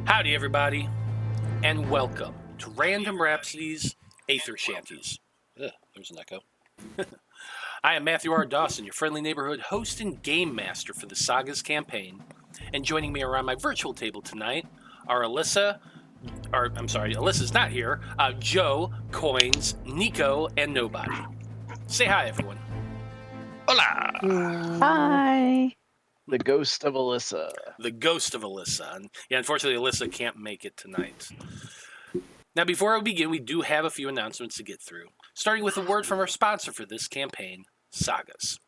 Howdy, everybody, and welcome to Random Rhapsody's Æther-Shanties. There's an echo. I am Matthew R. Dawson, your friendly neighborhood host and game master for the SAGAS campaign. And joining me around my virtual table tonight are Alyssa's not here, Joe, KOINES, Nico, and Nobody. Say hi, everyone. Hola! Hi. The ghost of Alyssa. The ghost of Alyssa. And yeah, unfortunately, Alyssa can't make it tonight. Now, before we begin, we do have a few announcements to get through, starting with a word from our sponsor for this campaign, SAGAS.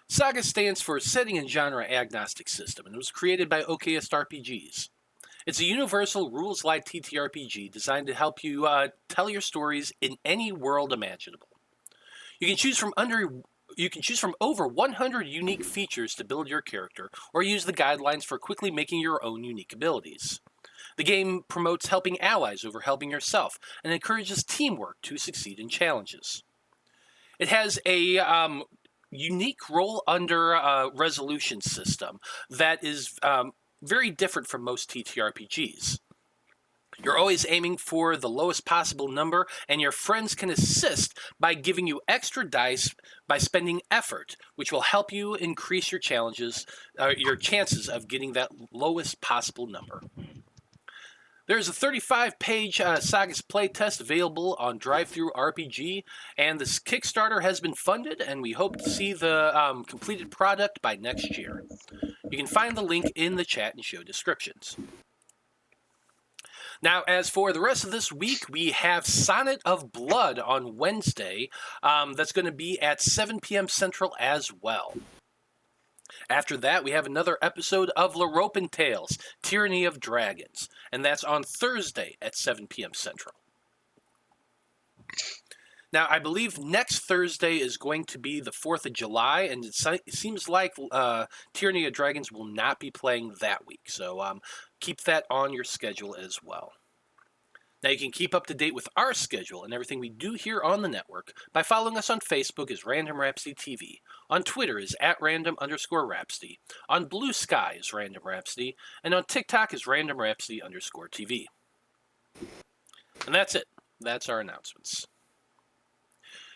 SAGAS stands for Setting and Genre Agnostic System, and it was created by STRPGs. It's a universal rules-light TTRPG designed to help you tell your stories in any world imaginable. You can choose from over 100 unique features to build your character, or use the guidelines for quickly making your own unique abilities. The game promotes helping allies over helping yourself, and encourages teamwork to succeed in challenges. It has a unique roll under resolution system that is very different from most TTRPGs. You're always aiming for the lowest possible number, and your friends can assist by giving you extra dice by spending effort, which will help you increase your chances of getting that lowest possible number. There's a 35-page SAGAS playtest available on DriveThruRPG, and this Kickstarter has been funded, and we hope to see the completed product by next year. You can find the link in the chat and show descriptions. Now, as for the rest of this week, we have Sonnet of Blood on Wednesday. That's going to be at 7 p.m. Central as well. After that, we have another episode of Loroupa Tales, Tyranny of Dragons, and that's on Thursday at 7 p.m. Central. Now, I believe next Thursday is going to be the 4th of July, and it seems like Tyranny of Dragons will not be playing that week, so keep that on your schedule as well. Now, you can keep up to date with our schedule and everything we do here on the network by following us on Facebook as Random Rhapsody TV, on Twitter as @random_Rhapsody, on Blue Sky as Random Rhapsody, and on TikTok as Random Rhapsody_TV. And that's it. That's our announcements.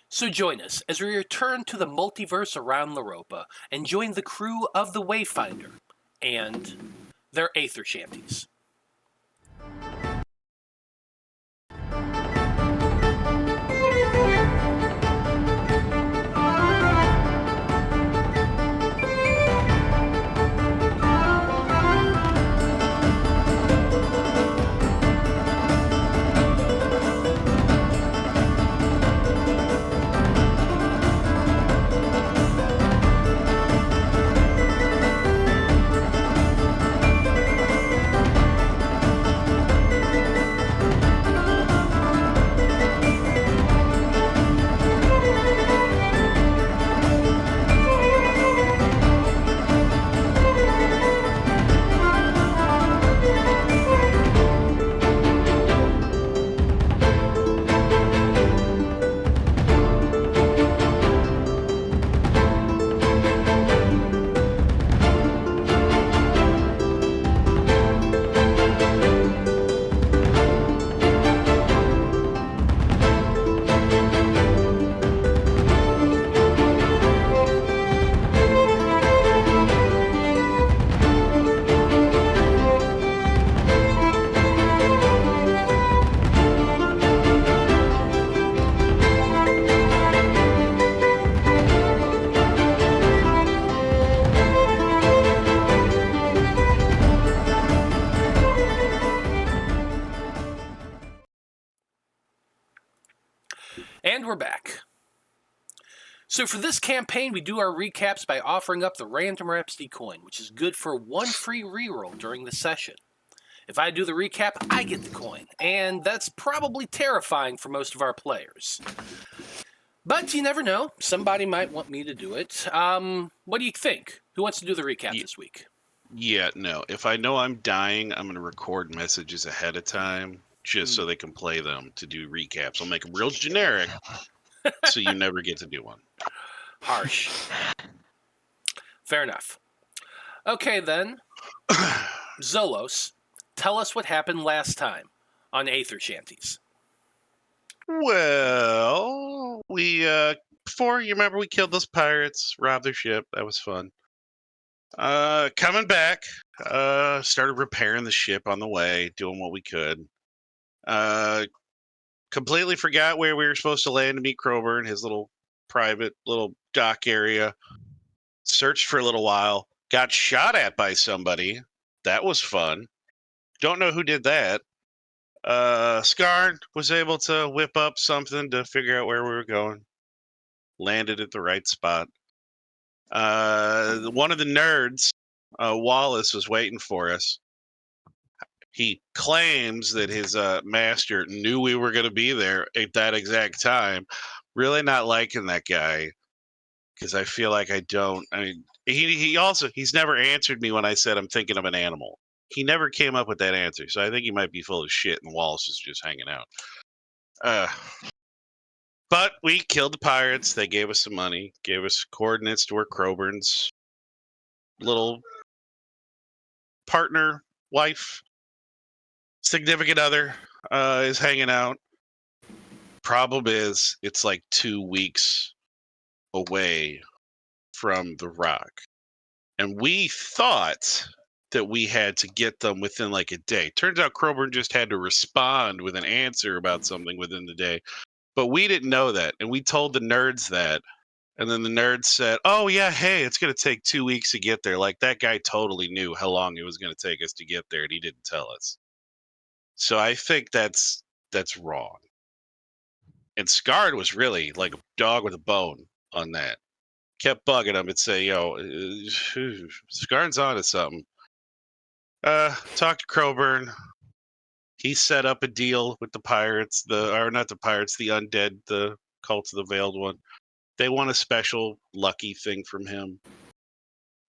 So join us as we return to the multiverse around Loroupa and join the crew of the Wayfinder and their Æther-Shanties. And we're back. So for this campaign, we do our recaps by offering up the Random Rhapsody coin, which is good for one free reroll during the session. If I do the recap, I get the coin, and that's probably terrifying for most of our players. But you never know. Somebody might want me to do it. What do you think? Who wants to do the recap this week? Yeah, no. If I know I'm dying, I'm going to record messages ahead of time just so they can play them to do recaps. I'll make them real generic so you never get to do one. Harsh. Fair enough. Okay, then. Zolos, tell us what happened last time on Æther-Shanties. Well, we before you remember we killed those pirates, robbed their ship. That was fun. Coming back, started repairing the ship on the way, doing what we could. Completely forgot where we were supposed to land to meet Crowburn, his little private little dock area. Searched for a little while, got shot at by somebody. That was fun. Don't know who did that. Skarn was able to whip up something to figure out where we were going. Landed at the right spot. One of the nerds, Wallace, was waiting for us. He claims that his master knew we were going to be there at that exact time. Really not liking that guy because I feel like I don't. I mean, he's never answered me when I said I'm thinking of an animal. He never came up with that answer, so I think he might be full of shit, and Wallace is just hanging out. But we killed the pirates. They gave us some money, gave us coordinates to where Crowburn's little partner, wife, significant other is hanging out. Problem is, it's like 2 weeks away from the rock. And we thought that we had to get them within like a day. Turns out Crowburn just had to respond with an answer about something within the day. But we didn't know that. And we told the nerds that. And then the nerds said, oh, yeah, hey, it's going to take 2 weeks to get there. Like that guy totally knew how long it was going to take us to get there. And he didn't tell us. So I think that's wrong. And Skarn was really like a dog with a bone on that. Kept bugging him and say, yo, Skarn's onto something. Talked to Crowburn. He set up a deal with the pirates, not the pirates, the undead, the Cult of the Veiled One. They want a special lucky thing from him.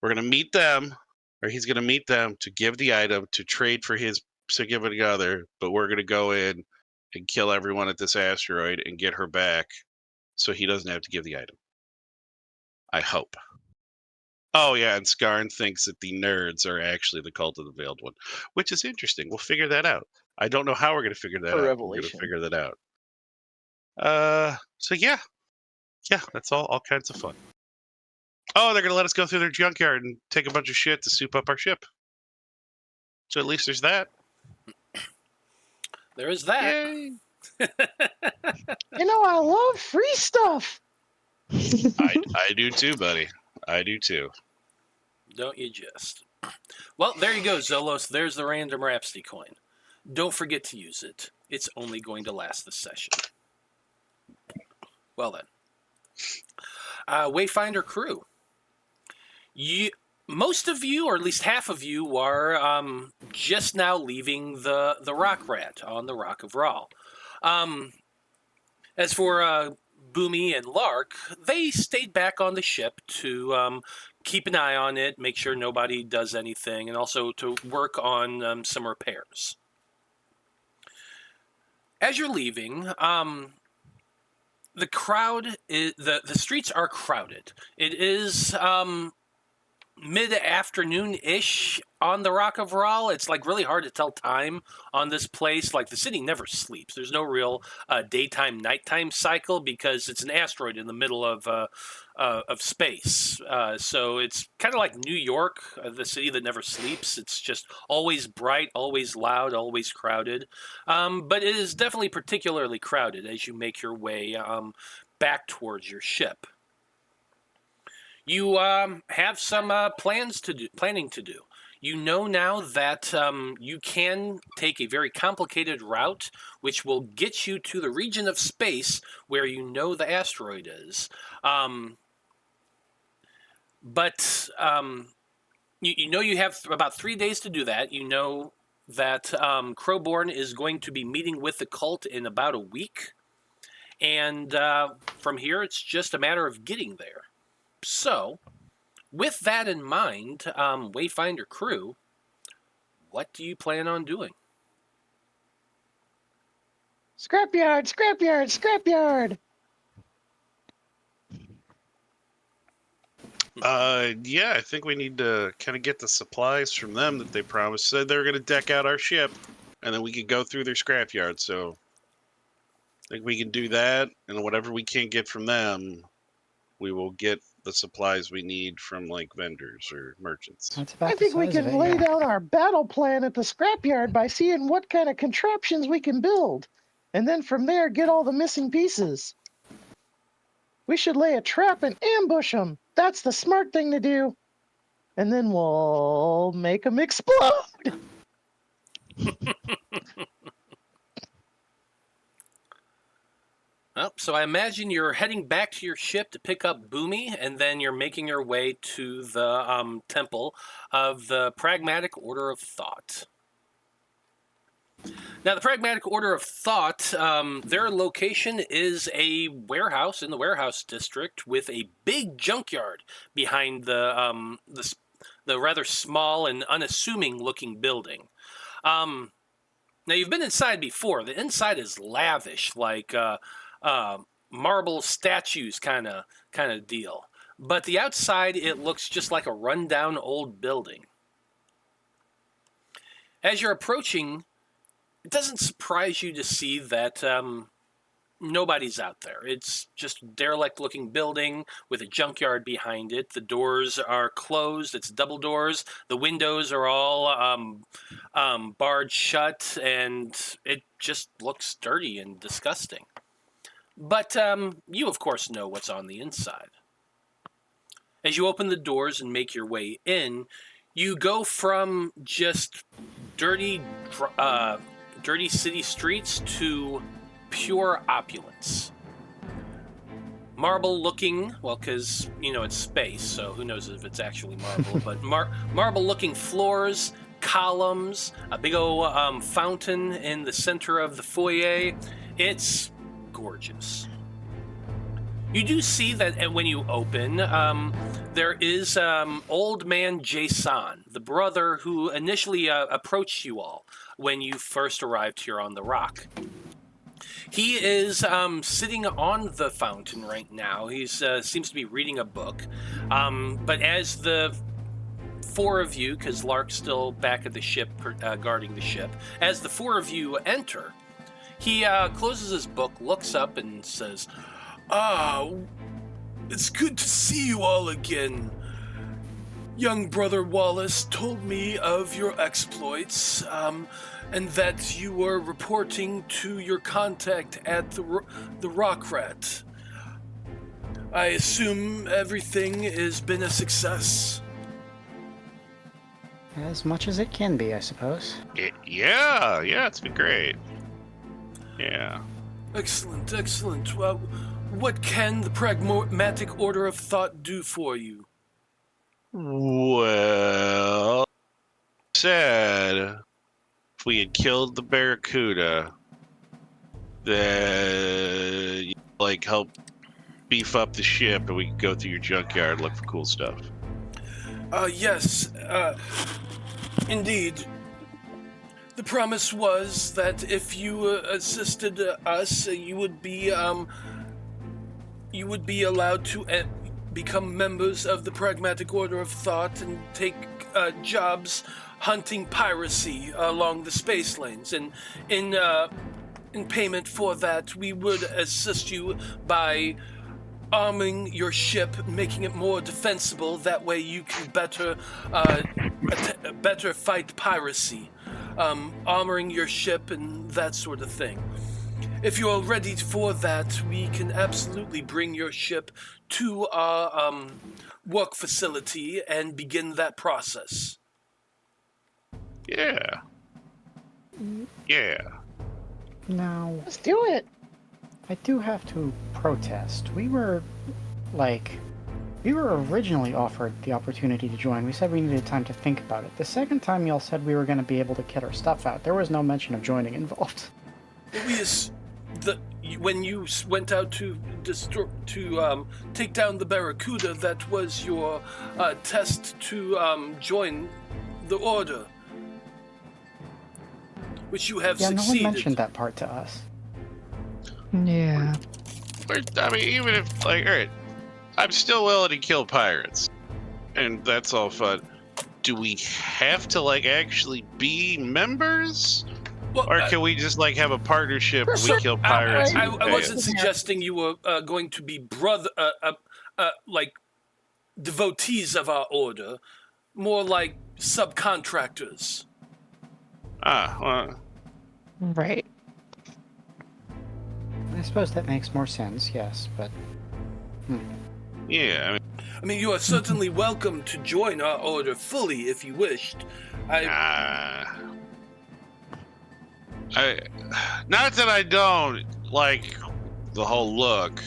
We're going to meet them, or he's going to meet them to give the item to trade for his significant other, but we're going to go in and kill everyone at this asteroid and get her back so he doesn't have to give the item. I hope. Oh, yeah, and Skarn thinks that the nerds are actually the Cult of the Veiled One, which is interesting. We'll figure that out. I don't know how we're going to figure that out. We're going to figure that out. So, yeah, that's all kinds of fun. Oh, they're going to let us go through their junkyard and take a bunch of shit to soup up our ship. So at least there's that. There is that. Yay. I love free stuff. I do too, buddy. I do too. Don't you just? Well, there you go, Zolos. There's the random Rhapsody coin. Don't forget to use it. It's only going to last the session. Well then. Wayfinder crew. Most of you, or at least half of you, are just now leaving the Rock Rat on the Rock of Rahl. As for Boomy and Lark, they stayed back on the ship to keep an eye on it, make sure nobody does anything, and also to work on some repairs. As you're leaving, the crowd the streets are crowded. It is mid-afternoon-ish on the Rock of Rahl. It's like really hard to tell time on this place. Like the city never sleeps. There's no real daytime nighttime cycle because it's an asteroid in the middle of space. So it's kind of like New York, the city that never sleeps. It's just always bright, always loud, always crowded. But it is definitely particularly crowded as you make your way back towards your ship. You have some planning to do. You know now that you can take a very complicated route, which will get you to the region of space where you know the asteroid is. But you know you have about 3 days to do that. You know that Crowborn is going to be meeting with the cult in about a week. And from here, it's just a matter of getting there. So, with that in mind, Wayfinder crew, what do you plan on doing? Scrapyard, scrapyard, scrapyard. Yeah, I think we need to kind of get the supplies from them that they promised. Said they were going to deck out our ship, and then we could go through their scrapyard. So I think we can do that, and whatever we can't get from them, we will get the supplies we need from like vendors or merchants. That's about I the think we size of can it, lay yeah. down our battle plan at the scrapyard by seeing what kind of contraptions we can build. And then from there, get all the missing pieces. We should lay a trap and ambush them. That's the smart thing to do. And then we'll make them explode. Oh, so I imagine you're heading back to your ship to pick up Boomy, and then you're making your way to the temple of the Pragmatic Order of Thought. Now, the Pragmatic Order of Thought, their location is a warehouse in the warehouse district with a big junkyard behind the rather small and unassuming-looking building. Now, you've been inside before. The inside is lavish, like marble statues kind of deal. But the outside, it looks just like a rundown old building. As you're approaching, it doesn't surprise you to see that nobody's out there. It's just a derelict-looking building with a junkyard behind it. The doors are closed. It's double doors. The windows are all barred shut, and it just looks dirty and disgusting. But you, of course, know what's on the inside. As you open the doors and make your way in, you go from just dirty city streets to pure opulence. Marble-looking, well, because, it's space, so who knows if it's actually marble, but marble-looking floors, columns, a big old fountain in the center of the foyer. It's gorgeous. You do see that when you open, there is old man Jason, the brother who initially approached you all when you first arrived here on the rock. He is sitting on the fountain right now. He seems to be reading a book. But as the four of you, because Lark's still back at the ship guarding the ship, as the four of you enter, he closes his book, looks up, and says, it's good to see you all again. Young brother Wallace told me of your exploits, and that you were reporting to your contact at the Rock Rat. I assume everything has been a success. As much as it can be, I suppose. Yeah, it's been great. Yeah. Excellent. Well, what can the Pragmatic Order of Thought do for you? Well, said if we had killed the Barracuda, then help beef up the ship and we could go through your junkyard, look for cool stuff. Yes, indeed. The promise was that if you assisted us, you would be allowed to become members of the Pragmatic Order of Thought and take jobs hunting piracy along the space lanes. And in payment for that, we would assist you by arming your ship, making it more defensible. That way you can better fight piracy. Armoring your ship and that sort of thing. If you're ready for that, we can absolutely bring your ship to our work facility and begin that process. Yeah. Now, Let's do it. I do have to protest. We were originally offered the opportunity to join. We said we needed time to think about it. The second time y'all said we were going to be able to get our stuff out, there was no mention of joining involved. When you went out to take down the Barracuda, that was your test to join the Order, which you have succeeded. Yeah, no one mentioned that part to us. Yeah. I mean, even if, alright, I'm still willing to kill pirates. and that's all fun. Do we have to like actually be members, Well, or can we just like have a partnership and we kill pirates? I and you pay wasn't us? suggesting you were going to be like devotees of our order, more like subcontractors. Well, Right. I suppose that makes more sense, yes, but... yeah. I mean, you are certainly welcome to join our order fully if you wished. I not that I don't like the whole look.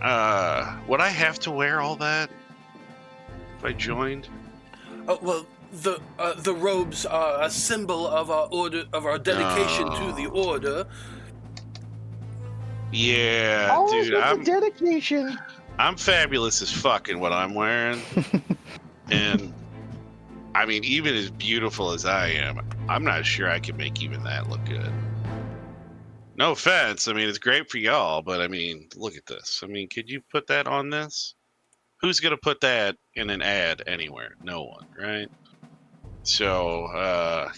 Would I have to wear all that if I joined? Well, the robes are a symbol of our order, of our dedication to the order. Yeah, Always dude, with the dedication. I'm fabulous as fuck in what I'm wearing. And I mean, even as beautiful as I am, I'm not sure I can make even that look good. No offense. I mean, it's great for y'all, but I mean, look at this. I mean, could you put that on this? Who's going to put that in an ad anywhere? No one, right? So,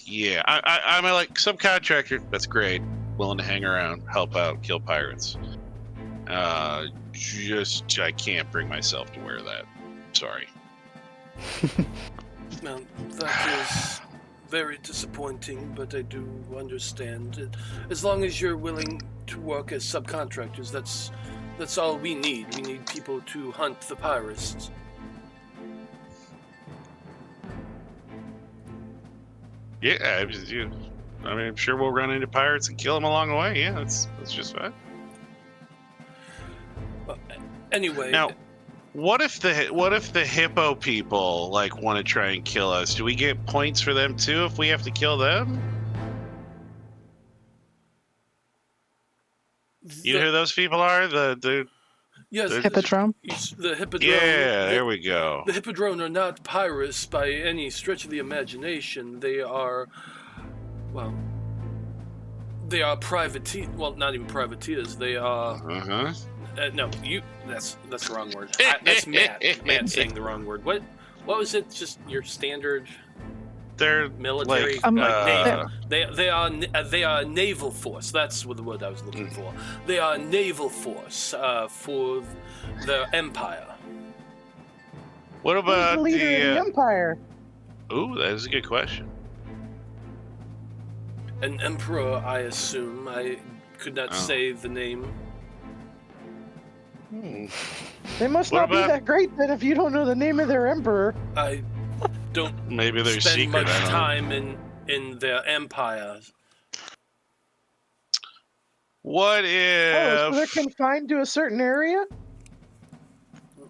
yeah. I'm a like subcontractor. That's great. Willing to hang around, help out, kill pirates. Just, I can't bring myself to wear that. Sorry. Well, that is very disappointing, but I do understand it. As long as you're willing to work as subcontractors, that's all we need. We need people to hunt the pirates. Yeah, I mean, I'm sure we'll run into pirates and kill them along the way. Yeah, that's just fine. Anyway, Now, what if the hippo people like want to try and kill us? Do we get points for them too if we have to kill them? You know who those people are? yes, Hippodrome? The hippodrome. Yeah, there we go. The hippodrome are not pirates by any stretch of the imagination. They are, well, they are privateers. Well, not even privateers. They are. Uh-huh. No, that's the wrong word. That's Matt saying the wrong word. What was it? Just your standard They're military. like, they are a naval force. That's what the word I was looking for. They are a naval force for the Empire. What Who's about the leader of the Empire? Ooh, that is a good question. An emperor, I assume. I could not say the name. They must What not be about- that great then if you don't know the name of their emperor. I don't Maybe they're spend secret. much I don't know. time in their empire. What Oh, so they're if? confined to a certain area?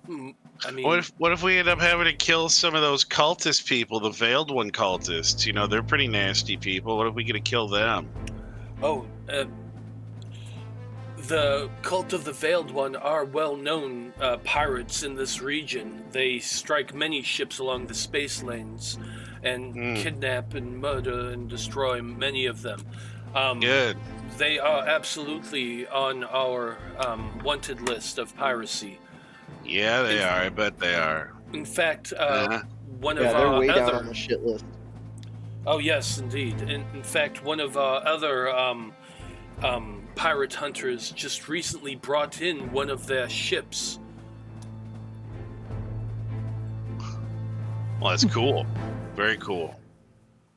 I mean, What if we end up having to kill some of those cultist people, the Veiled One cultists? You know, they're pretty nasty people. What if we get to kill them? The Cult of the Veiled One are well-known pirates in this region. They strike many ships along the space lanes and kidnap and murder and destroy many of them. Good. They are absolutely on our wanted list of piracy. Yeah, they are. I bet they are. In fact, one Yeah, of they're our way down other... on the shit list. Oh, yes, indeed. In fact, one of our other pirate hunters just recently brought in one of their ships. Well, that's cool. Very cool.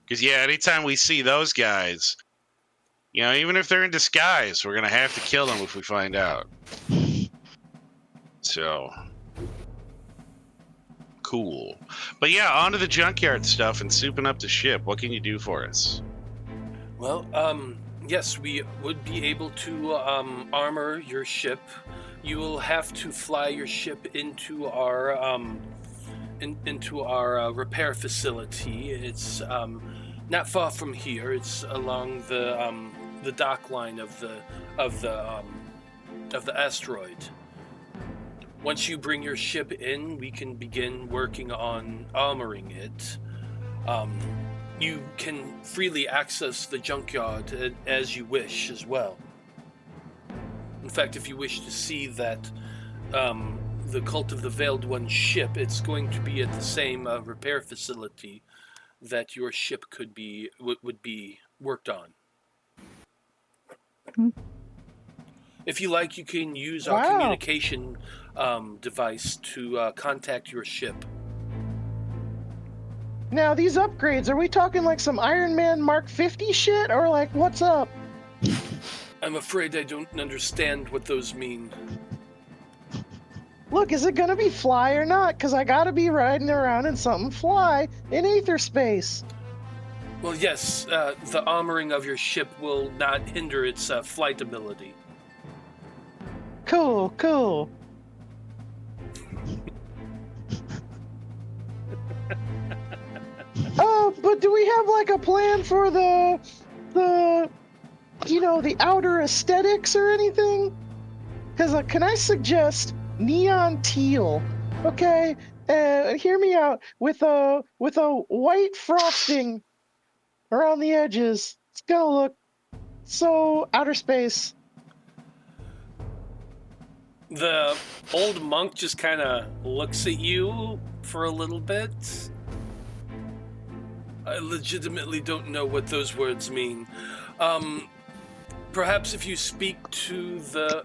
Because, yeah, anytime we see those guys, you know, even if they're in disguise, we're going to have to kill them if we find out. So, cool. But, yeah, on to the junkyard stuff and souping up the ship. What can you do for us? Well, yes, we would be able to armor your ship. You will have to fly your ship into our repair facility. It's not far from here. It's along the dock line of the asteroid. Once you bring your ship in, we can begin working on armoring it. You can freely access the junkyard as you wish as well. In fact, if you wish to see that the Cult of the Veiled One ship, it's going to be at the same repair facility that your ship would be worked on. If you like, you can use our communication device to contact your ship. Now, these upgrades, are we talking like some Iron Man Mark 50 shit, or like, what's up? I'm afraid I don't understand what those mean. Look, is it gonna be fly or not? Because I gotta be riding around in something fly in aether space. Well, yes, the armoring of your ship will not hinder its flight ability. Cool, cool. But do we have like a plan for the outer aesthetics or anything? Because can I suggest neon teal? Okay, hear me out. With a white frosting around the edges. It's gonna look so outer space. The old monk just kind of looks at you for a little bit. I legitimately don't know what those words mean. Perhaps if you speak to the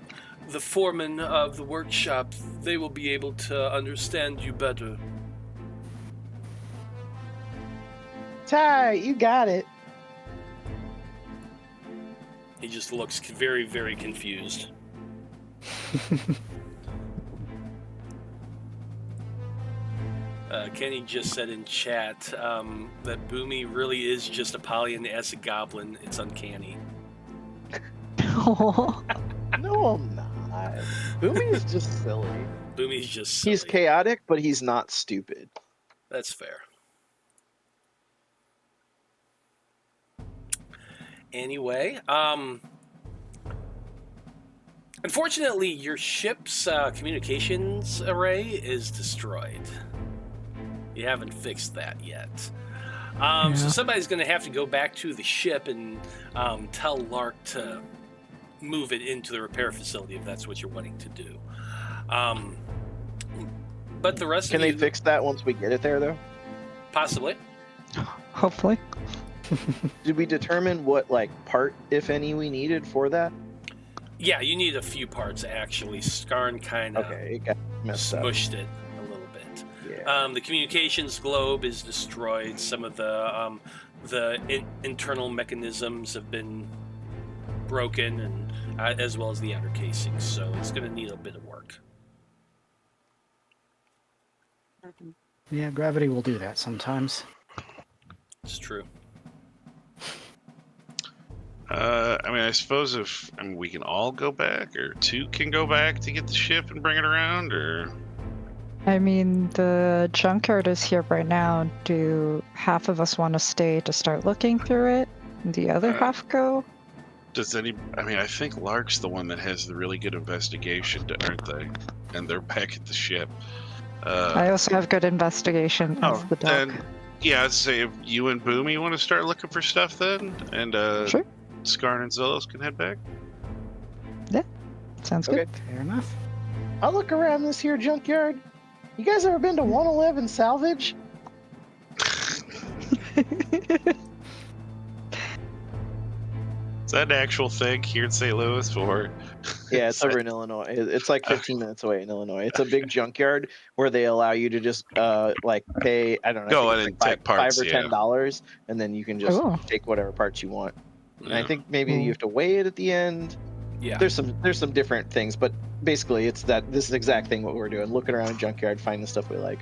foreman of the workshop, they will be able to understand you better. Ty, you got it. He just looks very, very confused. Kenny just said in chat that Boomy really is just a Pollyanna-esque goblin. It's uncanny. No, I'm not. Boomy's just silly. Boomy's just silly. He's chaotic, but he's not stupid. That's fair. Anyway, unfortunately, your ship's communications array is destroyed. You haven't fixed that yet. So somebody's going to have to go back to the ship and tell Lark to move it into the repair facility if that's what you're wanting to do. But the rest Can of you... they fix that once we get it there, though? Possibly. Hopefully. Did we determine what, part, if any, we needed for that? Yeah, you need a few parts, actually. Skarn kind of Okay, it got messed up. smushed it a little bit. Yeah. The communications globe is destroyed. Some of the internal mechanisms have been broken, and as well as the outer casings. So it's going to need a bit of work. Yeah, gravity will do that sometimes. It's true. I suppose we can all go back, or two can go back to get the ship and bring it around, or... I mean, the junkyard is here right now. Do half of us want to stay to start looking through it? And the other half go? I think Lark's the one that has the really good investigation, aren't they? And they're back at the ship. I also have good investigation as the doc. Then, yeah, I'd say if you and Boomy want to start looking for stuff then, and Sure. Skarn and Zolos can head back. Sounds Okay. good. Fair enough. I'll look around this here junkyard. You guys ever been to 111 Salvage? Is that an actual thing here in St. Louis, or? Yeah, it's over in Illinois. It's like 15 minutes away in Illinois. It's a big junkyard where they allow you to just pay, I don't know, Go I in think and it's take parts, $5 or yeah. $10, and then you can just Cool. take whatever parts you want. And I Yeah. think maybe you have to weigh it at the end. Yeah. There's some different things, but basically it's this is the exact thing what we're doing. Looking around a junkyard, finding the stuff we like.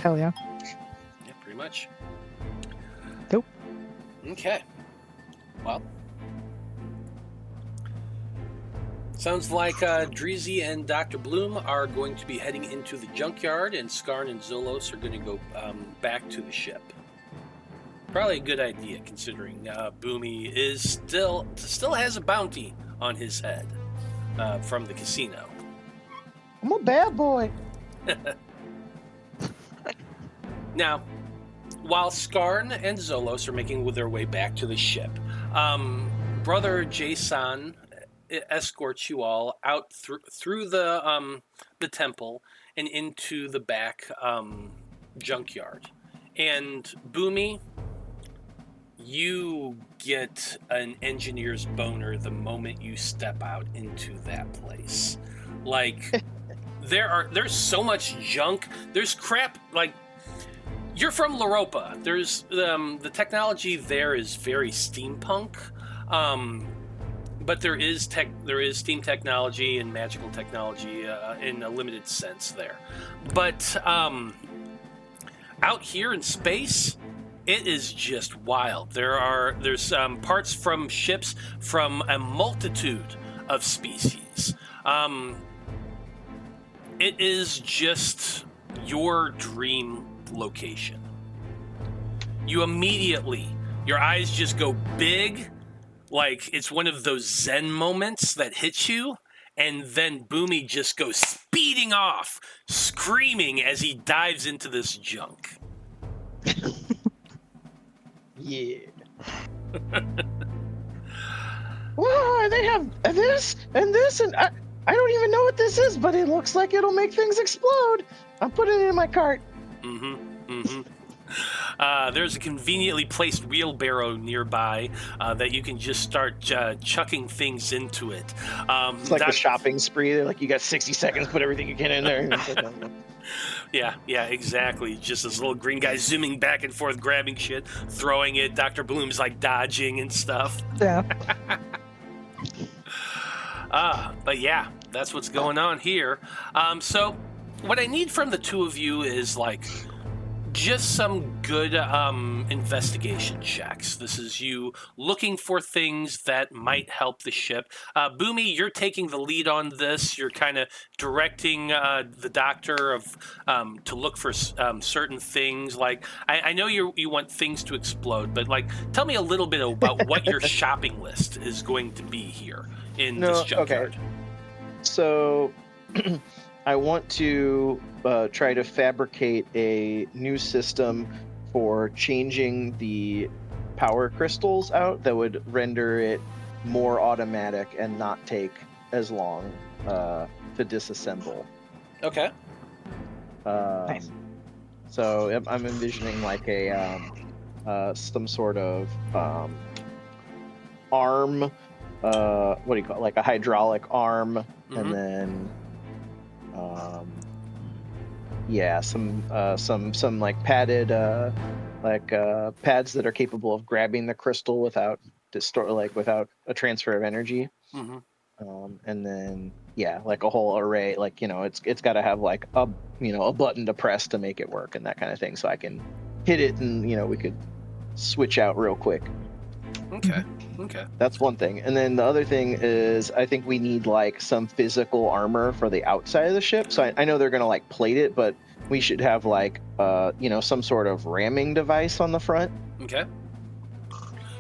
Hell yeah. Yeah, pretty much. Nope. Okay. Well. Sounds like Dreezy and Dr. Bloom are going to be heading into the junkyard, and Skarn and Zolos are going to go back to the ship. Probably a good idea, considering Boomy is still has a bounty on his head from the casino. I'm a bad boy. Now, while Skarn and Zolos are making their way back to the ship, Brother Jason escorts you all out through the temple and into the back junkyard. And Boomy, you get an engineer's boner the moment you step out into that place. Like, there's so much junk. There's crap. Like, you're from Loroupa. There's the technology there is very steampunk, but there is steam technology and magical technology in a limited sense there. But out here in space, it is just wild. There's parts from ships from a multitude of species. It is just your dream location. You immediately, your eyes just go big, like it's one of those Zen moments that hits you, and then Boomy just goes speeding off, screaming as he dives into this junk. Yeah. Whoa, they have this and this, and I don't even know what this is, but it looks like it'll make things explode. I'm putting it in my cart. There's a conveniently placed wheelbarrow nearby that you can just start chucking things into it. It's like a shopping spree. They're like, you got 60 seconds, put everything you can in there. Yeah, exactly. Just this little green guy zooming back and forth, grabbing shit, throwing it. Dr. Bloom's like dodging and stuff. Yeah. But yeah, that's what's going on here. So what I need from the two of you is like just some good investigation checks. This is you looking for things that might help the ship. Boomy, you're taking the lead on this. You're kind of directing the doctor to look for certain things. Like, I know you want things to explode, but like, tell me a little bit about what your shopping list is going to be here in this junkyard. Okay. So I want to try to fabricate a new system for changing the power crystals out that would render it more automatic and not take as long to disassemble. Okay. Nice. So I'm envisioning like a some sort of arm. What do you call it? Like a hydraulic arm, and then some like padded pads that are capable of grabbing the crystal without a transfer of energy. And then like a whole array, like it's got to have like a button to press to make it work and that kind of thing, so I can hit it and we could switch out real quick. Okay. That's one thing. And then the other thing is I think we need like some physical armor for the outside of the ship. So I know they're going to like plate it, but we should have like, some sort of ramming device on the front. Okay.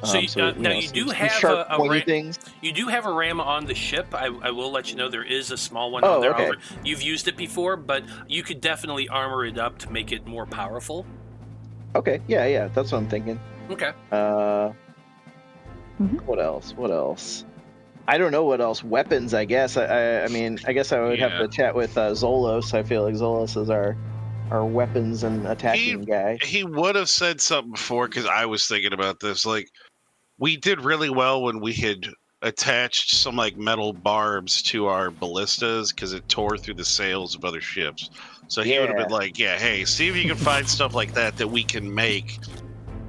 So, now you do have sharp, a ram. Things. You do have a ram on the ship. I will let you know there is a small one on there. Okay. You've used it before, but you could definitely armor it up to make it more powerful. Okay. Yeah. That's what I'm thinking. Okay. What else? I don't know what else. Weapons, I guess. I mean, I guess I would have to chat with Zolos. I feel like Zolos is our weapons and attacking guy. He would have said something before, because I was thinking about this. Like, we did really well when we had attached some like metal barbs to our ballistas, because it tore through the sails of other ships. So he would have been like, hey, see if you can find stuff like that we can make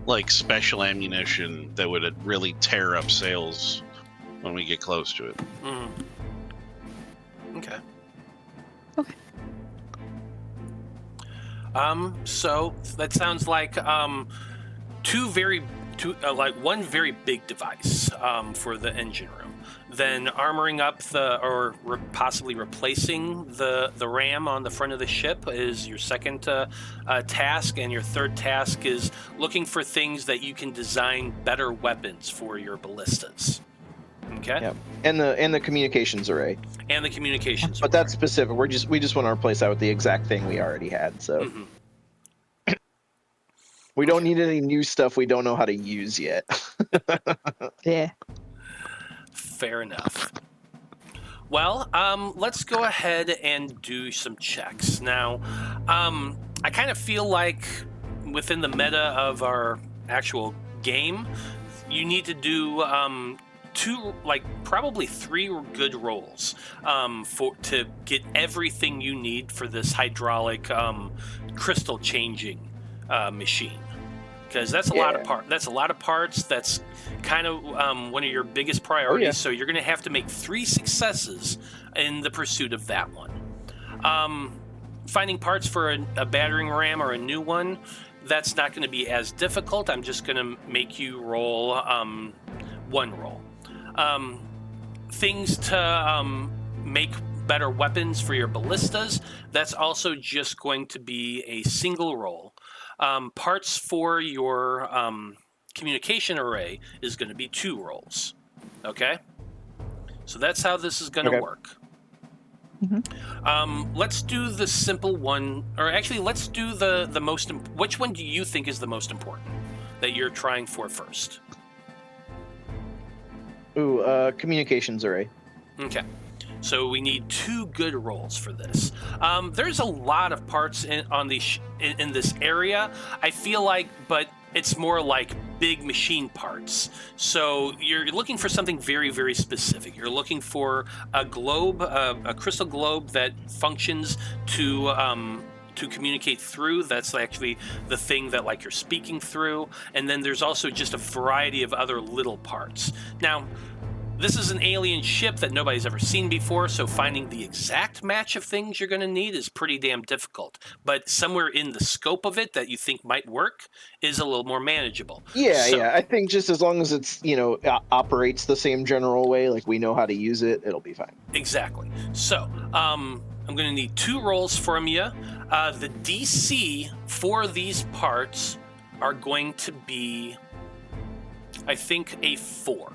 like special ammunition that would really tear up sails when we get close to it. Okay. So that sounds like one very big device for the engine room. Then armoring up possibly replacing the ram on the front of the ship is your second task, and your third task is looking for things that you can design better weapons for your ballistas. Okay. Yep. And the communications array. And the communications. But that's specific. We just want to replace that with the exact thing we already had. So we don't need any new stuff we don't know how to use yet. Yeah. Fair enough. Well, let's go ahead and do some checks. Now, I kind of feel like within the meta of our actual game, you need to do probably 3 good rolls to get everything you need for this hydraulic crystal changing machine. Because that's a lot of That's a lot of parts. That's kind of one of your biggest priorities. Oh, yeah. So you're going to have to make 3 successes in the pursuit of that one. Finding parts for a battering ram or a new one, that's not going to be as difficult. I'm just going to make you roll 1 roll. Things to make better weapons for your ballistas, that's also just going to be a single roll. Parts for your communication array is going to be 2 rolls. Okay? So that's how this is going to work. Mm-hmm. Let's do the simple one, or actually, let's do the most. Which one do you think is the most important that you're trying for first? Ooh, communications array. Okay. So we need 2 good rolls for this. There's a lot of parts in this area. I feel like, but it's more like big machine parts. So you're looking for something very, very specific. You're looking for a globe, a crystal globe that functions to communicate through. That's actually the thing that like you're speaking through. And then there's also just a variety of other little parts. Now, this is an alien ship that nobody's ever seen before, so finding the exact match of things you're going to need is pretty damn difficult. But somewhere in the scope of it that you think might work is a little more manageable. Yeah. I think just as long as it's, operates the same general way, like we know how to use it, it'll be fine. Exactly. So, I'm going to need 2 rolls from you. The DC for these parts are going to be, I think, a 4.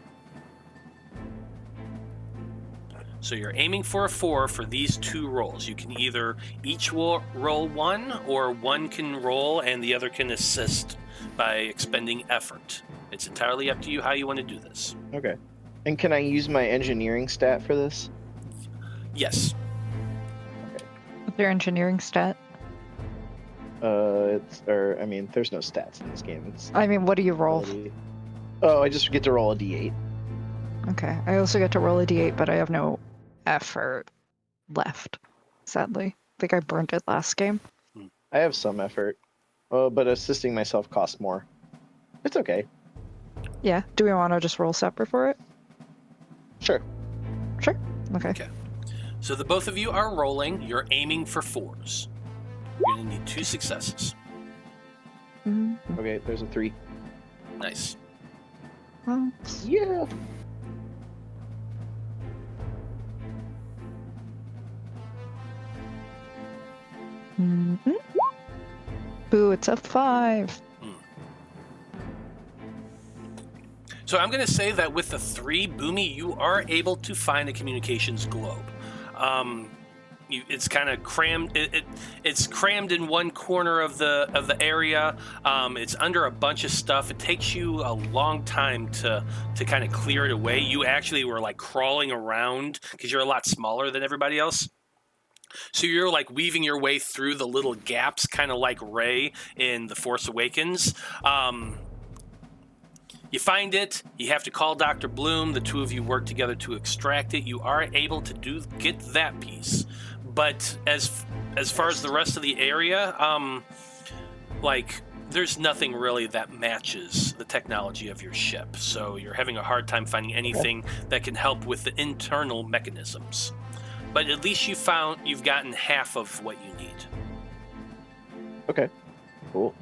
So you're aiming for a 4 for these 2 rolls. You can either each roll 1, or one can roll and the other can assist by expending effort. It's entirely up to you how you want to do this. Okay. And can I use my engineering stat for this? Yes. What's your engineering stat? There's no stats in this game. What do you roll? I just get to roll a d8. Okay. I also get to roll a d8, but I have no effort left, sadly. I think I burned it last game. I have some effort, but assisting myself costs more. It's okay. Yeah. Do we want to just roll separate for it? Sure. Sure. Okay. So the both of you are rolling. You're aiming for 4s. You're going to need 2 successes. Mm-hmm. Okay, there's a 3. Nice. Well, Yeah. mm-hmm. Boo, it's a 5. So I'm going to say that with the 3, Boomy, you are able to find a communications globe. It's kind of crammed. It's crammed in one corner of the area. It's under a bunch of stuff. It takes you a long time to kind of clear it away. You actually were like crawling around because you're a lot smaller than everybody else. So you're like weaving your way through the little gaps, kind of like Rey in The Force Awakens. You find it. You have to call Dr. Bloom. The 2 of you work together to extract it. You are able to get that piece. But as far as the rest of the area, there's nothing really that matches the technology of your ship. So you're having a hard time finding anything that can help with the internal mechanisms. But at least you've gotten half of what you need. Okay. Cool.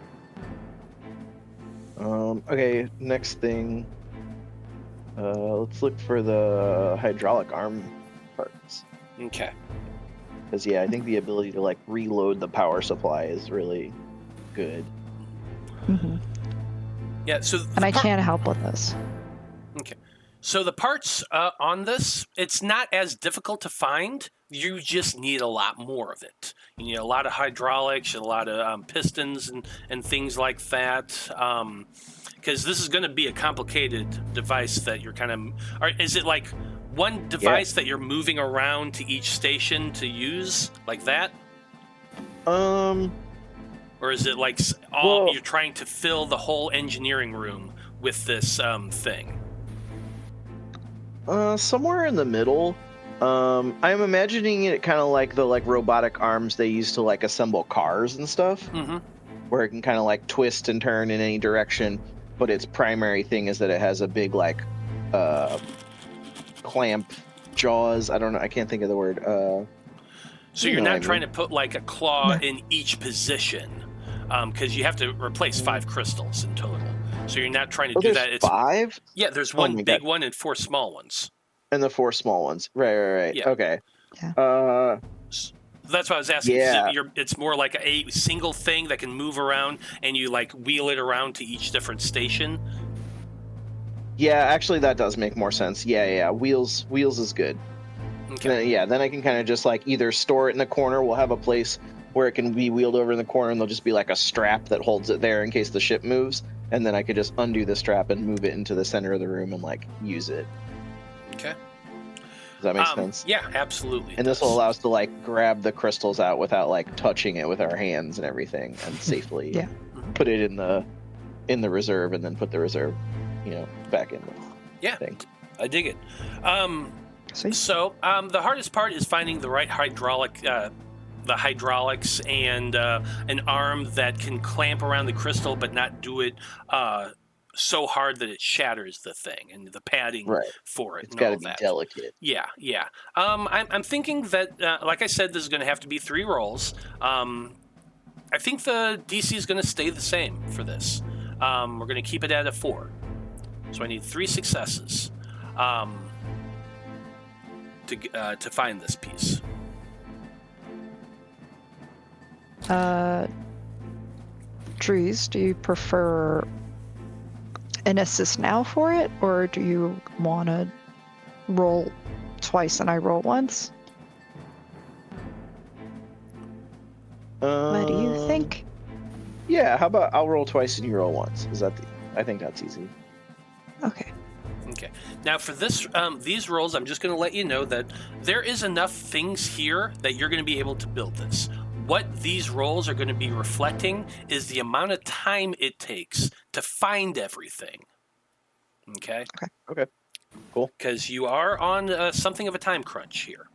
Okay, next thing. Let's look for the hydraulic arm parts. Okay. Because, I think the ability to, reload the power supply is really good. Mm-hmm. Yeah, and I can't help with this. Okay. So the parts on this, it's not as difficult to find. You just need a lot more of it. You need a lot of hydraulics, a lot of pistons and things like that. Because this is going to be a complicated device that you're kind of... is it like one device that you're moving around to each station to use, like that? Or is it like you're trying to fill the whole engineering room with this thing? Somewhere in the middle. I'm imagining it kind of like the robotic arms they use to assemble cars and stuff, where it can kind of twist and turn in any direction. But its primary thing is that it has a big clamp jaws. I don't know. I can't think of the word. So you're not trying to put a claw in each position, because you have to replace 5 crystals in total. So you're not trying to do that. It's 5? Yeah, there's one big one and 4 small ones. And the 4 small ones. Right. Yeah. Okay. Yeah. That's what I was asking. Yeah. It's more like a single thing that can move around, and you wheel it around to each different station. Yeah, actually, that does make more sense. Yeah. Wheels is good. Okay. Then I can kind of just either store it in the corner. We'll have a place where it can be wheeled over in the corner, and there'll just be a strap that holds it there in case the ship moves. And then I could just undo the strap and move it into the center of the room and use it. Okay. Does that make sense? Yeah, absolutely. And this will allow us to grab the crystals out without touching it with our hands and everything, and safely put it in the reserve, and then put the reserve, back in the thing. I dig it. So the hardest part is finding the right hydraulics and an arm that can clamp around the crystal but not do it so hard that it shatters the thing, and the padding for it. It's got to be delicate. Yeah. I'm thinking that, like I said, this is going to have to be 3 rolls. I think the DC is going to stay the same for this. We're going to keep it at a 4. So I need 3 successes to find this piece. Dreezy, do you prefer an assist now for it, or do you want to roll twice and I roll once? What do you think? Yeah, how about I'll roll twice and you roll once? I think that's easy. Okay. Now for these rolls, I'm just going to let you know that there is enough things here that you're going to be able to build this. What these rolls are going to be reflecting is the amount of time it takes to find everything. Okay? Okay. Cool. Because you are on something of a time crunch here.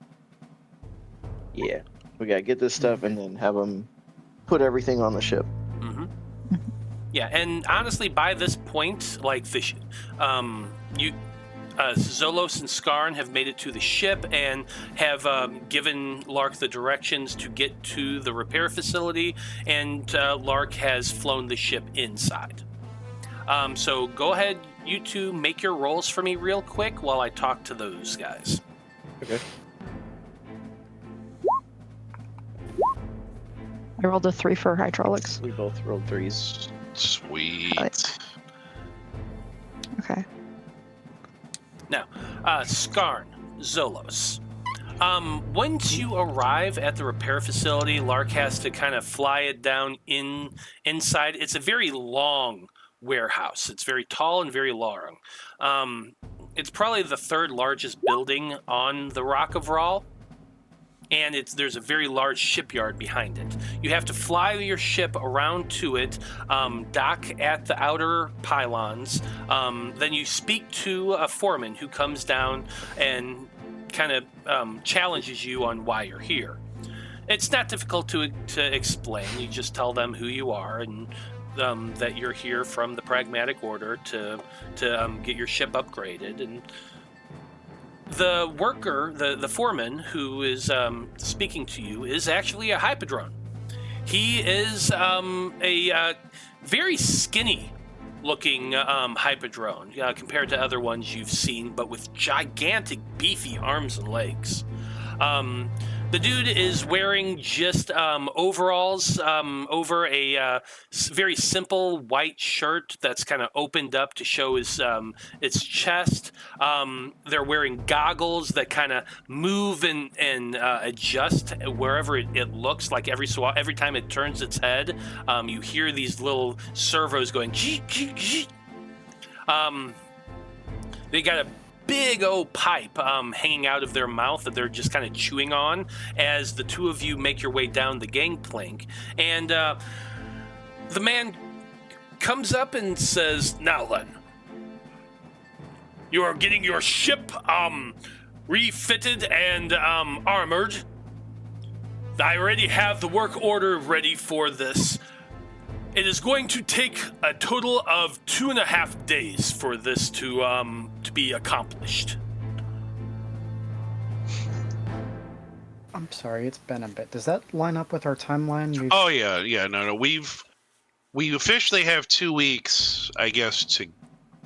Yeah. We got to get this stuff and then have them put everything on the ship. Yeah, and honestly, by this point, Zolos and Skarn have made it to the ship and have given Lark the directions to get to the repair facility, and Lark has flown the ship inside. So go ahead, you two, make your rolls for me real quick while I talk to those guys. Okay. I rolled a 3 for hydraulics. We both rolled 3s. Sweet. Okay. Now, Skarn, Zolos. Once you arrive at the repair facility, Lark has to kind of fly it down inside. It's a very long warehouse. It's very tall and very long. It's probably the 3rd largest building on the Rock of Rahl, and there's a very large shipyard behind it. You have to fly your ship around to it, dock at the outer pylons, then you speak to a foreman who comes down and kind of challenges you on why you're here. It's not difficult to explain. You just tell them who you are and that you're here from the Pragmatic Order to get your ship upgraded. And the worker, the foreman who is speaking to you, is actually a hyperdrone. He is a very skinny-looking hyperdrone compared to other ones you've seen, but with gigantic, beefy arms and legs. The dude is wearing just overalls over a very simple white shirt that's kind of opened up to show its chest. They're wearing goggles that kind of move and adjust wherever it looks. Like every time it turns its head, you hear these little servos going. They got a big old pipe hanging out of their mouth that they're just kind of chewing on as the two of you make your way down the gangplank. And the man comes up and says, "Now then, you are getting your ship refitted and armored. I already have the work order ready for this. It is going to take a total of 2.5 days for this to be accomplished." I'm sorry, it's been a bit. Does that line up with our timeline? Oh yeah. No. We officially have 2 weeks, I guess, to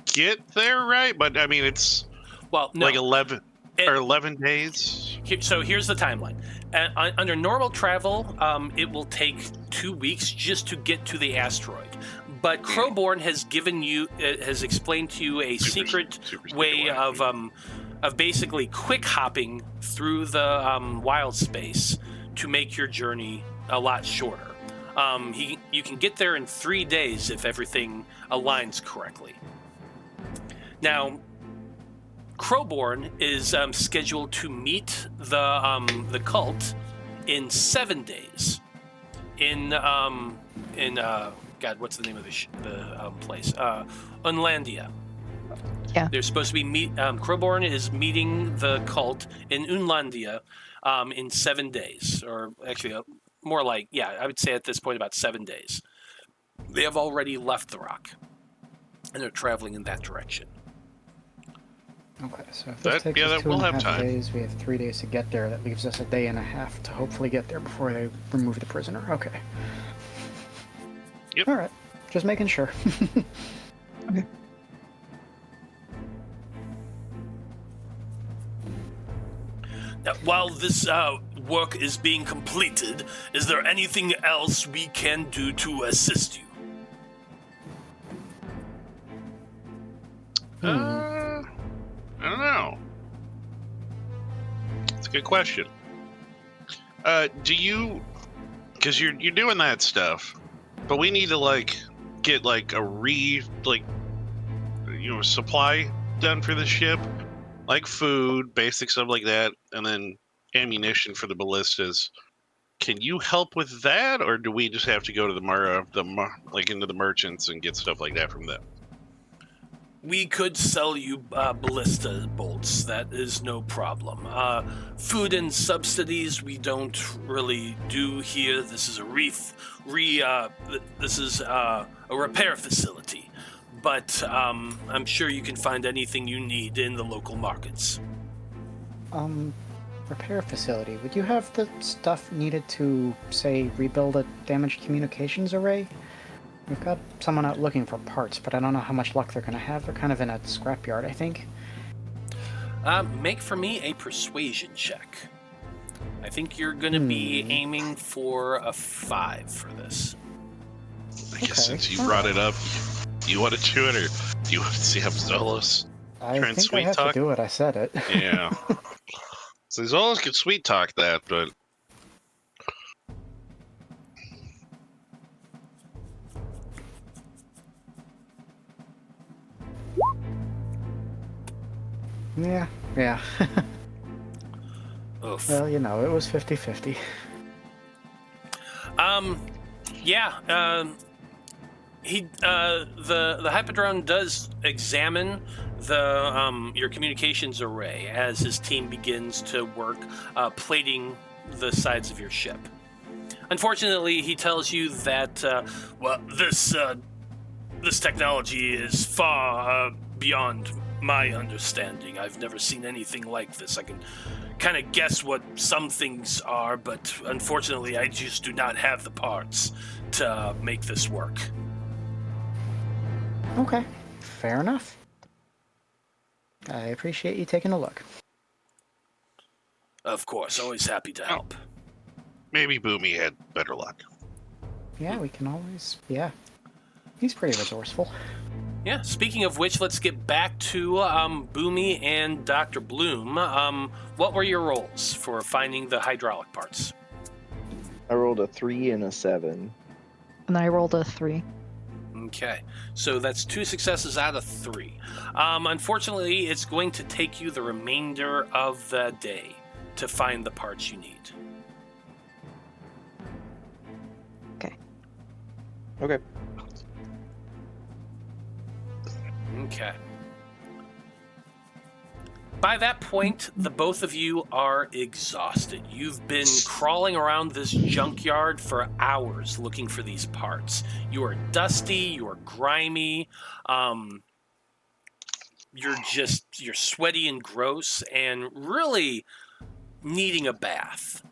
get there, right? But I mean, it's Well, no. like 11 days. So here's the timeline. Under normal travel, it will take 2 weeks just to get to the asteroid. But Crowborn has explained to you a secret way of basically quick hopping through the wild space to make your journey a lot shorter. You can get there in 3 days if everything aligns correctly. Now, Crowborn is scheduled to meet the cult in 7 days. In God, what's the name of the place? Unlandia. Yeah. They're supposed to be Crowborn is meeting the cult in Unlandia in 7 days, or actually more like, I would say at this point about 7 days. They have already left the rock, and they're traveling in that direction. Okay, so if this takes us we'll 2.5 have time. days, we have 3 days to get there. That leaves us a day and a half to hopefully get there before they remove the prisoner. Okay. Yep. All right, just making sure. Okay. Now, while this work is being completed, is there anything else we can do to assist you? I don't know. It's a good question. Do you? Because you're doing that stuff, but we need to get a supply done for the ship, like food, basic stuff like that, and then ammunition for the ballistas. Can you help with that, or do we just have to go to into the merchants and get stuff like that from them? We could sell you ballista bolts. That is no problem. Food and subsidies we don't really do here. This is a repair facility. But I'm sure you can find anything you need in the local markets. Repair facility. Would you have the stuff needed to, say, rebuild a damaged communications array? We've got someone out looking for parts, but I don't know how much luck they're going to have. They're kind of in a scrapyard, I think. Make for me a persuasion check. I think you're going to be aiming for a 5 for this. I guess since you brought it up, do you want to do it, or do you want to see how Zolos I try and think I sweet have talk? to do it. I said it. Yeah. So Zolos could sweet talk that, but Yeah. Oof. Well, it was 50-50. The Hyperdrone does examine your communications array as his team begins to work plating the sides of your ship. Unfortunately, he tells you that this technology is far beyond my understanding. I've never seen anything like this. I can kind of guess what some things are, but unfortunately, I just do not have the parts to make this work. Okay, fair enough. I appreciate you taking a look. Of course, always happy to help. maybe Boomy had better luck. Yeah, we can always... Yeah. He's pretty resourceful. Yeah, speaking of which, let's get back to Boomy and Dr. Bloom. What were your rolls for finding the hydraulic parts? I rolled a 3 and a 7. And I rolled a 3. Okay, so that's 2 successes out of 3. Unfortunately, it's going to take you the remainder of the day to find the parts you need. Okay. Okay. By that point, the both of you are exhausted. You've been crawling around this junkyard for hours looking for these parts. You are dusty, you are grimy, you're sweaty and gross and really needing a bath.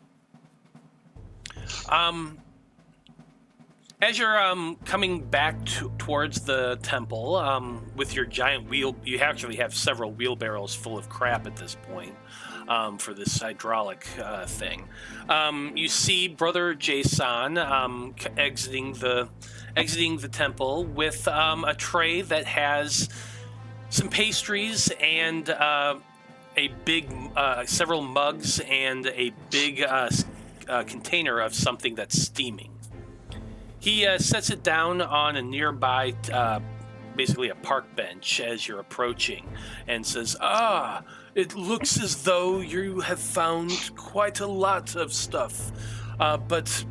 As you're coming back towards the temple with your giant wheel, you actually have several wheelbarrows full of crap at this point for this hydraulic thing. You see Brother Jason exiting the temple with a tray that has some pastries and a big several mugs and a big container of something that's steaming. He sets it down on a nearby, basically a park bench as you're approaching, and says, it looks as though you have found quite a lot of stuff, but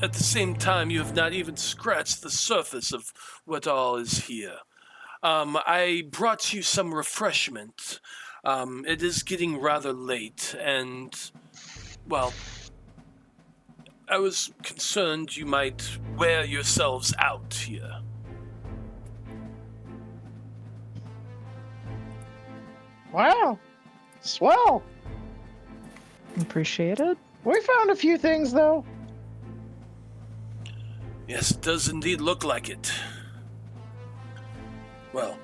at the same time, you have not even scratched the surface of what all is here. I brought you some refreshment. It is getting rather late, and, well, I was concerned you might wear yourselves out here. Wow. Swell. Appreciate it. We found a few things, though. Yes, it does indeed look like it. Well,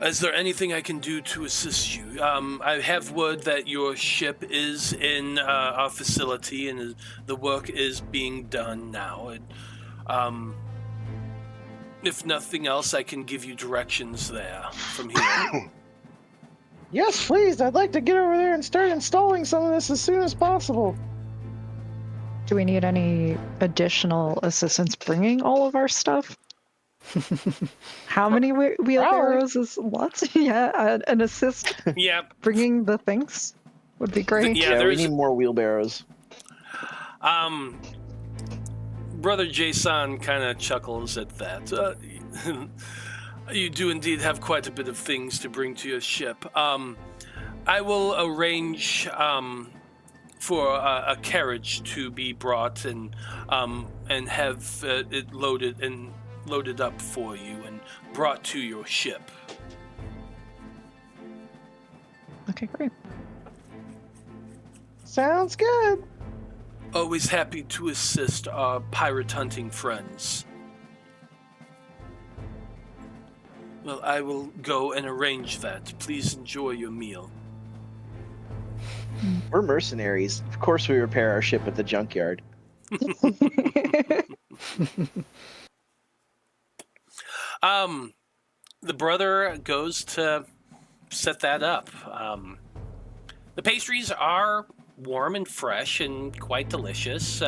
is there anything I can do to assist you? I have word that your ship is in our facility and the work is being done now. If nothing else, I can give you directions there from here. Yes, please. I'd like to get over there and start installing some of this as soon as possible. Do we need any additional assistance bringing all of our stuff? How many wheelbarrows is what? Yeah, an assist. Yeah. Bringing the things would be great. Yeah, we need more wheelbarrows. Brother Jason kind of chuckles at that. You do indeed have quite a bit of things to bring to your ship. I will arrange for a carriage to be brought and have it loaded up for you and brought to your ship. Okay, great. Sounds good. Always happy to assist our pirate hunting friends. Well, I will go and arrange that. Please enjoy your meal. We're mercenaries. Of course we repair our ship at the junkyard. The brother goes to set that up. The pastries are warm and fresh and quite delicious.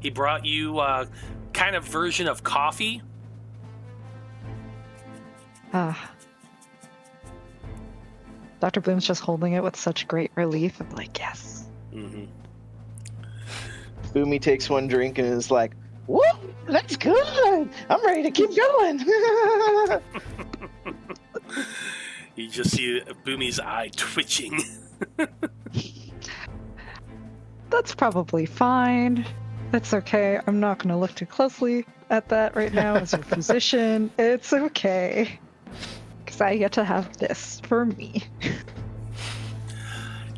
He brought you a kind of version of coffee. Dr. Bloom's just holding it with such great relief. I'm like, yes. Mm-hmm. Boomy takes one drink and is like, Woo! That's good. I'm ready to keep going. You just see Boomy's eye twitching. That's probably fine. That's okay. I'm not going to look too closely at that right now as your physician. It's okay. Because I get to have this for me.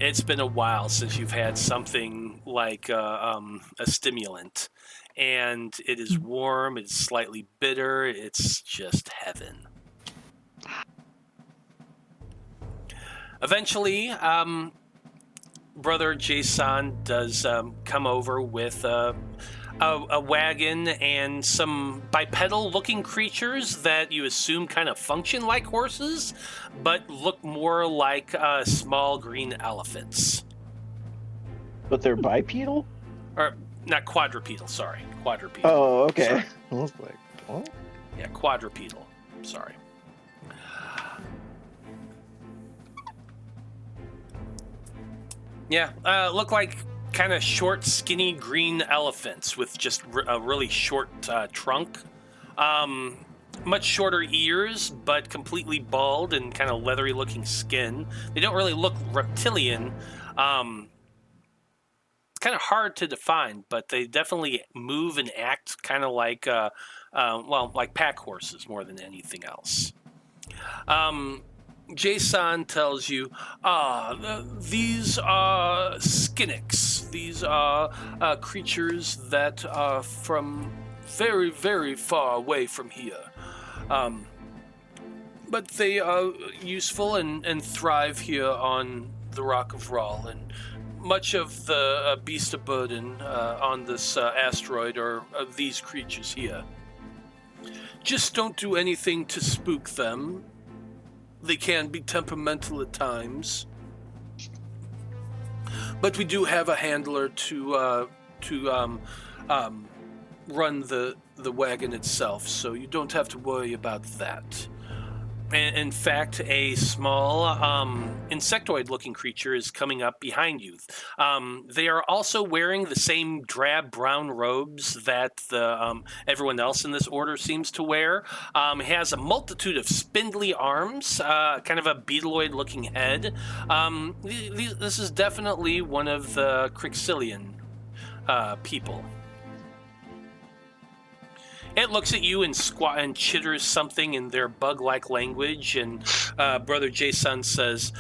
It's been a while since you've had something like a stimulant. And it is warm, it's slightly bitter, it's just heaven. Eventually, Brother Jason does come over with a wagon and some bipedal-looking creatures that you assume kind of function like horses, but look more like small green elephants. but they're bipedal? Or, not quadrupedal, sorry. Quadrupedal. Oh, okay. Sorry. I was like, what? Yeah, quadrupedal. Sorry. Yeah, look like kind of short, skinny green elephants with just a really short trunk. Much shorter ears, but completely bald and kind of leathery looking skin. They don't really look reptilian. It's kind of hard to define, but they definitely move and act kind of like, like pack horses more than anything else. Jason tells you, these are skinnicks. These are creatures that are from very, very far away from here. But they are useful and thrive here on the Rock of Rahl, and much of the beast of burden on this asteroid are of these creatures here. Just don't do anything to spook them. They can be temperamental at times, but we do have a handler to run the wagon itself, so you don't have to worry about that. And in fact, a small insectoid-looking creature is coming up behind you. They are also wearing the same drab brown robes that everyone else in this order seems to wear. It has a multitude of spindly arms, kind of a beetleoid-looking head. This is definitely one of the Crixillian people. It looks at you and chitters something in their bug-like language, and Brother Jason says,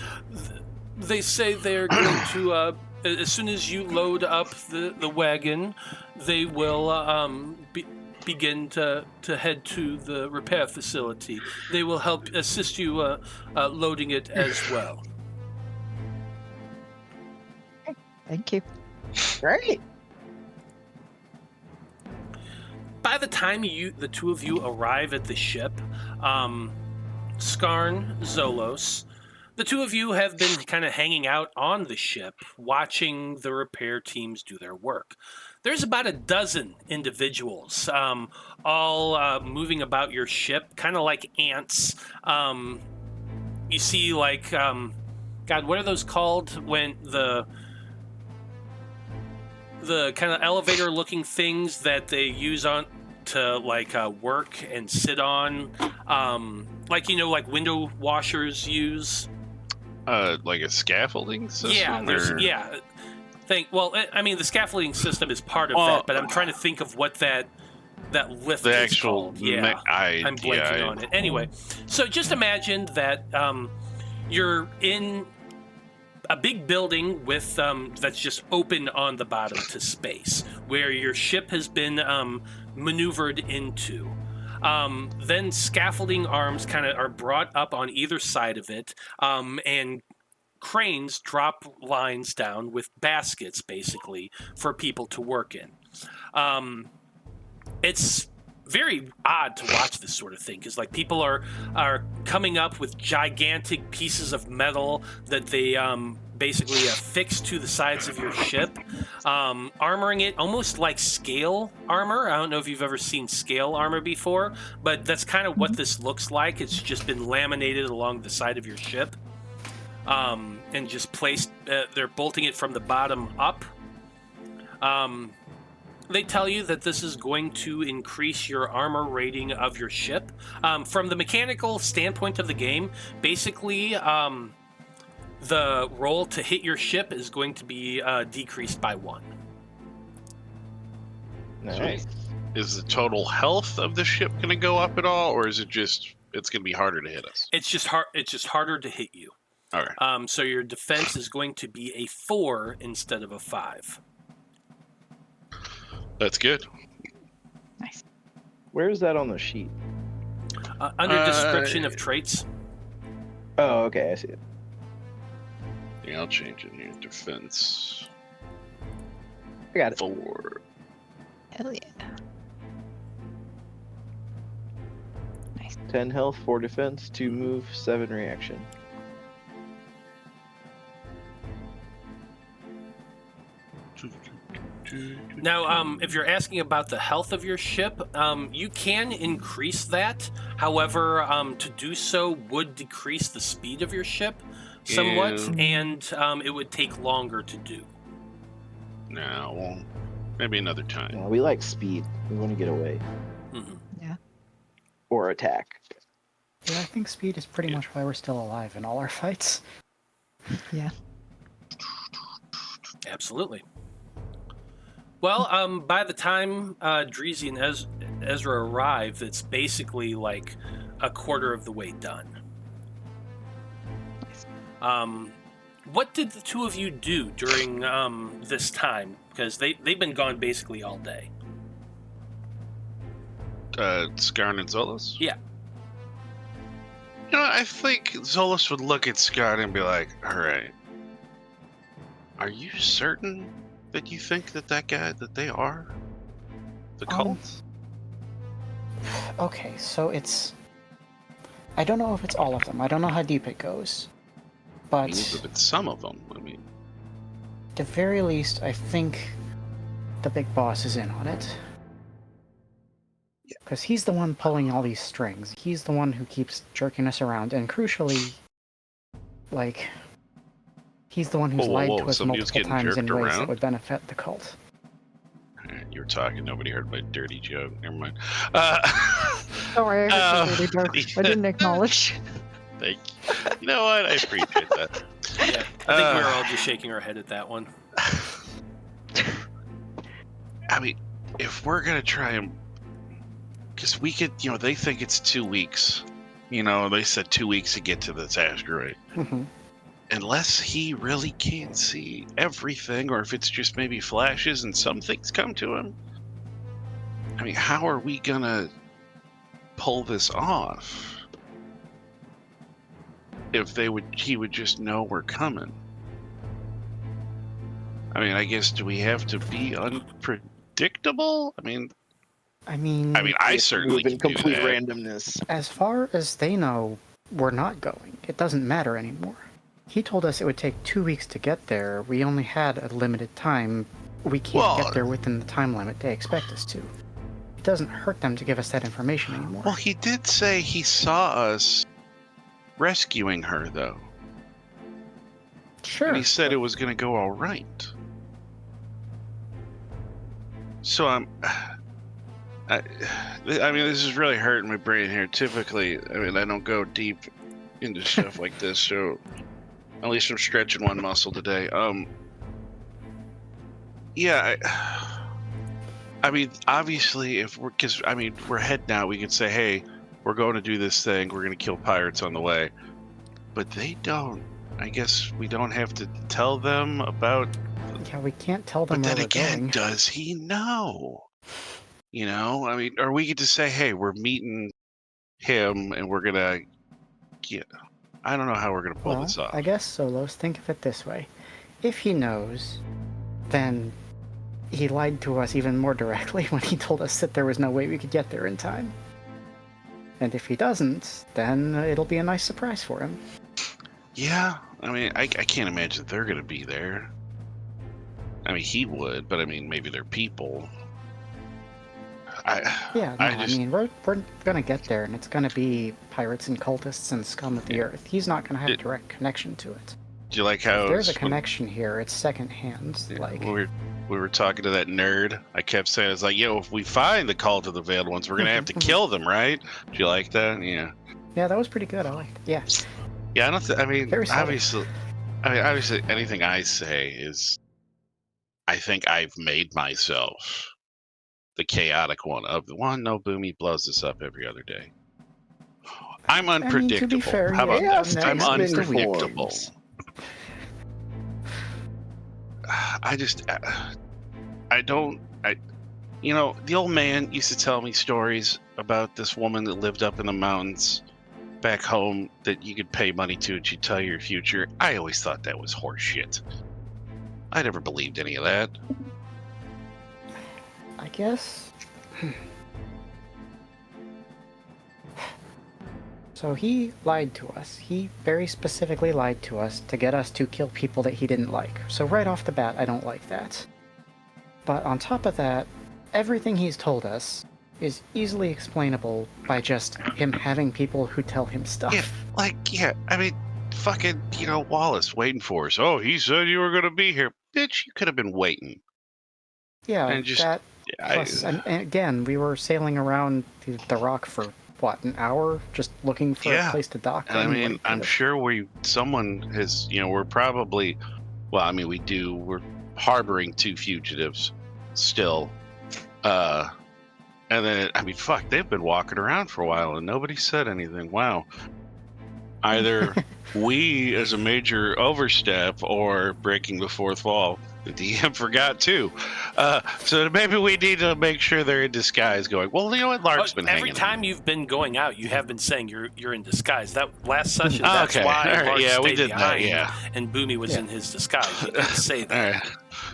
they say they're going to, as soon as you load up the wagon, they will begin to head to the repair facility. They will help assist you loading it as well. Thank you. Great. By the time the two of you arrive at the ship, Skarn, Zolos, the two of you have been kind of hanging out on the ship, watching the repair teams do their work. There's about a dozen individuals, all moving about your ship, kind of like ants. You see, like, God, what are those called when the kind of elevator-looking things that they use on to like work and sit on, like like window washers use. Like a scaffolding system. Yeah, the scaffolding system is part of that, but I'm trying to think of what that lift the is actual called. Yeah, I'm blanking on it. Anyway, so just imagine that you're in a big building with that's just open on the bottom to space, where your ship has been maneuvered into. Then scaffolding arms kind of are brought up on either side of it, and cranes drop lines down with baskets, basically, for people to work in. It's very odd to watch this sort of thing, because like people are coming up with gigantic pieces of metal that they basically affix to the sides of your ship, armoring it almost like scale armor. I don't know if you've ever seen scale armor before, but that's kind of what this looks like. It's just been laminated along the side of your ship, and just placed. They're bolting it from the bottom up. They tell you that this is going to increase your armor rating of your ship. From the mechanical standpoint of the game, basically, the roll to hit your ship is going to be decreased by 1. Nice. So is the total health of the ship going to go up at all, or is it just it's going to be harder to hit us? It's just harder to hit you. All right. So your defense is going to be a 4 instead of a 5. That's good. Nice. Where is that on the sheet? Under description of traits. Oh, okay, I see it. Yeah, I'll change it here. Defense. I got it. 4. Hell yeah. Nice. 10 health, 4 defense, 2 move, 7 reaction. Now, if you're asking about the health of your ship, you can increase that. However, to do so would decrease the speed of your ship somewhat, Yeah. and it would take longer to do. No, well, maybe another time. Yeah, we like speed. We want to get away Mm-hmm. Yeah. or attack. Yeah, I think speed is pretty Yeah. much why we're still alive in all our fights. Yeah. Absolutely. Well, by the time Dreezy and Ezra arrive, it's basically like a quarter of the way done. What did the two of you do during this time? Because they've been gone basically all day. Skarn and Zolos? Yeah. You know, I think Zolos would look at Skarn and be like, alright, are you certain that you think that guy, that they are the cult? Okay, so it's... I don't know if it's all of them. I don't know how deep it goes. I But mean, if it's some of them, I mean, at the very least, I think the big boss is in on it. Because he's the one pulling all these strings. He's the one who keeps jerking us around. And crucially, like, he's the one who's Whoa, lied whoa, to us somebody was multiple getting times in jerked ways around? that would benefit the cult. you were talking, nobody heard my dirty joke. Never mind. Sorry, I heard the dirty joke. I didn't acknowledge. Thank you. You know what? I appreciate that. Yeah, I think we were all just shaking our head at that one. I mean, if we're gonna try and, because we could, you know, they think it's 2 weeks. You know, they said 2 weeks to get to this asteroid. Mm-hmm. Unless he really can't see everything, or if it's just maybe flashes and some things come to him. I mean, how are we gonna pull this off? If he would just know we're coming. I mean, I guess, do we have to be unpredictable? I mean, I certainly move in can do complete that. randomness. As far as they know, we're not going. It doesn't matter anymore. He told us it would take 2 weeks to get there. We only had a limited time. We can't get there within the time limit they expect us to. It doesn't hurt them to give us that information anymore. Well, he did say he saw us rescuing her, though. Sure. And he said it was going to go all right. So I mean, this is really hurting my brain here. Typically, I mean, I don't go deep into stuff like this, so at least I'm stretching one muscle today. Yeah, I mean, obviously, because we're heading out, we could say, hey, we're going to do this thing, we're going to kill pirates on the way. But they don't. I guess we don't have to tell them about. Yeah, we can't tell them But where then we're again, going. does he know? You know, I mean, or we could just say, hey, we're meeting him and we're gonna get. I don't know how we're gonna pull this off. I guess Zolos, think of it this way. If he knows, then he lied to us even more directly when he told us that there was no way we could get there in time. And if he doesn't, then it'll be a nice surprise for him. Yeah, I mean, I can't imagine they're gonna be there. I mean, he would, but I mean, maybe they're people. I mean, we're gonna get there, and it's gonna be pirates and cultists and scum of the earth. He's not gonna have a direct connection to it. Do you like how If there's a connection here, it's secondhand. Like we were talking to that nerd. I kept saying, it's like, yo, if we find the cult of the veiled ones, we're gonna have to kill them, right? Do you like that? Yeah. Yeah, that was pretty good. I liked it. Yeah. Yeah, I don't. I mean, Very subtle. obviously, anything I say is, I think I've made myself the chaotic one of the one. No, Boomy blows this up every other day. I'm unpredictable. I mean, to be fair, How about yeah, that? I'm nice unpredictable. forms. You know, the old man used to tell me stories about this woman that lived up in the mountains back home that you could pay money to and she'd tell you your future. I always thought that was horseshit. I never believed any of that. I guess. So he lied to us. He very specifically lied to us to get us to kill people that he didn't like. So right off the bat, I don't like that. But on top of that, everything he's told us is easily explainable by just him having people who tell him stuff. Yeah, I mean, fucking, Wallace waiting for us. Oh, he said you were going to be here. Bitch, you could have been waiting. Yeah, And just, that. Plus, and again, we were sailing around the rock for, what, an hour? Just looking for a place to dock. And I mean, I'm sure someone has, we're probably, we're harboring 2 fugitives still. And then, fuck, they've been walking around for a while and nobody said anything. Wow. Either we as a major overstep or breaking the fourth wall. The DM forgot too. So maybe we need to make sure they're in disguise going, well, you know what, Lark's been hanging Every time you've been going out, you have been saying you're in disguise. That last session, that's why Lark stayed behind and Boomy was in his disguise. You didn't say that.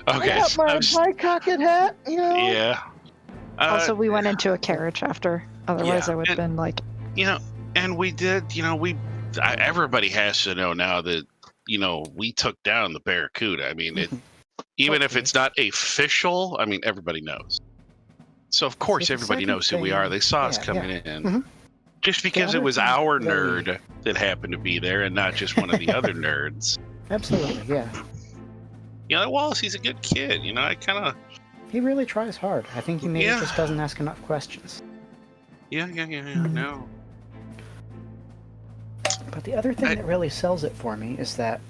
Okay. I got my cocked hat, Yeah. Also, we went into a carriage after. Otherwise, I would have been like... And we did, everybody has to know now that, we took down the Barracuda. I mean, even if it's not official, everybody knows. So, of course, everybody knows who we are. They saw us coming in. Mm-hmm. Just because it was our nerd that happened to be there and not just one of the other nerds. Absolutely, yeah. Wallace, he's a good kid. He really tries hard. I think he maybe just doesn't ask enough questions. Yeah, no. But the other thing that really sells it for me is that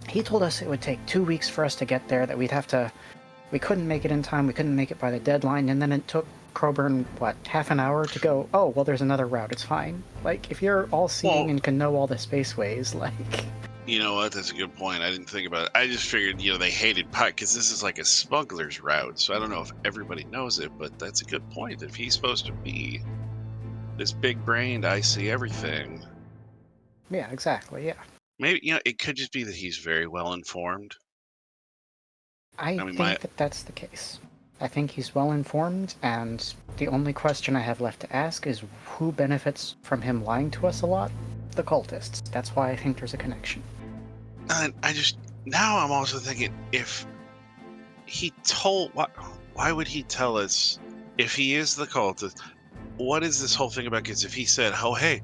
he told us it would take 2 weeks for us to get there, that we couldn't make it in time, we couldn't make it by the deadline, and then it took Crowburn, half an hour to go, oh, well, there's another route, it's fine. If you're all-seeing and can know all the spaceways, You know what, that's a good point. I didn't think about it. I just figured, they hated Pike, because this is like a smuggler's route, so I don't know if everybody knows it, but that's a good point. If he's supposed to be this big-brained, I see everything... Yeah, exactly, yeah. Maybe, it could just be that he's very well informed. I think that's the case. I think he's well informed, and the only question I have left to ask is who benefits from him lying to us a lot? The cultists. That's why I think there's a connection. Now I'm also thinking, if he why would he tell us if he is the cultist? What is this whole thing about? Because if he said, oh, hey,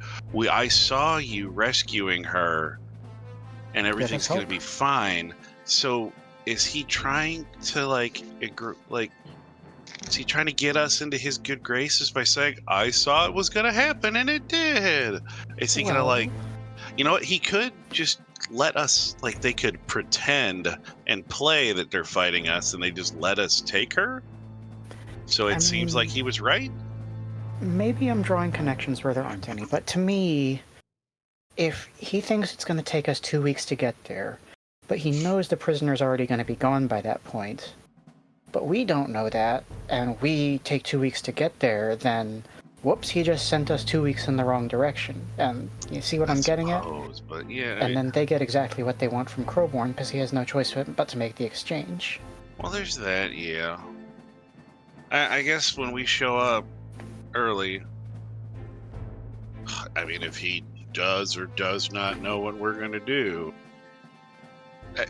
I saw you rescuing her and everything's going to be fine. So is he trying to is he trying to get us into his good graces by saying, I saw it was going to happen and it did? Is he going to you know what? He could just let us, they could pretend and play that they're fighting us and they just let us take her. So it seems like he was right. Maybe I'm drawing connections where there aren't any, but to me, if he thinks it's going to take us 2 weeks to get there, but he knows the prisoner's already going to be gone by that point, but we don't know that, and we take 2 weeks to get there, then, whoops, he just sent us 2 weeks in the wrong direction. And you see what I'm getting at? But yeah. And then they get exactly what they want from Crowborn, because he has no choice but to make the exchange. Well, there's that, yeah. I guess when we show up early, if he does or does not know what we're going to do,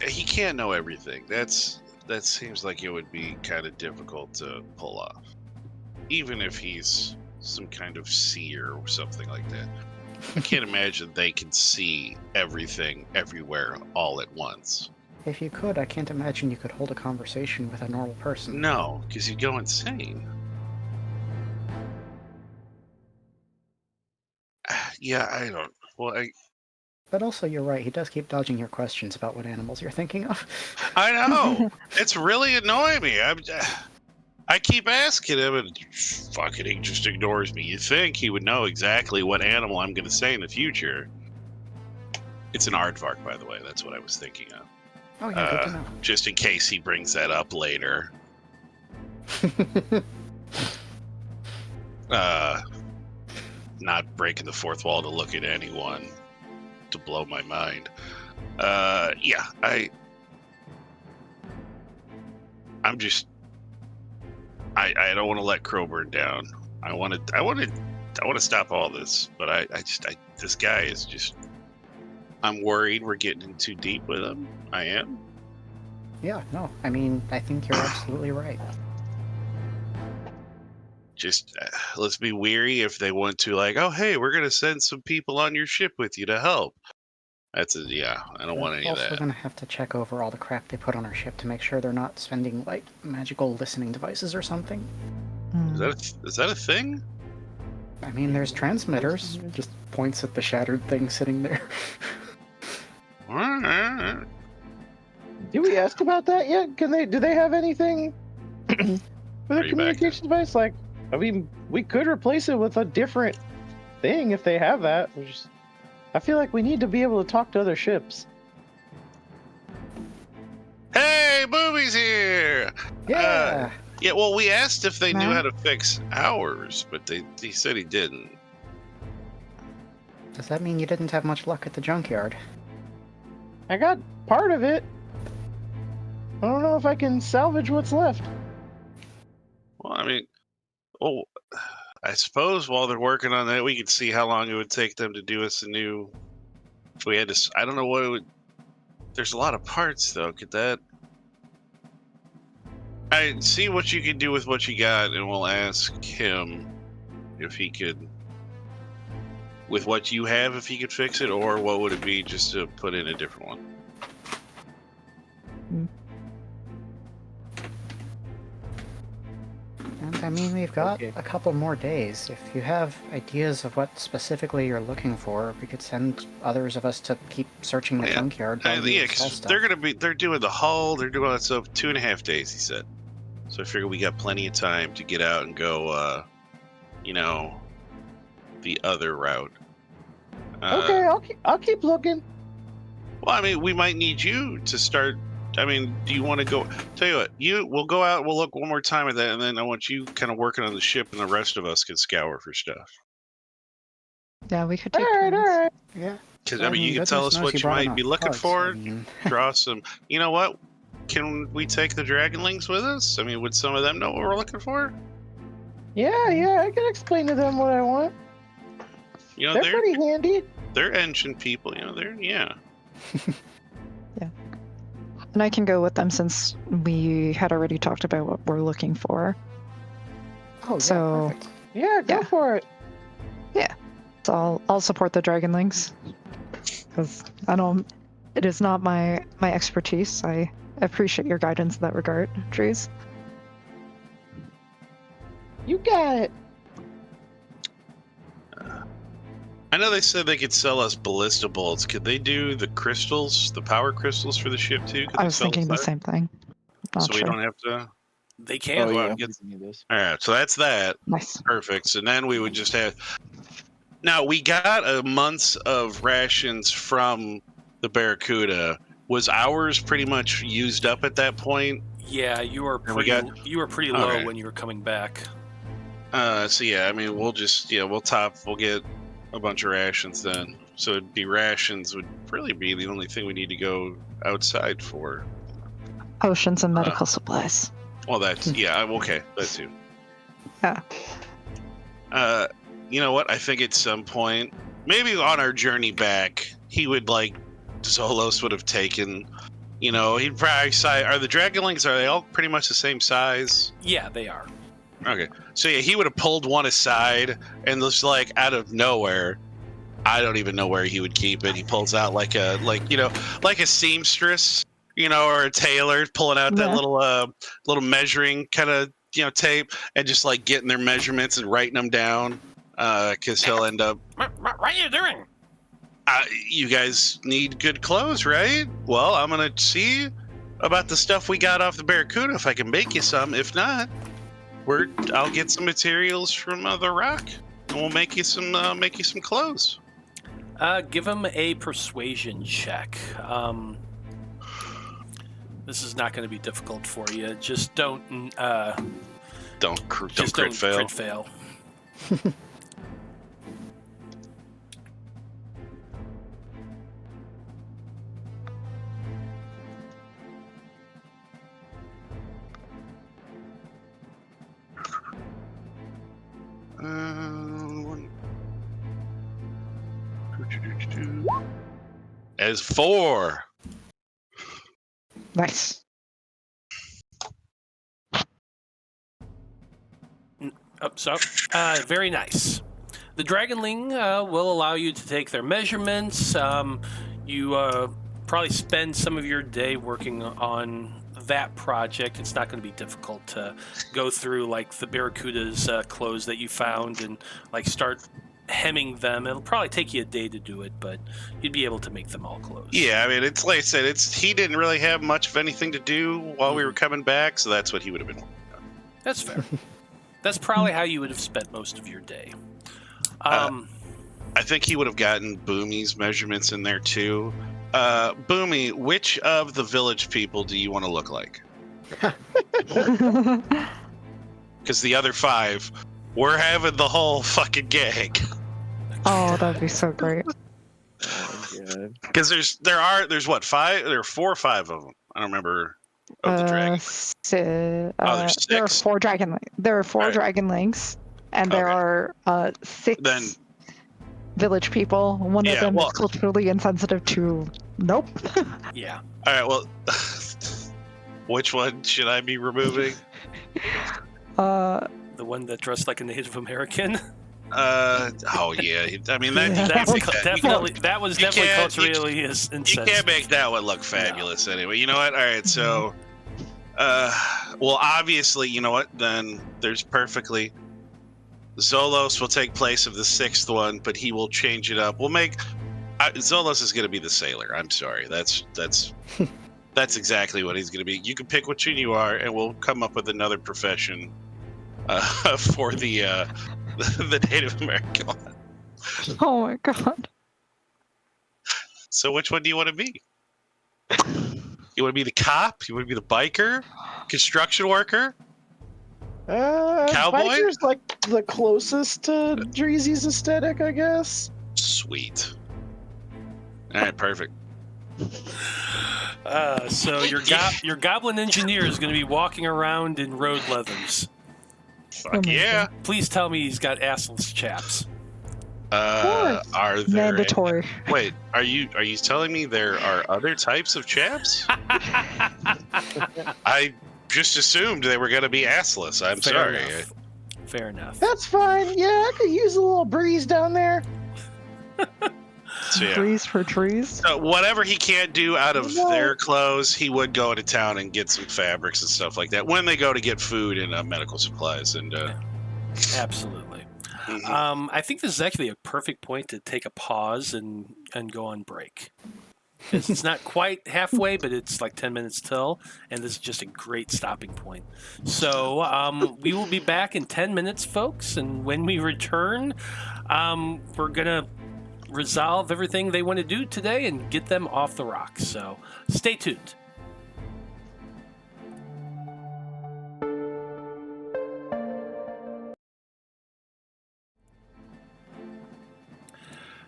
he can't know everything. That seems like it would be kind of difficult to pull off, even if he's some kind of seer or something like that. I can't imagine they can see everything everywhere all at once. If you could, I can't imagine you could hold a conversation with a normal person. No, because you'd go insane. Yeah, I don't. Well, But also, you're right. He does keep dodging your questions about what animals you're thinking of. I know. It's really annoying me. I keep asking him, and fucking he just ignores me. You'd think he would know exactly what animal I'm going to say in the future. It's an aardvark, by the way. That's what I was thinking of. Oh, yeah, good to know. Just in case he brings that up later. Not breaking the fourth wall to look at anyone to blow my mind. Yeah, I'm just I don't want to let Crowburn down. I want to stop all this, but I this guy is just, I'm worried we're getting in too deep with him. I am. Yeah, no, I mean, I think you're absolutely right. Just let's be weary if they want to, like, oh, hey, we're going to send some people on your ship with you to help. Yeah, I don't want any of Also that. gonna have to check over all the crap they put on our ship to make sure they're not sending, like, magical listening devices or something. Is that a thing? I mean, there's transmitters. Just points at the shattered thing sitting there. Did we ask about that yet? Do they have anything for Are the you back communication device? Like, I mean, we could replace it with a different thing if they have that. I feel like we need to be able to talk to other ships. Hey, Boomy's here! Yeah! Yeah, well, we asked if they knew Nah. how to fix ours, but he said he didn't. Does that mean you didn't have much luck at the junkyard? I got part of it. I don't know if I can salvage what's left. Well, I mean, I suppose while they're working on that, we could see how long it would take them to do us a new. If we had to, I don't know what it would. There's a lot of parts, though. Could that? I see what you can do with what you got, and we'll ask him if he could, with what you have, if he could fix it, or what would it be just to put in a different one. And I mean, we've got Okay. a couple more days. If you have ideas of what specifically you're looking for, we could send others of us to keep searching the Yeah. junkyard. while we Yeah, install because stuff. they're doing the hull, they're doing all that stuff 2.5 days, he said. So I figure we got plenty of time to get out and go, the other route. Okay, I'll keep looking. Well, I mean, we might need you to start. I mean, do you want to go? Tell you what, we'll go out. We'll look one more time at that, and then I want you kind of working on the ship, and the rest of us can scour for stuff. Yeah, we could All take right, all turns. right. Yeah. Because I mean, you can tell us what you might be looking for. Draw some. You know what? Can we take the dragonlings with us? I mean, would some of them know what we're looking for? Yeah, I can explain to them what I want. You know, They're pretty handy. they're engine people. You know, yeah. And I can go with them since we had already talked about what we're looking for. Oh, yeah, So- perfect. Yeah, go Yeah. for it. So I'll support the dragonlings because it is not my expertise. I appreciate your guidance in that regard, Drees. You got it. I know they said they could sell us ballista bolts. Could they do the crystals, the power crystals for the ship too? Could I they was sell us thinking the that? same thing. Not So we sure. don't have to. They can. Oh, yeah, yeah. we can do this. All right, so that's that. Nice. Perfect. And then we would just have. Now we got a month's of rations from the Barracuda. Was ours pretty much used up at that point? Yeah, you were And we pretty low Okay. when you were coming back. So yeah, I mean, we'll get a bunch of rations then. So it'd be rations would really be the only thing we need to go outside for. Potions and medical supplies. Well, that's okay, that too. Yeah. You know what? I think at some point, maybe on our journey back, Zolos would have taken. You know, he'd probably say, "Are the dragonlings? Are they all pretty much the same size?" Yeah, they are. Okay, so yeah, he would have pulled one aside and just like out of nowhere. I don't even know where he would keep it. He pulls out like a seamstress, or a tailor pulling out that Yeah. little measuring kind of tape and just like getting their measurements and writing them down because he'll end up. What are you doing? You guys need good clothes, right? Well, I'm gonna see about the stuff we got off the Barracuda if I can make you some. If not, I'll get some materials from the rock and we'll make you some clothes. Give him a persuasion check. This is not going to be difficult for you. Just don't Crit fail. As 4. Nice. Very nice. The Dragonling will allow you to take their measurements. You probably spend some of your day working on that project. It's not going to be difficult to go through like the Barracuda's clothes that you found and like start hemming them. It'll probably take you a day to do it, but you'd be able to make them all close. Yeah, I mean, it's like I said, he didn't really have much of anything to do while we were coming back, so that's what he would have been working on. That's fair. That's probably how you would have spent most of your day. I think he would have gotten Boomy's measurements in there too. Boomy, which of the village people do you want to look like? Because the other 5, we're having the whole fucking gang. Oh, that'd be so great. Because there's what, 5? There are 4 or 5 of them. I don't remember. Of the dragon. There's 6. There are 4 dragonlings, and there are 6 village people. One of them is culturally insensitive to nope. Yeah. All right. Well, which one should I be removing? The one that dressed like a Native American. Oh yeah. I mean that was definitely culturally insensitive. You can't make that one look fabulous anyway. You know what? All right. So, well, obviously, you know what? Then there's perfectly. Zolos will take place of the 6th one, but he will change it up. We'll make Zolos is going to be the sailor. I'm sorry. That's exactly what he's going to be. You can pick which one you are, and we'll come up with another profession for the Native American one. Oh my god. So which one do you want to be? You want to be the cop? You want to be the biker? Construction worker? Cowboy? Biker's like the closest to Dreezy's aesthetic, I guess. Sweet. All right, perfect. So your goblin engineer is going to be walking around in road leathers. Fuck yeah! Please tell me he's got assless chaps. Are there mandatory? Wait, are you telling me there are other types of chaps? I just assumed they were going to be assless. I'm sorry. Fair enough. That's fine. Yeah, I could use a little breeze down there. So, yeah. Breeze for trees. So whatever he can't do out of their clothes, he would go into town and get some fabrics and stuff like that when they go to get food and medical supplies. And absolutely. Mm-hmm. I think this is actually a perfect point to take a pause and go on break. It's not quite halfway, but it's like 10 minutes till, and this is just a great stopping point. So we will be back in 10 minutes, folks, and when we return, we're going to resolve everything they want to do today and get them off the rocks. So stay tuned.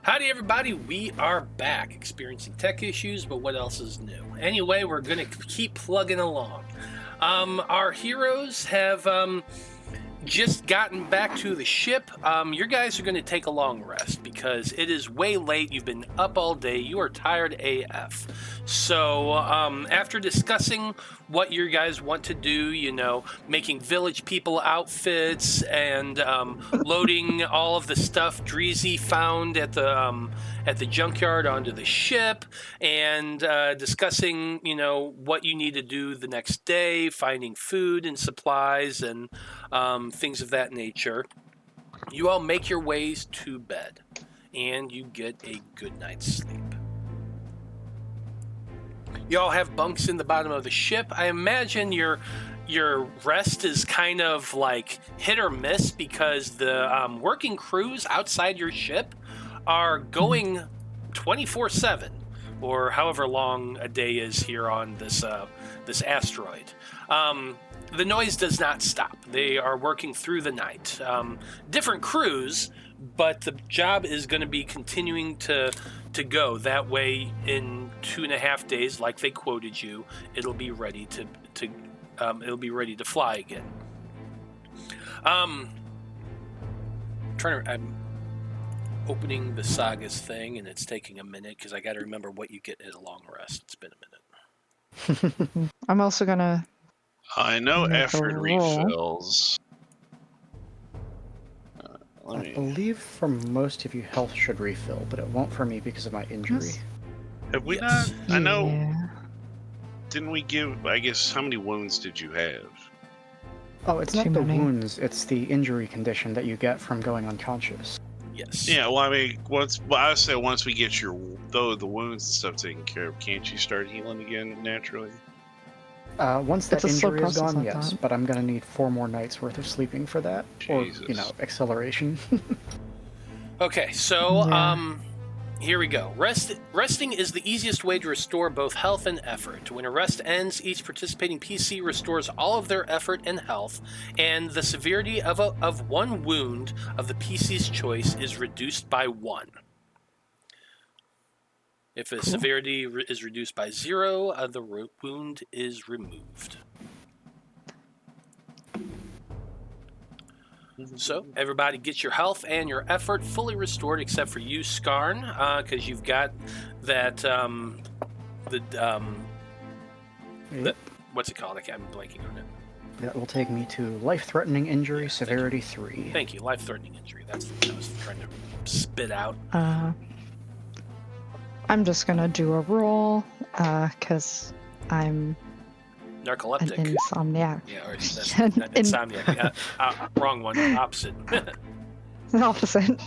Howdy, everybody. We are back, experiencing tech issues, but what else is new? Anyway, we're going to keep plugging along. Our heroes have just gotten back to the ship. Your guys are going to take a long rest because it is way late. You've been up all day. You are tired AF. So after discussing what you guys want to do, you know, making village people outfits and loading all of the stuff Dreezy found at the junkyard onto the ship, and discussing, you know, what you need to do the next day, finding food and supplies and things of that nature, you all make your ways to bed and you get a good night's sleep. You all have bunks in the bottom of the ship. I imagine your rest is kind of like hit or miss because the working crews outside your ship are going 24/7, or however long a day is here on this asteroid. The noise does not stop. They are working through the night. Different crews, but the job is going to be continuing to go. That way, in 2.5 days, like they quoted you, it'll be ready to fly again. I'm opening the SAGAS thing, and it's taking a minute because I got to remember what you get at a long rest. It's been a minute. I'm also gonna. I know Make a effort roll. refills. I believe for most of you, health should refill, but it won't for me because of my injury. Yes. Have we Yes. not? I know. Yeah. Didn't we give? I guess how many wounds did you have? Oh, it's Too not the many. wounds, it's the injury condition that you get from going unconscious. Yes. Yeah. Well, I mean, I would say once we get the wounds and stuff taken care of, can't you start healing again naturally? Once that It's a slow injury is process, gone, I yes, thought. but I'm gonna need 4 more nights worth of sleeping for that, or Jesus. acceleration. Okay, so Yeah. here we go. Resting is the easiest way to restore both health and effort. When a rest ends, each participating PC restores all of their effort and health, and the severity of one wound of the PC's choice is reduced by 1. If the severity is reduced by 0, the wound is removed. So everybody get your health and your effort fully restored, except for you, Skarn, because you've got that what's it called? I'm blanking on it. That will take me to life-threatening injury, severity 3. Thank you, life-threatening injury. That's what I was trying to spit out. I'm just gonna do a roll, because I'm an Narcoleptic. insomniac. Yeah, or that's not insomniac. Wrong one. Opposite. The opposite.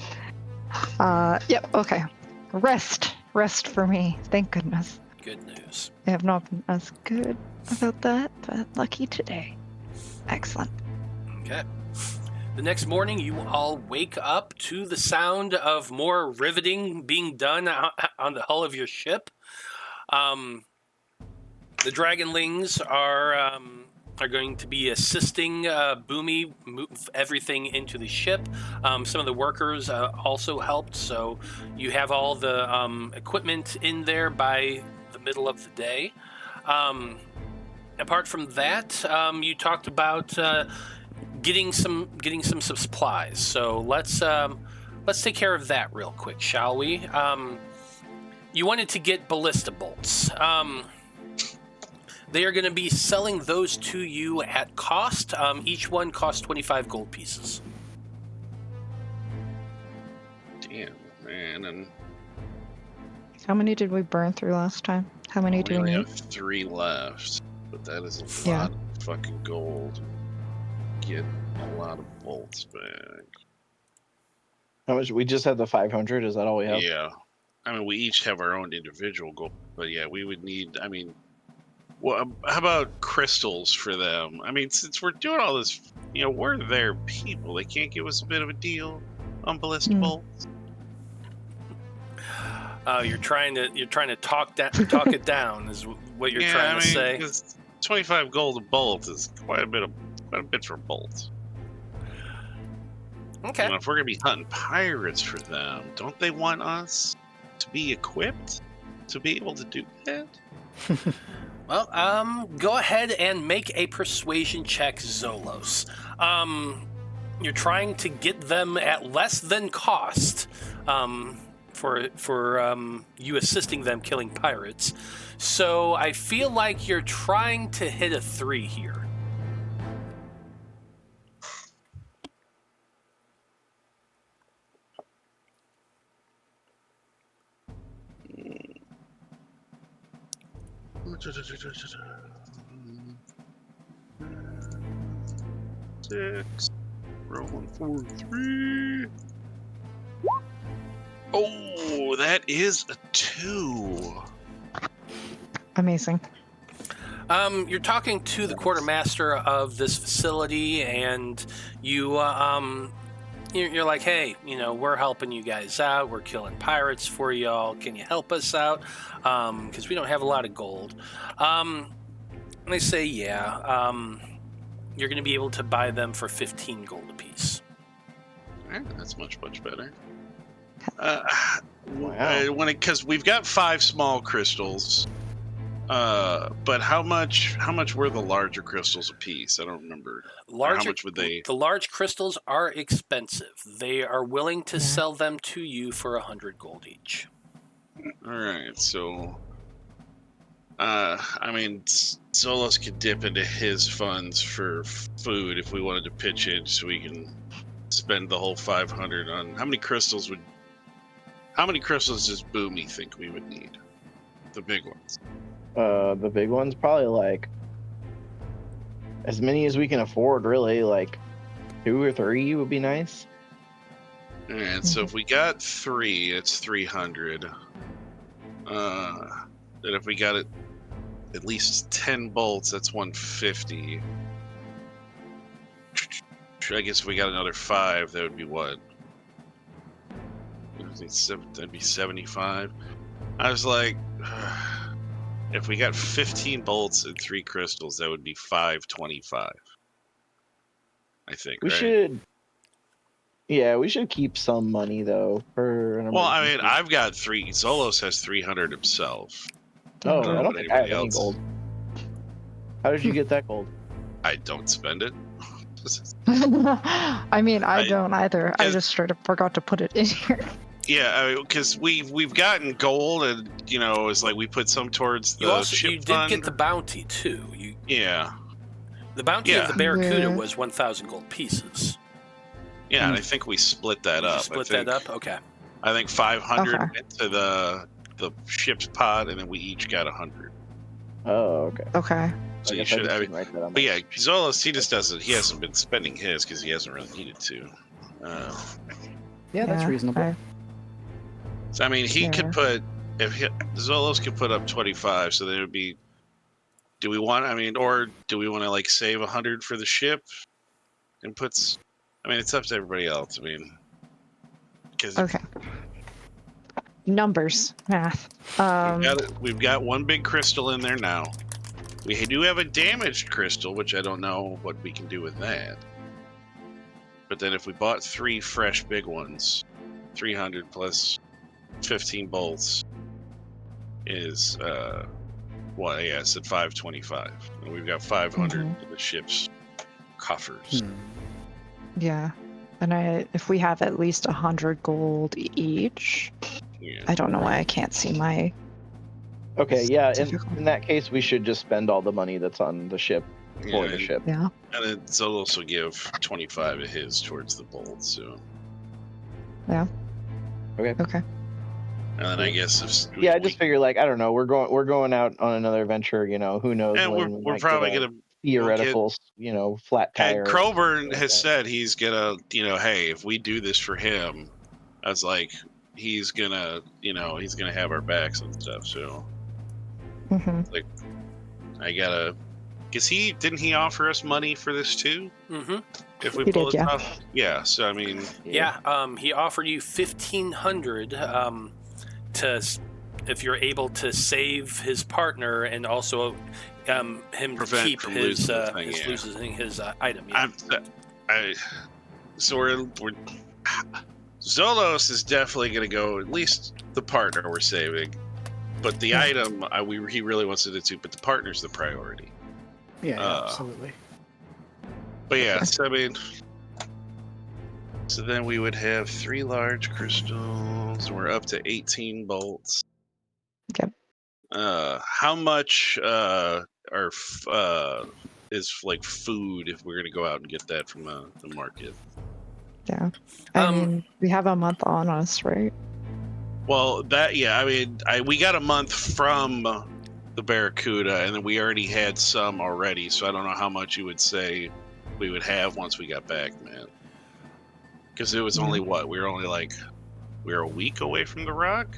Yep, okay. Rest for me. Thank goodness. Good news. I have not been as good about that, but lucky today. Excellent. Okay. The next morning, you all wake up to the sound of more riveting being done on the hull of your ship. The Dragonlings are going to be assisting Boomy move everything into the ship. Some of the workers also helped, so you have all the equipment in there by the middle of the day. Apart from that, you talked about getting some supplies. So let's take care of that real quick, shall we? You wanted to get ballista bolts. They are going to be selling those to you at cost. Each one costs 25 gold pieces. Damn, man. And How many did we burn through last time? How many do we only need? have 3 left, but that is a Yeah. lot of fucking gold. Get a lot of bolts back. How much? We just had the 500. Is that all we have? Yeah. I mean, we each have our own individual gold, but yeah, we would need. I mean, well, how about crystals for them? I mean, since we're doing all this, we're their people. They can't give us a bit of a deal on ballista bolts. You're trying to talk it down is what you're trying to say. 'Cause 25 gold a bolt is quite a bit for bolts. Okay. If we're gonna be hunting pirates for them, don't they want us to be equipped to be able to do that? Well, go ahead and make a persuasion check, Zolos. You're trying to get them at less than cost for you assisting them killing pirates. So I feel like you're trying to hit a 3 here. Six. Rolling 4, 3. Oh, that is a 2. Amazing. You're talking to the quartermaster of this facility, and you're like, hey, we're helping you guys out. We're killing pirates for y'all. Can you help us out? Because we don't have a lot of gold. And they say, yeah. You're going to be able to buy them for 15 gold apiece. That's much better. Wow. Because we've got 5 small crystals. But how much were the larger crystals a piece? I don't remember. How much would they? The large crystals are expensive. They are willing to sell them to you for 100 gold each. All right, so I mean, Zolos could dip into his funds for food if we wanted to pitch it, so we can spend the whole 500 on how many crystals does Boomy think we would need? The big ones. The big ones probably like as many as we can afford, really. Like 2 or 3 would be nice. And so if we got 3, it's 300. Then if we got it at least 10 bolts, that's 150. I guess if we got another 5, that would be what? That'd be 75. I was like, if we got 15 bolts and 3 crystals, that would be 525. I think. We right? should. Yeah, we should keep some money though for an Well, I mean, emergency. I've got 3. Zolos has 300 himself. Oh, don't I know don't about think I have anybody any else. gold. How did you get that gold? I don't spend it. I mean, I Right. don't either. I Yes. just straight up forgot to put it in here. Yeah, because we've gotten gold, and it's like we put some towards the ship You did fund. get the bounty too. Yeah, The bounty Yeah. of the Barracuda Yeah. was 1,000 gold pieces. yeah, and I think we split that Did you up. split I think, that up? Okay. I think 500 Okay. went to the ship's pod, and then we each got 100. Oh, okay. Okay. So I you guess I should. just I mean, didn't write that on but my yeah, sheet. Zolos, he just doesn't. He hasn't been spending his because he hasn't really needed to. Yeah, that's reasonable. So I mean, he Yeah. could put Zolos could put up 25, so there would be. Do we want? I mean, or do we want to like save 100 for the ship, and puts? I mean, it's up to everybody else. I mean, because Okay. Numbers, math. we've got one big crystal in there now. We do have a damaged crystal, which I don't know what we can do with that. But then if we bought 3 fresh big ones, 300 plus 15 bolts is what? Yeah, it's at 525. And we've got 500 in the ship's coffers. Yeah. And if we have at least 100 gold each, Yeah. I don't know why I can't see my. Okay, yeah. Difficult. In that case, we should just spend all the money that's on the ship for the ship. Yeah. And then Zolos will give 25 of his towards the bolts. So, Yeah. Okay. Okay. and then I guess if Yeah, I just figure like I don't know. We're going out on another adventure. Who knows? and when we we're might probably get a gonna. theoretical, flat tire. And or Crowburn something like has that. said he's gonna, hey, if we do this for him, I was like, he's gonna have our backs and stuff. So hmm I gotta, cause didn't he offer us money for this too? Mm-hmm. If we He pull did, it yeah. off, yeah. So I mean, Yeah. He offered you 1,500 if you're able to save his partner and also him to Prevent keep from his losing the thing, yeah. losing his item. Yeah. So we're Zolos is definitely gonna go, at least the partner we're saving, but the item he really wants it to, but the partner's the priority. Yeah, absolutely. But yeah, so I mean, so then we would have 3 large crystals. We're up to 18 bolts. Yep. How much is like food if we're gonna go out and get that from the market? Yeah. I mean, we have a month on us, right? Well, I mean, we got a month from the Barracuda, and then we already had some already. So I don't know how much you would say we would have once we got back, man. Because it was only what we were a week away from the rock.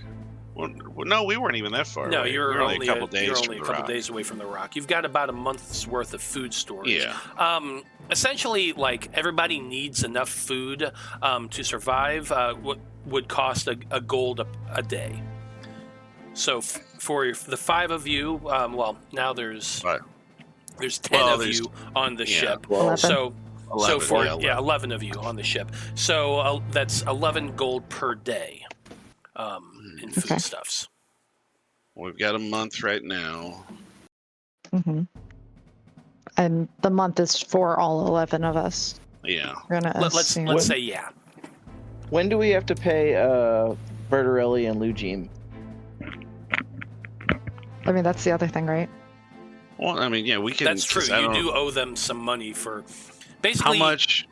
Well, no, we weren't even that far. No, away. you're we were only a couple days you're from only a the couple rock. days away from the rock. You've got about a month's worth of food storage. Yeah. Essentially, like everybody needs enough food to survive. What would cost a gold a day. So for the 5 of you, now there's Right. there's 10 of you on the ship. Well, 11. So 11, for yeah, 11 of you on the ship. So that's 11 gold per day in foodstuffs. We've got a month right now. hmm And the month is for all 11 of us. Yeah. We're gonna Let's assume. say yeah. When do we have to pay Bertarelli and Lugim? I mean, that's the other thing, right? Well, I mean, yeah, we can. That's true. 'cause I You don't- do owe them some money for How basically much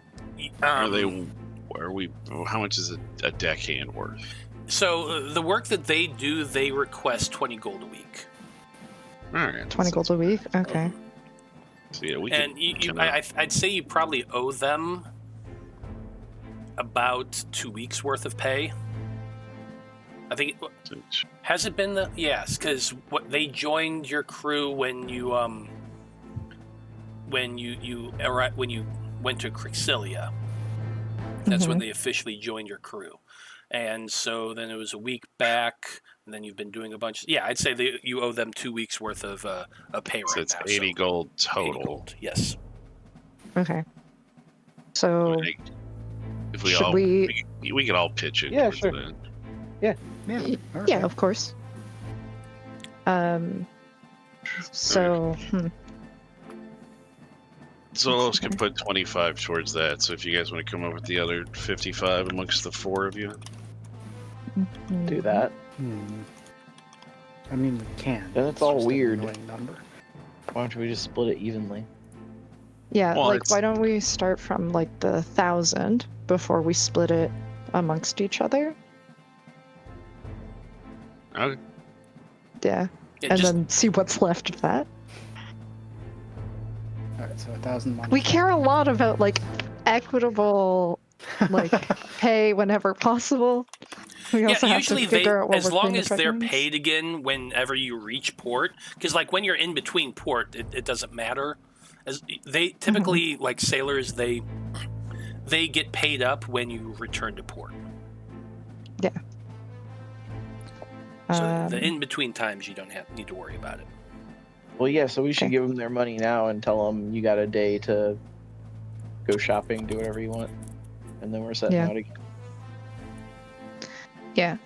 are they Are we? How much is a deckhand worth? So the work that they do, they request 20 gold a week. All right, 20 gold a week? Okay. So yeah, we And I'd say you probably owe them about 2 weeks worth of pay. I think has it been the yes, because what they joined your crew when you went to Crixilia. That's when they officially joined your crew, and so then it was a week back, and then you've been doing a bunch. Yeah, I'd say you owe them 2 weeks worth of pay so right it's now. 80 gold total. 80 gold, yes. Okay. So if we should all we could all pitch in. Yeah, towards sure. that. yeah, of course. So Zolos can put 25 towards that. So if you guys want to come up with the other 55 amongst the 4 of you, Do that. I mean, we can. Then it's all just an weird. annoying number. Why don't we just split it evenly? yeah, Well, like it's- why don't we start from like the 1,000 before we split it amongst each other? okay. Yeah, Yeah, and just, then see what's left of that. All right, so 1,000 money. We care a lot about like equitable like pay whenever possible. We yeah, also have usually to figure out what as we're long paying as the they're veterans. paid again whenever you reach port, because like when you're in between port, it doesn't matter. As they typically like sailors, they get paid up when you return to port. Yeah. So the in between times, you don't need to worry about it. Well, yeah, so we should Okay. give them their money now and tell them you got a day to go shopping, do whatever you want, and then we're setting Yeah. out again. Yeah.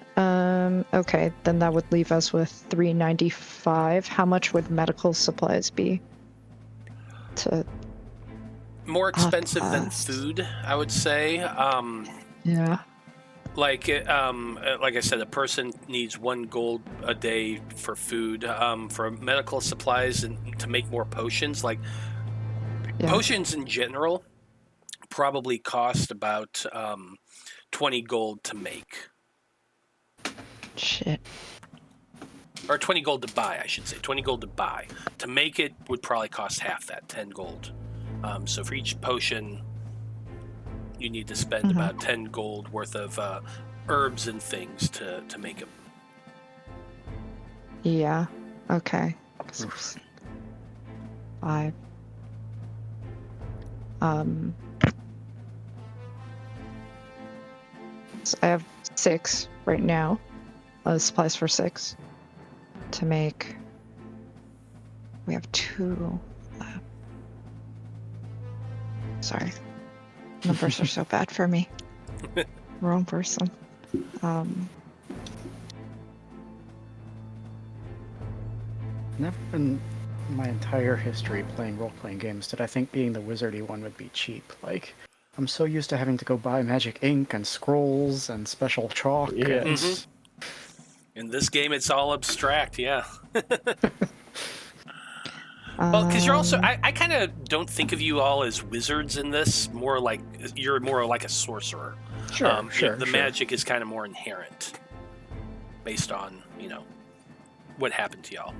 Okay, then that would leave us with 395. How much would medical supplies be? To More expensive than cost. food, I would say. yeah. Like I said, a person needs 1 gold a day for food. For medical supplies and to make more potions, like Yeah. potions in general, probably cost about 20 gold to make, Shit. or 20 gold to buy. I should say 20 gold to buy. To make it would probably cost half that, 10 gold. So for each potion, you need to spend about 10 gold worth of herbs and things to make them. Yeah. Okay. 5. So I have 6 right now. Supplies for 6 to make. We have 2 left. Sorry, numbers are so bad for me. Wrong person. Never in my entire history playing role-playing games did I think being the wizardy one would be cheap. Like, I'm so used to having to go buy magic ink and scrolls and special chalk. Yeah. And... In this game, it's all abstract, yeah. Well, because you're also, I kind of don't think of you all as wizards in this. More like you're more like a sorcerer. Sure, the magic is kind of more inherent, based on what happened to y'all.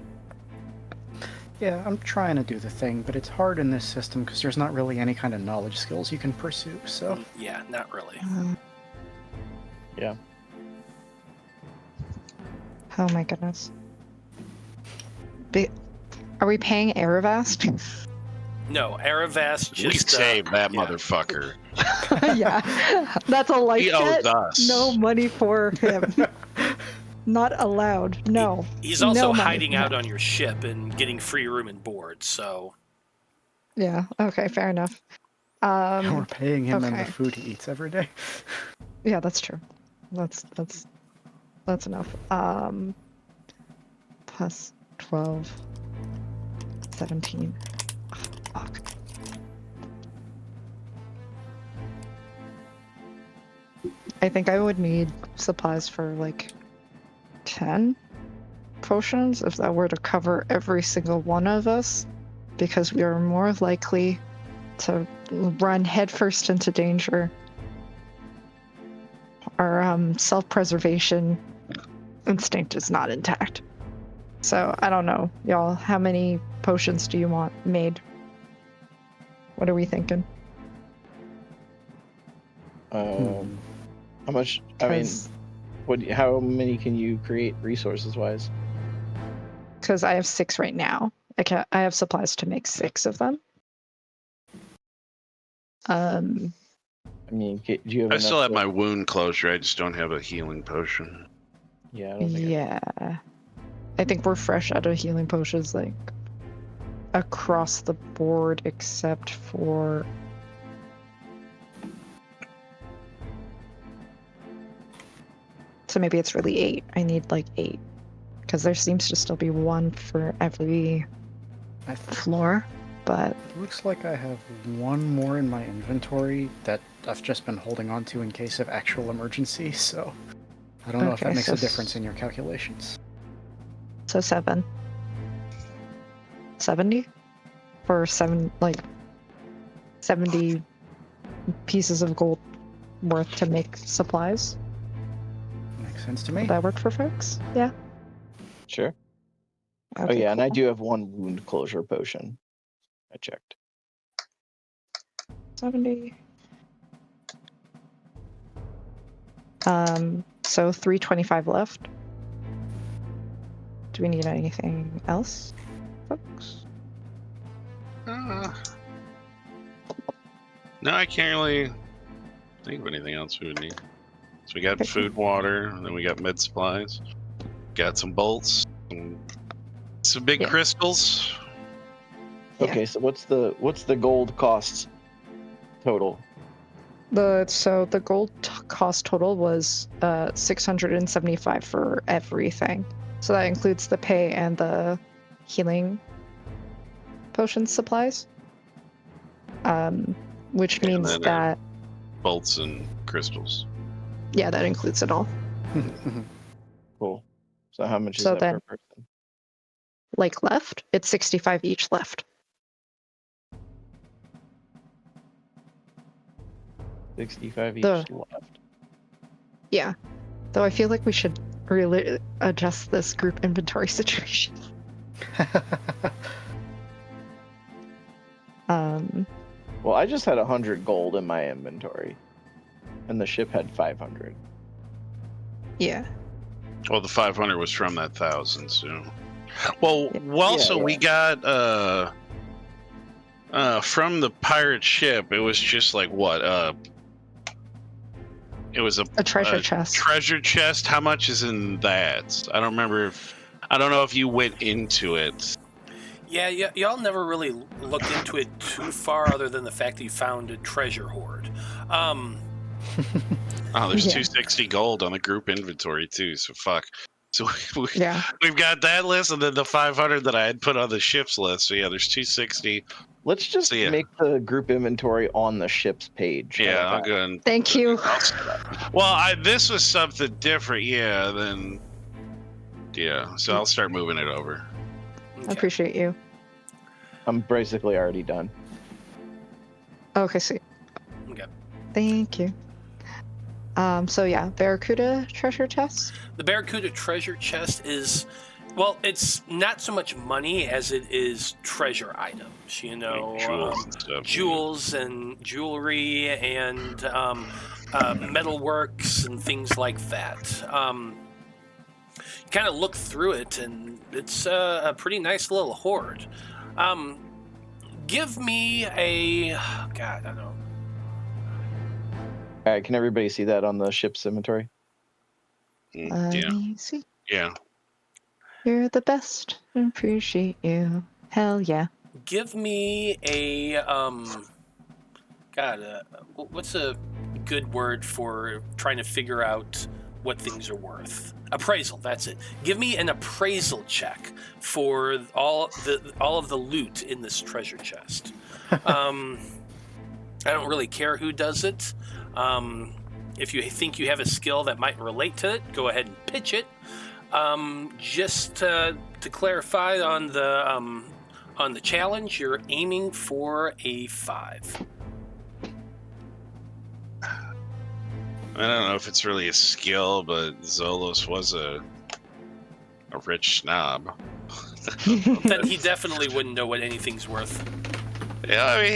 Yeah, I'm trying to do the thing, but it's hard in this system because there's not really any kind of knowledge skills you can pursue. So Yeah, not really. Yeah. Oh my goodness. Are we paying Aravast? No, Aravast We just saved that yeah. motherfucker. Yeah, that's a life He owes debt. us. No money for him. Not allowed. No. He's also No money hiding for out him. on your ship and getting free room and board. So Yeah. Okay. Fair enough. we're paying him and okay. the food he eats every day. Yeah, that's true. That's enough. Plus 12, 17. Oh, fuck. I think I would need supplies for like 10 potions if that were to cover every single one of us, because we are more likely to run headfirst into danger our self-preservation instinct is not intact. So I don't know, y'all. How many potions do you want made? What are we thinking? How much? I mean, 'Cause- how many can you create resources wise? Because I have 6 right now. I have supplies to make 6 of them. I mean, do you have I enough? still have my wound closure. I just don't have a healing potion. Yeah, I don't think. Yeah. I think we're fresh out of healing potions, like across the board, except for. So maybe it's really 8. I need like 8. Because there seems to still be 1 for every floor, but. It looks like I have 1 more in my inventory that I've just been holding on to in case of actual emergency, so I don't know if that Okay, makes so a difference in your calculations. So 7. 70? For 70 pieces of gold worth to make supplies. Makes sense to me. Would that work for folks? Yeah. Sure. Okay, Oh yeah, and I cool. do have 1 wound closure potion. I checked. 70. So 325 left. Do we need anything else, folks? No, I can't really think of anything else we would need. So we got Okay. food, water, and then we got med supplies. Got some bolts, some big Yeah. crystals. Yeah. Okay, so what's the gold costs total? So the gold cost total was 675 for everything. So that includes the pay and the healing potion supplies. Which And means then that Bolts and crystals. yeah, that includes it all. Cool. So how much is So that then- per person? Like left, it's 65 each left. 65 each The- left. Yeah. Though I feel like we should really adjust this group inventory situation. Well, I just had 100 gold in my inventory, and the ship had 500. Yeah. Well, the 500 was from that 1,000, so. Well, also Yeah. we got from the pirate ship. It was just like what? It was A treasure chest. treasure chest. How much is in that? I don't remember. I don't know if you went into it. Yeah, y'all never really looked into it too far, other than the fact that you found a treasure hoard. Oh, there's Yeah. 260 gold on the group inventory too. So fuck. So Yeah. we've got that list, and then the 500 that I had put on the ship's list. So yeah, there's 260. Let's just So, yeah. make the group inventory on the ship's page. How Yeah, about I'll that? go and. Thank you. Well, this was something different. Yeah, then. Yeah, so I'll start moving it over. I appreciate you. I'm basically already done. Okay, sweet. Okay. Thank you. So yeah, Barracuda treasure chest. The Barracuda treasure chest is, well, it's not so much money as it is treasure items. You know, Jewels and stuff. jewels and jewelry and metalworks and things like that. Kind of look through it, and it's a pretty nice little hoard. Give me a God, I don't know. All right, can everybody see that on the ship's inventory? Let Yeah, me see. yeah. You're the best. Appreciate you. Hell yeah. Give me a God. What's a good word for trying to figure out what things are worth? Appraisal. That's it. Give me an appraisal check for all of the loot in this treasure chest. I don't really care who does it. If you think you have a skill that might relate to it, go ahead and pitch it. Just to clarify on the challenge, you're aiming for a 5. I don't know if it's really a skill, but Zolos was a rich snob. Then he definitely wouldn't know what anything's worth. Yeah, I mean,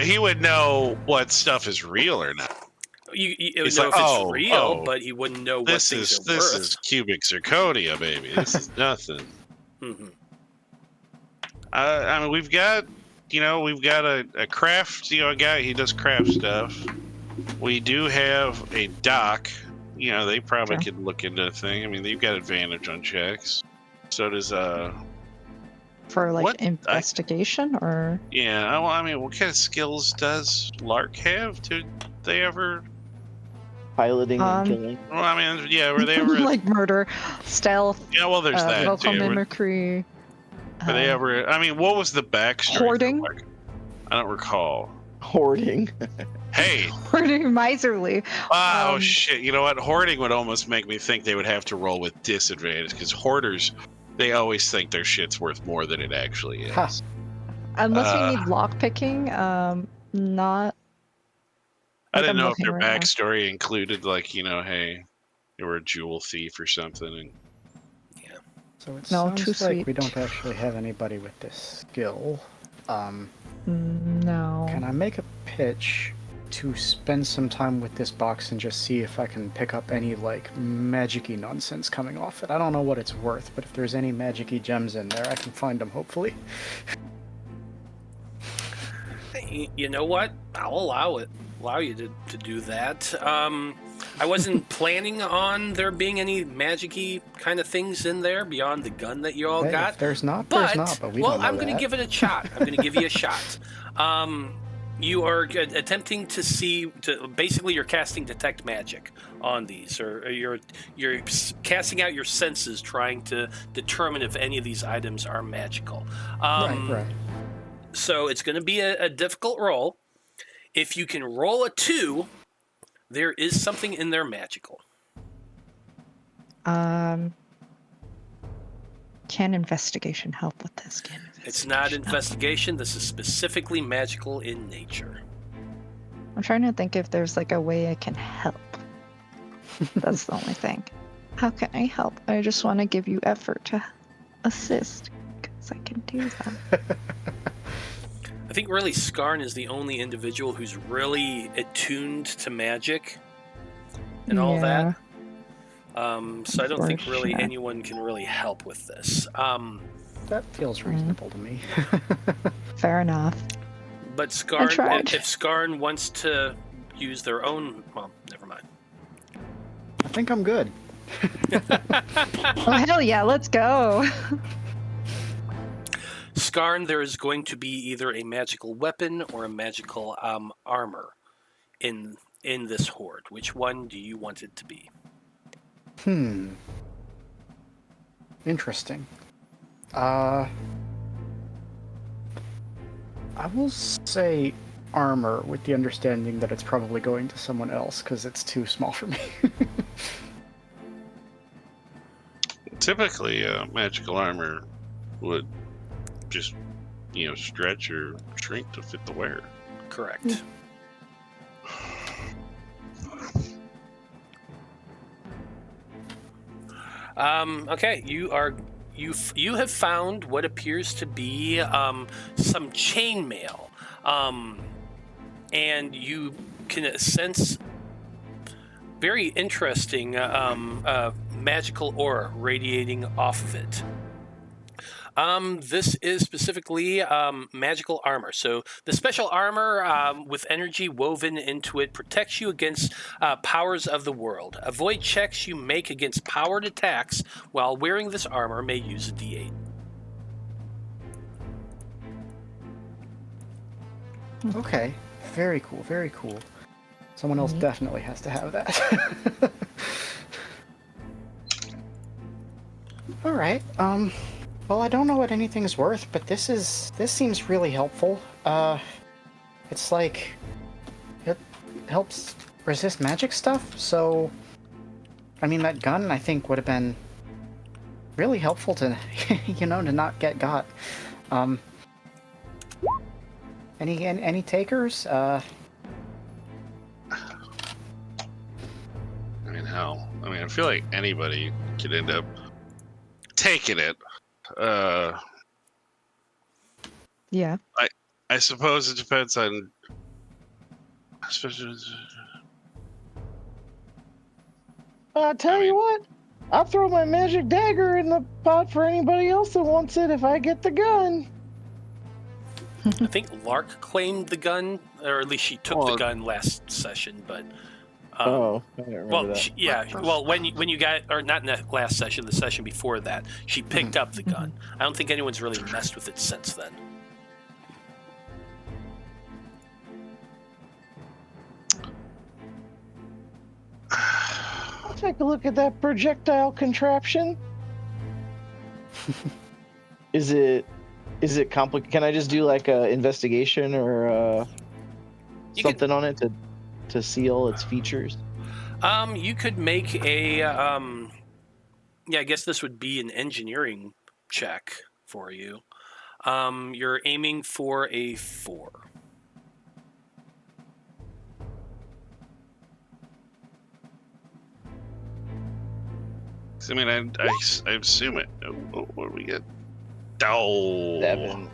he would know what stuff is real or not. It would He's know like, if it's "Oh, real, oh, but he wouldn't know what This things is are worth. this is cubic zirconia, baby. This is nothing." Mhm. I mean, we've got a craft, a guy. He does craft stuff. We do have a dock. They probably Sure. could look into a thing. I mean, they've got advantage on checks. So does For like What? investigation or yeah. Well, I mean, what kind of skills does Lark have? Did they ever? Piloting and killing. Well, I mean, yeah. Were they ever? like murder, stealth, Yeah. Well, there's that. vocal too. mimicry. Were they ever? I mean, what was the backstory? for Hoarding? Lark? I don't recall. Hoarding. Hey. Hoarding miserly. Oh shit! You know what? Hoarding would almost make me think they would have to roll with disadvantage because hoarders, they always think their shit's worth more than it actually is. Ha. Unless we need lockpicking, not. I Like, didn't I'm know if looking their right now. backstory included hey, they were a jewel thief or something, and So it No, sounds too like sweet. we don't actually have anybody with this skill. No. Can I make a pitch to spend some time with this box and just see if I can pick up any, magic-y nonsense coming off it? I don't know what it's worth, but if there's any magic-y gems in there, I can find them, hopefully. You know what? I'll allow you to do that. I wasn't planning on there being any magic-y kind of things in there beyond the gun that you all Hey, got. if there's not, But, there's not, but we don't know I'm going to that. give it a shot. I'm going to give you a shot. You are attempting to see. Basically, you're casting detect magic on these, or you're casting out your senses, trying to determine if any of these items are magical. Right. So it's going to be a difficult roll. If you can roll a 2, there is something in there magical. Can investigation help with this? It's not investigation. This is specifically magical in nature. I'm trying to think if there's a way I can help. That's the only thing. How can I help? I just want to give you effort to assist, because I can do that. I think really Skarn is the only individual who's really attuned to magic and all that. So I don't think really anyone can really help with this. That feels reasonable to me. Fair enough. But Skarn, tried. if Skarn wants to use their own, well, never mind. I think I'm good. Oh, hell yeah, let's go. Skarn, there is going to be either a magical weapon or a magical armor in this horde. Which one do you want it to be? Interesting. I will say armor with the understanding that it's probably going to someone else because it's too small for me. typically magical armor would just stretch or shrink to fit the wearer. Correct. Okay, you have found what appears to be some chainmail, and you can sense very interesting magical aura radiating off of it. This is specifically magical armor. So the special armor with energy woven into it protects you against powers of the world. Avoid checks you make against powered attacks while wearing this armor may use a D8. Okay, very cool, very cool. Someone else definitely has to have that. All right. Well, I don't know what anything's worth, but this seems really helpful. It's like it helps resist magic stuff. So, I mean, that gun I think would have been really helpful to, to not get got. Any takers? hell. I mean, I feel like anybody could end up taking it. Yeah. I suppose it depends on. I'll tell you what, I'll throw my magic dagger in the pot for anybody else that wants it if I get the gun. I think Lark claimed the gun, or at least she took the gun last session. But I don't remember that. Well, when you got, or not in the last session, the session before that, she picked up the gun. I don't think anyone's really messed with it since then. Take a look at that projectile contraption. Is it complicated? Can I just do like a investigation or something on it to seal its features? You could make a yeah, I guess this would be an engineering check for you. You're aiming for a 4. I mean, I assume it. What do we get? Oh. 7.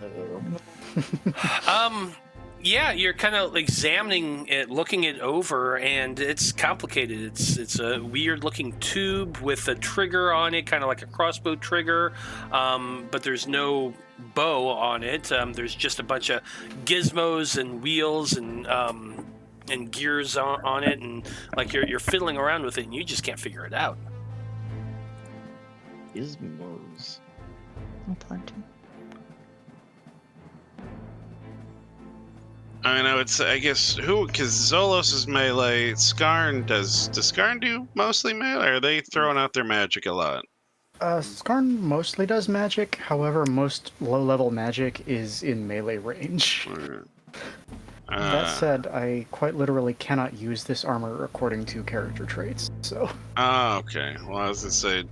Yeah, you're kind of examining it, looking it over, and it's complicated. It's a weird-looking tube with a trigger on it, kind of like a crossbow trigger, but there's no bow on it. There's just a bunch of gizmos and wheels and gears on it, and like you're fiddling around with it, and you just can't figure it out. Gizmos. Plenty. I mean, I would say, I guess, because Zolos is melee, Skarn does Skarn do mostly melee, or are they throwing out their magic a lot? Skarn mostly does magic, however, most low-level magic is in melee range. That said, I quite literally cannot use this armor according to character traits, so... Oh, okay. Well, I was going to say,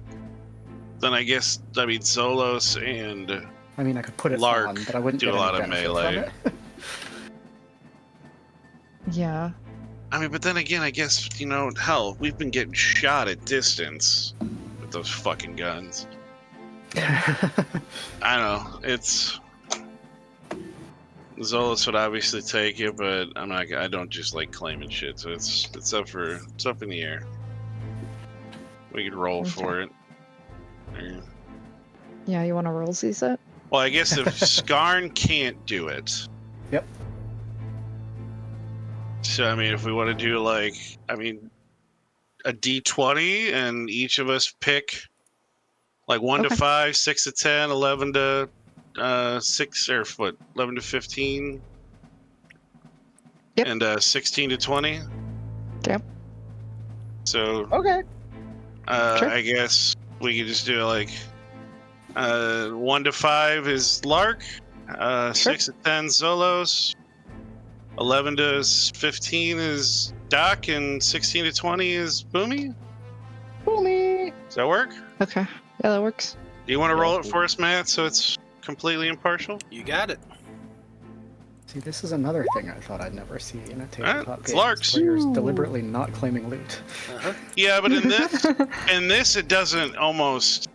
then I guess, Zolos and I mean, I could put it Lark on, but I wouldn't do get a any lot of benefit melee. from it. Yeah. I mean, but then again, I guess, hell, we've been getting shot at distance with those fucking guns. I don't know. It's... Zolos would obviously take it, but I don't just like claiming shit, so it's up in the air. We could roll for it. Yeah, you want to roll these it? Well, I guess if Skarn can't do it. Yep. So, I mean, if we want to do, a D20, and each of us pick, 1 to 5, 6 to 10, 11 to 11 to 15? Yep. And 16 to 20? Yep. So, Okay. Sure. I guess we could just do, 1 to 5 is Lark, 6 to 10 Zolos, 11 to 15 is Doc, and 16 to 20 is Boomy? Boomy! Does that work? Okay. Yeah, that works. Do you want to roll it for us, Matt, so it's completely impartial? You got it. See, this is another thing I thought I'd never see in a tabletop it's game. Larks. Players deliberately not claiming loot. Uh-huh. Yeah, but in this, it doesn't almost...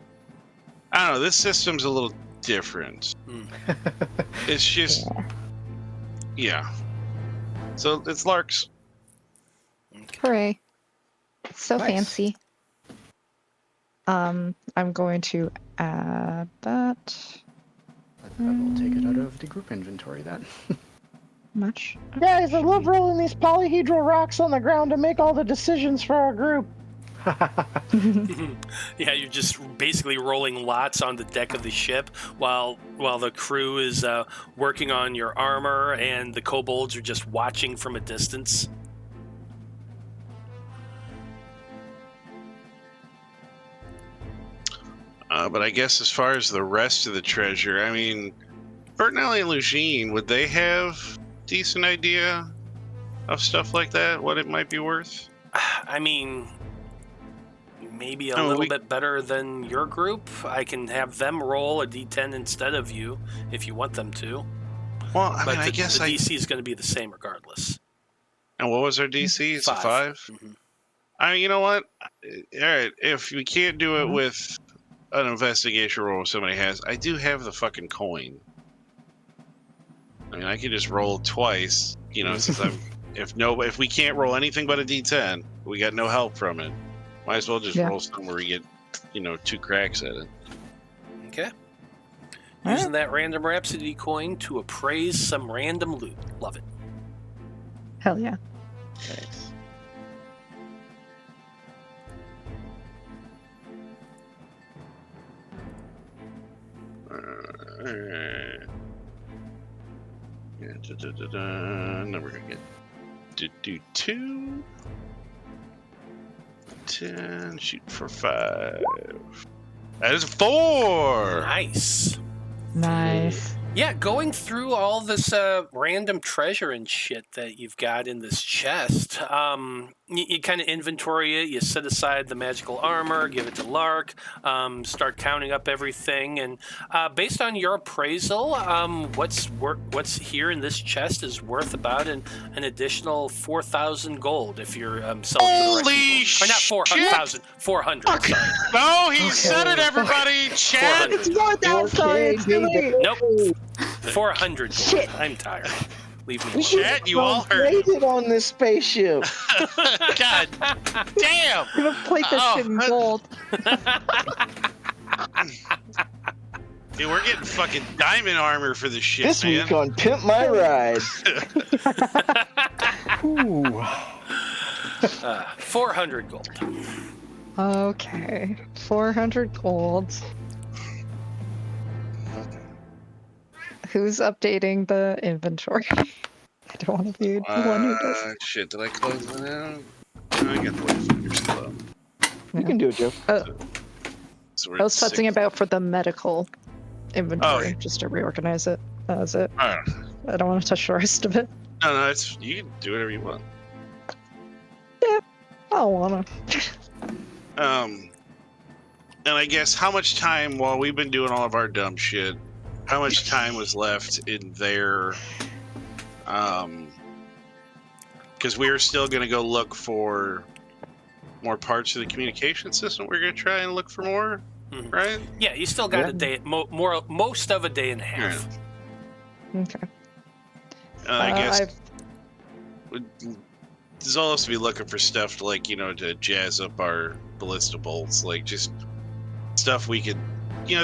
I don't know, this system's a little different. It's just... Yeah. So, it's Larks. Hooray. So Nice. fancy. I'm going to add that. I will take it out of the group inventory then. Much. Guys, I love rolling these polyhedral rocks on the ground to make all the decisions for our group. Yeah, you're just basically rolling lots on the deck of the ship while the crew is working on your armor, and the kobolds are just watching from a distance. But I guess as far as the rest of the treasure, I mean, Bertinelli and Lugine, would they have decent idea of stuff like that, what it might be worth? I mean, maybe a little bit better than your group. I can have them roll a d10 instead of you if you want them to. Well, I But mean, I guess the DC is going to be the same regardless. And what was our DC? It's 5. a 5? Mm-hmm. You know what? All right, if we can't do it with an investigation roll somebody has, I do have the fucking coin. I mean, I could just roll twice, since if we can't roll anything but a D10, we got no help from it. Might as well just roll somewhere we get, 2 cracks at it. Okay. Using that random Rhapsody coin to appraise some random loot. Love it. Hell yeah. Nice. Then we're gonna get to do 2, 10, shoot for 5. That is 4. Nice. Nice. Yeah, going through all this random treasure and shit that you've got in this chest, you kind of inventory it. You set aside the magical armor, give it to Lark, start counting up everything, and based on your appraisal, what's here in this chest is worth about an additional 4,000 gold if you're selling to the right people. Or not 400,000, 400. Sorry. No, he said it, everybody. Chat. It's not that sorry. It's really... Nope. 400 gold. Shit. I'm tired. Leave me alone. Chat, you all heard. Rated on this spaceship. God damn. I'm gonna plate this shit in gold. Dude, we're getting fucking diamond armor for this shit, This man. week on Pimp My Ride. Ooh. 400 gold. Okay. 400 gold. Who's updating the inventory? I don't want to be the one who does. Shit, did I close it out? No, I got the Wayfinder still up. You can do it, Joe. So we're I was at futzing 6. about for the medical inventory, yeah. just to reorganize it. That was it. Alright. I don't want to touch the rest of it. No, you can do whatever you want. I don't want to. And I guess how much time while we've been doing all of our dumb shit, how much time was left in there? Because we are still going to go look for more parts of the communication system. We're going to try and look for more, right? Yeah, you still got a day, most of a day and a half. Okay. I guess I've- Zolos will be looking for stuff to, to jazz up our ballista bolts, just stuff we could,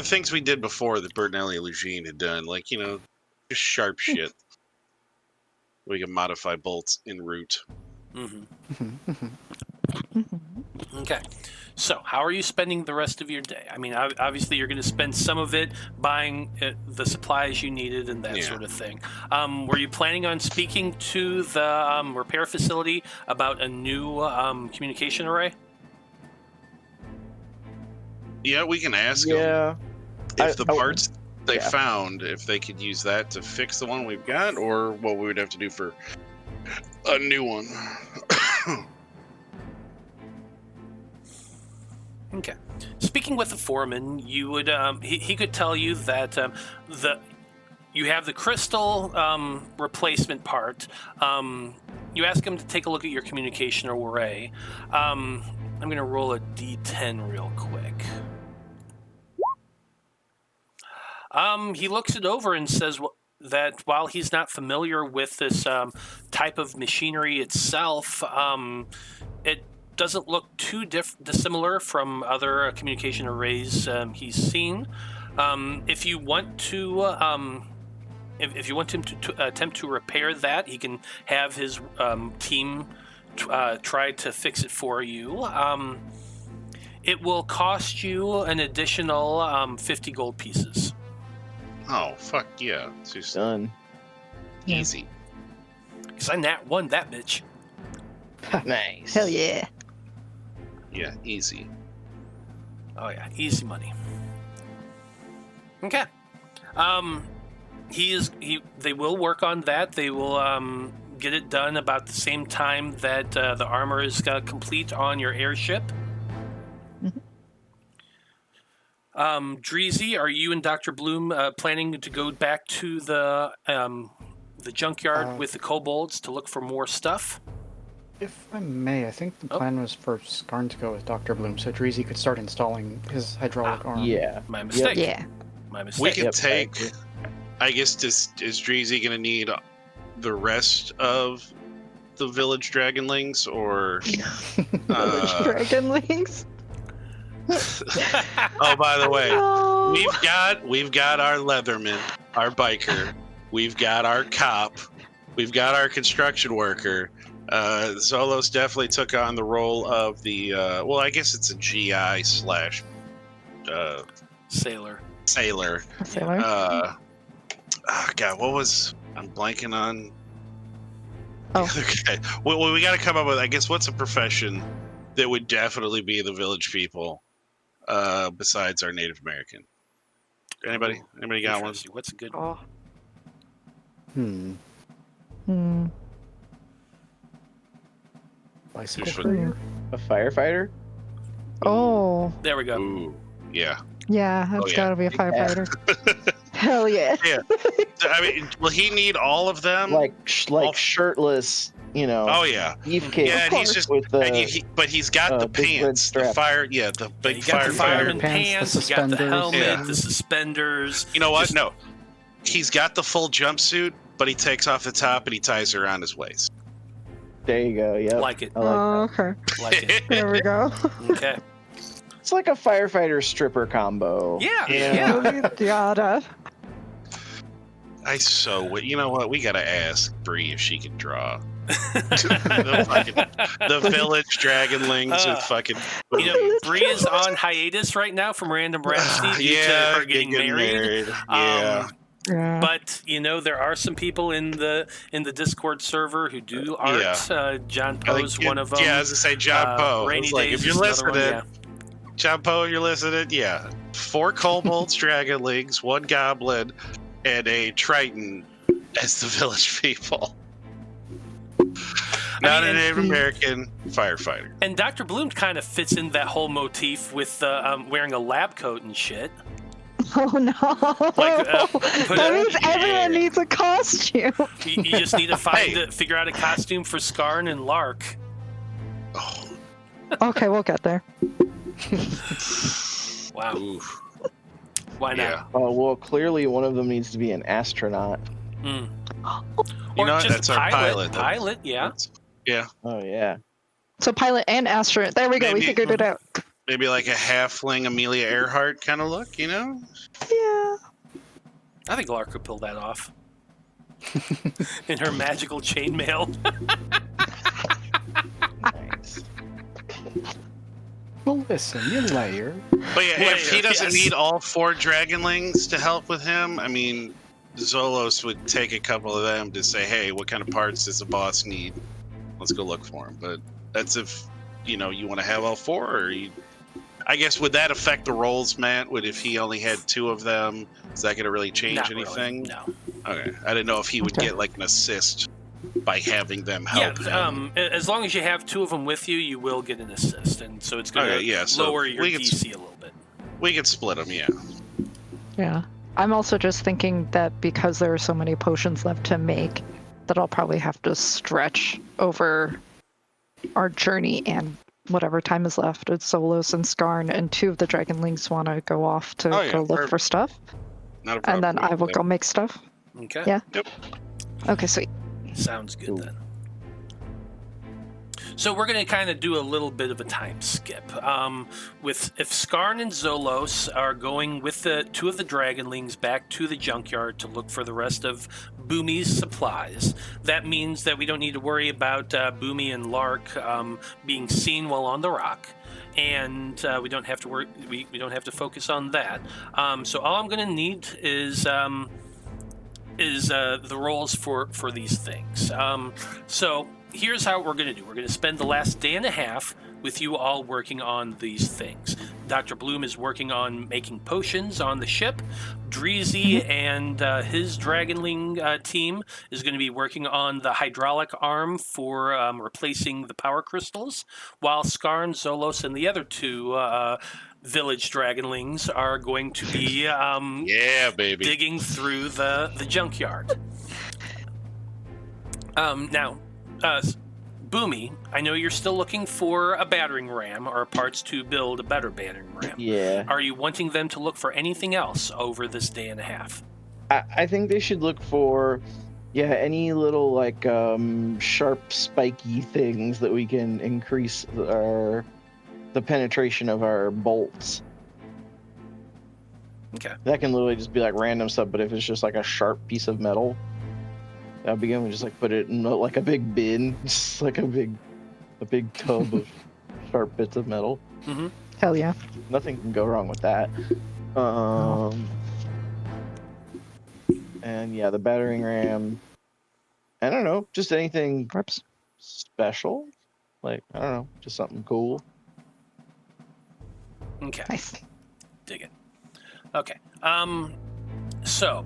things we did before that Bertinelli and Lugine had done, just sharp shit. We can modify bolts en route. Okay. So, how are you spending the rest of your day? I mean, obviously, you're going to spend some of it buying the supplies you needed and that sort of thing. Were you planning on speaking to the repair facility about a new communication array? Yeah, we can ask them Yeah. if the parts they found, if they could use that to fix the one we've got, or what we would have to do for a new one. Okay. Speaking with the foreman, you would he could tell you that you have the crystal replacement part. You ask him to take a look at your communication array. I'm going to roll a D10 real quick. He looks it over and says that while he's not familiar with this type of machinery itself, it doesn't look too dissimilar from other communication arrays he's seen. If you want to, if you want him to attempt to repair that, he can have his team try to fix it for you. It will cost you an additional 50 gold pieces. Oh, fuck yeah. It's just Done. easy. Because I won that bitch. Nice. Hell yeah. Yeah, easy. Oh yeah, easy money. Okay. They will work on that. They will get it done about the same time that the armor is complete on your airship. Dreezy, are you and Dr. Bloom planning to go back to the junkyard with the kobolds to look for more stuff? If I may, I think the plan was for Skarn to go with Dr. Bloom so Dreezy could start installing his hydraulic arm. Yeah. My mistake. Yeah. My mistake. We can Yep, take. I guess is Dreezy gonna need the rest of the village dragonlings, or Dragonlings. oh, by the way, No. we've got our leatherman, our biker, we've got our cop, we've got our construction worker. Zolos definitely took on the role of the well, I guess it's a GI slash Sailor. Sailor. God, what was I'm blanking on? Oh. Okay. Well, we got to come up with. I guess what's a profession that would definitely be the village people, besides our Native American. Anybody? Anybody got one? Interesting. What's a good? Oh. Hmm. Hmm. Bicycle Usually- courier? A firefighter? Oh. There we go. Ooh, yeah. Yeah, that's yeah. gotta be a firefighter. Hell yeah. I mean, will he need all of them? Like all- shirtless, Oh yeah. beefcake. Yeah, and he's just. with the But he's got the big red pants, the strap. fire. Yeah, the big You got the fireman firefighter. Pants, pants. the You got the suspenders. helmet. Yeah. The suspenders. You know what? Just- No, he's got the full jumpsuit, but he takes off the top and he ties it around his waist. There you go. Yep. Like it. I like Oh, okay. Like it. There we go. Okay. that. It's like a firefighter stripper combo. Yeah. Yeah. Yeah. Yada. You know what? We gotta ask Bree if she can draw the village dragonlings and fucking. You know, Bree is on hiatus right now from Random Rhapsody due to her getting married. Yeah. Yeah. But you know, there are some people in the Discord server who do art. John I think- Poe's one of them. Yeah, I was gonna say John Poe. Rainy It's like, Days if you're is another listening, one, John Poe, you're listening. Yeah, 4 kobolds, dragonlings, 1 goblin, and a triton as the village people. Not a Native American firefighter. And Dr. Bloom kind of fits in that whole motif with wearing a lab coat and shit. Oh no. Like, that means everyone needs a costume. You just need to figure out a costume for Skarn and Lark. Oh, Okay, we'll get there. Wow. oof. Why not? Yeah. Oh well, clearly one of them needs to be an astronaut. Mm. You Or know, just that's our pilot. Pilot, yeah. Yeah. Oh yeah. So pilot and astronaut. There we go. We Maybe- figured it out. Maybe like a halfling Amelia Earhart kind of look, you know? Yeah. I think Lark could pull that off. In her magical chainmail. Nice. Well, listen, you layer. But yeah, if he Later, doesn't yes. need all 4 dragonlings to help with him, I mean, Zolos would take a couple of them to say, hey, what kind of parts does the boss need? Let's go look for him. But that's if, you want to have all 4, or I guess, would that affect the roles, Matt? Would if he only had 2 of them, is that going to really change Not anything? Really, no. Okay. I didn't know if he would Okay. get like an assist by having them Yeah, help him. as long as you have 2 of them with you, you will get an assist, and so it's going to Okay, yeah, so lower your we can DC a little bit. We could split them, yeah. Yeah. I'm also just thinking that because there are so many potions left to make, that I'll probably have to stretch over our journey and whatever time is left. It's Zolos and Skarn, and 2 of the Dragonlings want to go off to Oh, yeah, go look perfect. for stuff, Not a problem. and then I will go make stuff. Okay. Yeah. Yep. Okay, sweet. Sounds good Cool. then. So we're going to kind of do a little bit of a time skip. If Skarn and Zolos are going with the 2 of the Dragonlings back to the junkyard to look for the rest of Boomy's supplies, that means that we don't need to worry about Boomy and Lark being seen while on the rock. And we don't have to worry. We don't have to focus on that. So all I'm going to need is the roles for these things. So here's how we're going to do. We're going to spend the last day and a half with you all working on these things. Dr. Bloom is working on making potions on the ship. Dreezy and his Dragonling team is going to be working on the hydraulic arm for replacing the power crystals, while Skarn, Zolos, and the other 2 village Dragonlings are going to be Yeah, baby. digging through the junkyard. Now, Boomy, I know you're still looking for a battering ram or parts to build a better battering ram. Yeah. Are you wanting them to look for anything else over this day and a half? I think they should look for, any little like sharp, spiky things that we can increase the penetration of our bolts. Okay. That can literally just be like random stuff, but if it's just like a sharp piece of metal, that'll begin to just like put it in like a big bin, just like a big tub of sharp bits of metal. Mm-hmm. Hell yeah. Nothing can go wrong with that. And yeah, the battering ram. I don't know, just anything special. Like, I don't know, just something cool. Okay. Nice. Dig it. Okay. So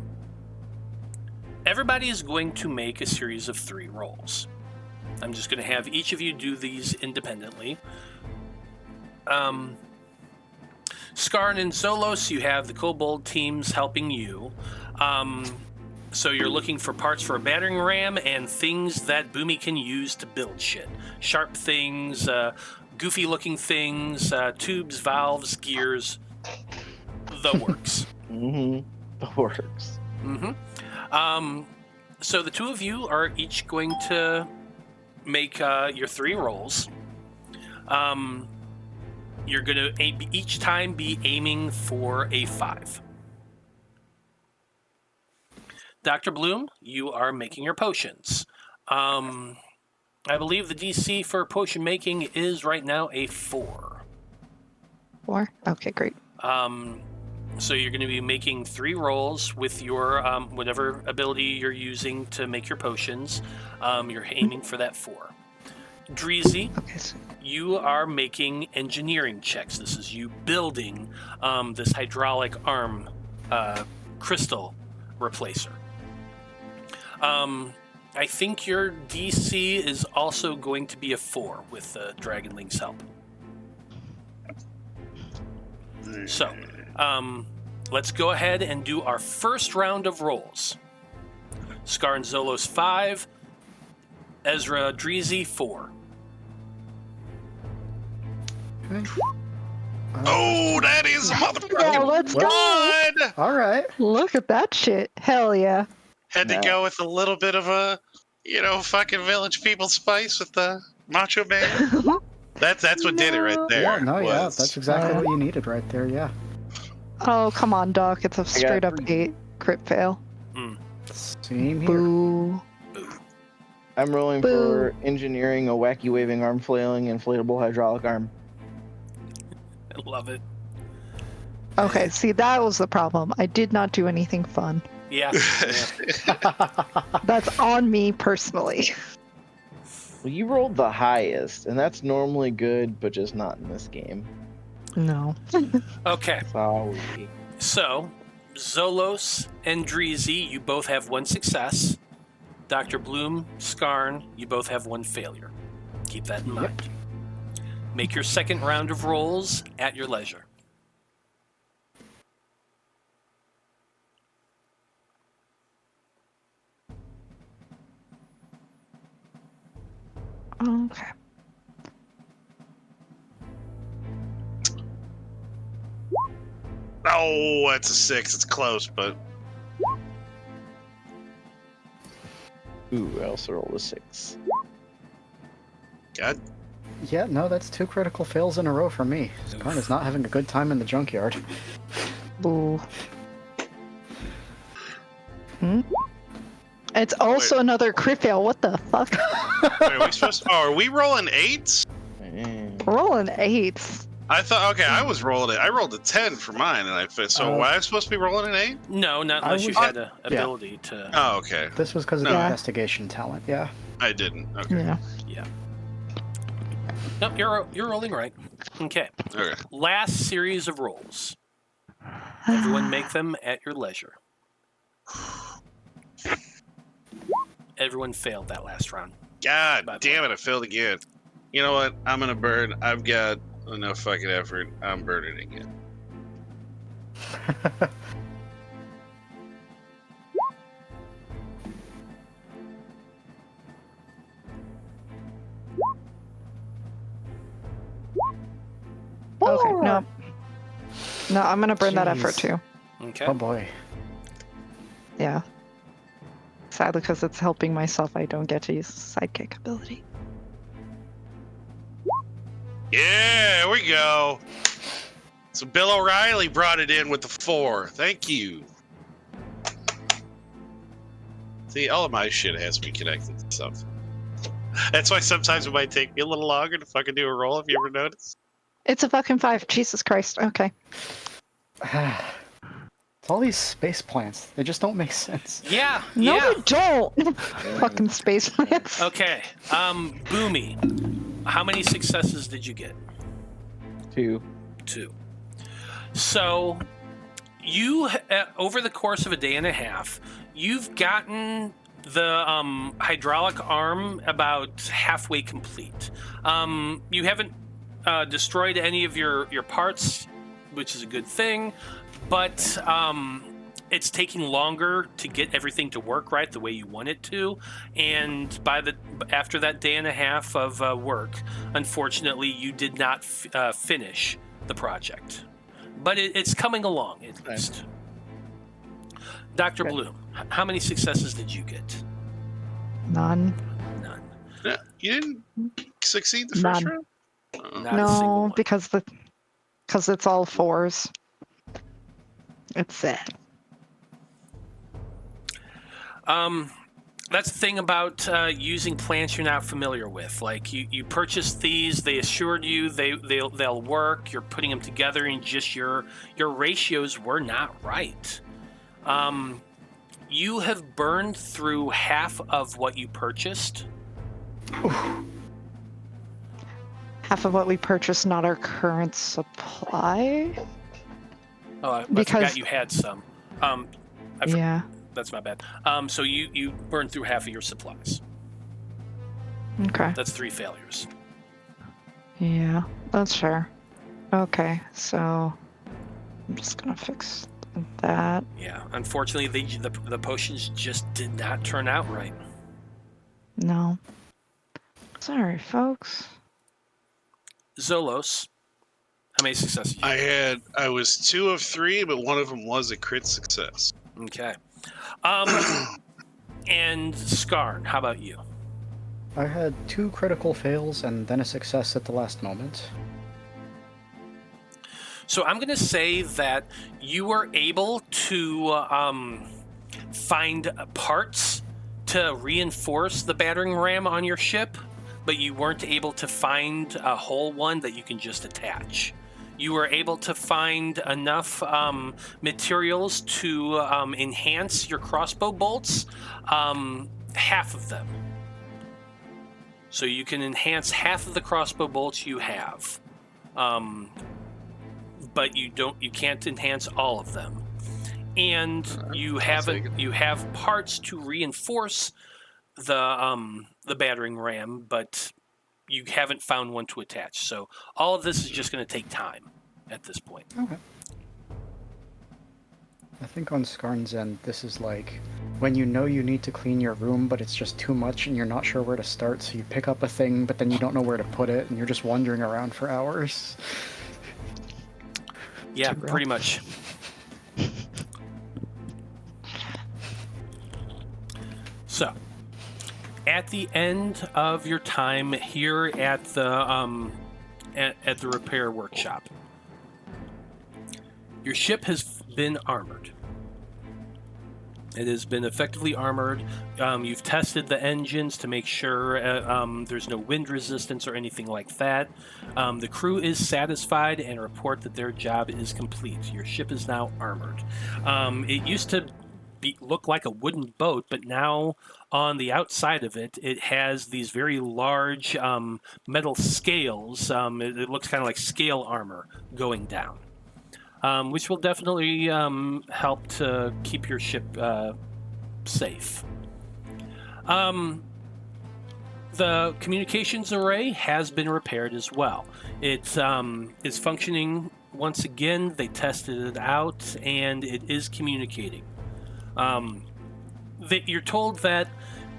everybody is going to make a series of 3 rolls. I'm just going to have each of you do these independently. Skarn and Zolos, you have the kobold teams helping you. So you're looking for parts for a battering ram and things that Boomy can use to build shit. Sharp things, goofy looking things, tubes, valves, gears, the works. The works. So the 2 of you are each going to make your 3 rolls. You're going to each time be aiming for a 5. Dr. Bloom, you are making your potions. I believe the DC for potion making is right now a 4. 4? Okay, great. So you're going to be making 3 rolls with your whatever ability you're using to make your potions. You're aiming for that 4. Dreezy, Okay. So, you are making engineering checks. This is you building this hydraulic arm crystal replacer. I think your DC is also going to be a 4 with Dragonling's help. So, let's go ahead and do our first round of rolls. Skarn Zolos 5, Ezra Dreezy 4. Okay. Oh, that is a motherfucking yeah, let's go. one! All right. Look at that shit. Hell yeah. Had to go with a little bit of a, fucking Village People spice with the Macho Man. That's what did it right there. Yeah, no, yeah, that's exactly what you needed right there, yeah. Oh, come on, Doc. It's a straight up 8 crit fail. Same here. Boo. I'm rolling for engineering a wacky waving arm flailing inflatable hydraulic arm. I love it. Okay, see, that was the problem. I did not do anything fun. Yeah. That's on me personally. Well, you rolled the highest, and that's normally good, but just not in this game. No. Okay. Sorry. So, Zolos and Dreezy, you both have 1 success. Dr. Bloom, Skarn, you both have 1 failure. Keep that in mind. Make your second round of rolls at your leisure. Okay. Oh, that's a 6. It's close, but Ooh, I also rolled a 6. God. Yeah, no, that's 2 critical fails in a row for me. Skarn is not having a good time in the junkyard. Boo. It's also another crit fail. What the fuck? Wait, are we supposed to, are we rolling 8s? Rolling 8s. I thought, okay, I was rolling it. I rolled a 10 for mine, and I fit. So, why am I supposed to be rolling an 8? No, not unless you had an ability to. Oh, okay. This was because of the investigation talent, yeah. I didn't. Okay. Yeah. Yeah. Nope, you're rolling right. Okay. Okay. Last series of rolls. Everyone make them at your leisure. Everyone failed that last round. God damn it, I failed again. You know what? I'm gonna burn. I've got enough fucking effort. I'm burning again. No, I'm gonna burn that effort Jeez. too. Okay. Oh boy. Yeah. Sadly, because it's helping myself, I don't get to use the sidekick ability. Yeah, we go. So Bill O'Reilly brought it in with the 4. Thank you. See, all of my shit has to be connected to something. That's why sometimes it might take me a little longer to fucking do a roll, if you ever notice. It's a fucking 5. Jesus Christ. Okay. It's all these space plants. They just don't make sense. Yeah. No, yeah. they don't. Fucking space plants. Okay. Boomy, how many successes did you get? 2. 2. So, you over the course of a day and a half, you've gotten the hydraulic arm about halfway complete. You haven't destroyed any of your parts, which is a good thing, but it's taking longer to get everything to work right the way you want it to. And after that day and a half of work, unfortunately, you did not finish the project. But it's coming along, at least. Dr. Bloom, how many successes did you get? None. None. Yeah, you didn't succeed the first None. round? Not a single No, one. because it's all 4s. It's sad. That's the thing about using plants you're not familiar with. Like you purchased these, they assured you they'll work. You're putting them together, and just your ratios were not right. You have burned through half of what you purchased. Half of what we purchased, not our current supply. Oh, I Because- forgot you had some. Yeah. That's my bad. So you burned through half of your supplies. Okay. That's 3 failures. Yeah, that's fair. Okay, so I'm just gonna fix that. Yeah, unfortunately, the potions just did not turn out right. No. Sorry, folks. Zolos, how many successes? I was 2 of 3, but one of them was a crit success. Okay. And Skarn, how about you? I had 2 critical fails and then a success at the last moment. So I'm going to say that you were able to find parts to reinforce the battering ram on your ship, but you weren't able to find a whole one that you can just attach. You were able to find enough materials to enhance your crossbow bolts, half of them. So you can enhance half of the crossbow bolts you have. But you can't enhance all of them. And you have parts to reinforce the battering ram, but you haven't found one to attach. So all of this is just going to take time at this point. Okay. I think on Skarn's end, this is like when you know you need to clean your room, but it's just too much and you're not sure where to start, so you pick up a thing, but then you don't know where to put it, and you're just wandering around for hours. Yeah, pretty much. So, at the end of your time here at the repair workshop, your ship has been armored. It has been effectively armored. You've tested the engines to make sure there's no wind resistance or anything like that. The crew is satisfied and report that their job is complete. Your ship is now armored. It used to look like a wooden boat, but now on the outside of it, it has these very large metal scales. It looks kind of like scale armor going down. Which will definitely help to keep your ship safe. The communications array has been repaired as well. It is functioning once again. They tested it out, and it is communicating. You're told that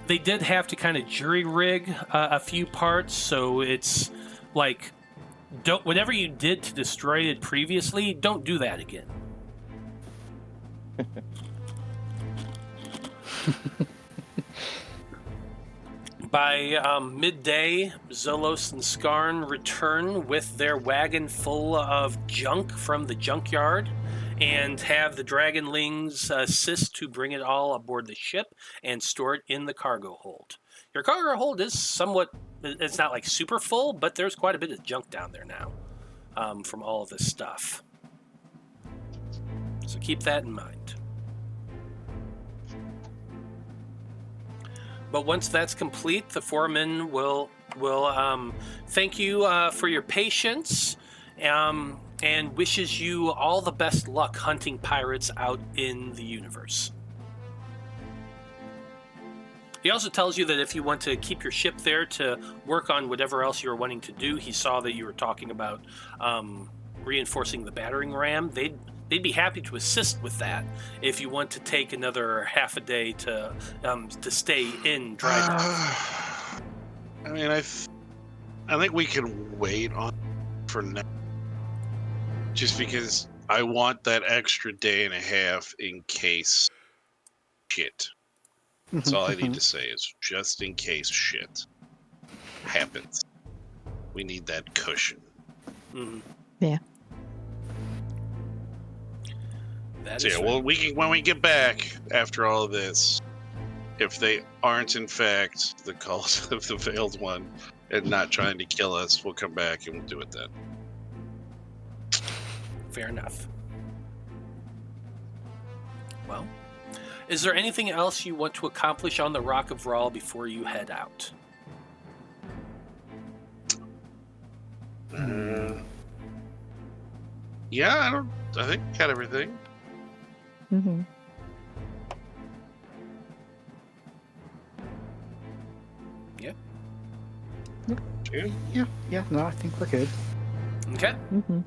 they did have to kind of jury rig a few parts, so it's like don't. Whatever you did to destroy it previously, don't do that again. By midday, Zolos and Skarn return with their wagon full of junk from the junkyard and have the dragonlings assist to bring it all aboard the ship and store it in the cargo hold. Your cargo hold is somewhat, it's not like super full, but there's quite a bit of junk down there now from all of this stuff. So keep that in mind. But once that's complete, the foreman will thank you for your patience and wishes you all the best luck hunting pirates out in the universe. He also tells you that if you want to keep your ship there to work on whatever else you're wanting to do, he saw that you were talking about reinforcing the battering ram. They'd be happy to assist with that if you want to take another half a day to stay in dry dock. I mean, I think we can wait on for now, just because I want that extra day and a half in case shit. That's all I need to say is just in case shit happens. We need that cushion. Mm-hmm. Yeah. So yeah, well, when we get back after all of this, if they aren't in fact the cult of the Veiled One and not trying to kill us, we'll come back and we'll do it then. Fair enough. Well, is there anything else you want to accomplish on the Rock of Rahl before you head out? Yeah, I think I got everything. Mm-hmm. Yeah, no, I think we're good. Okay. Mm-hmm.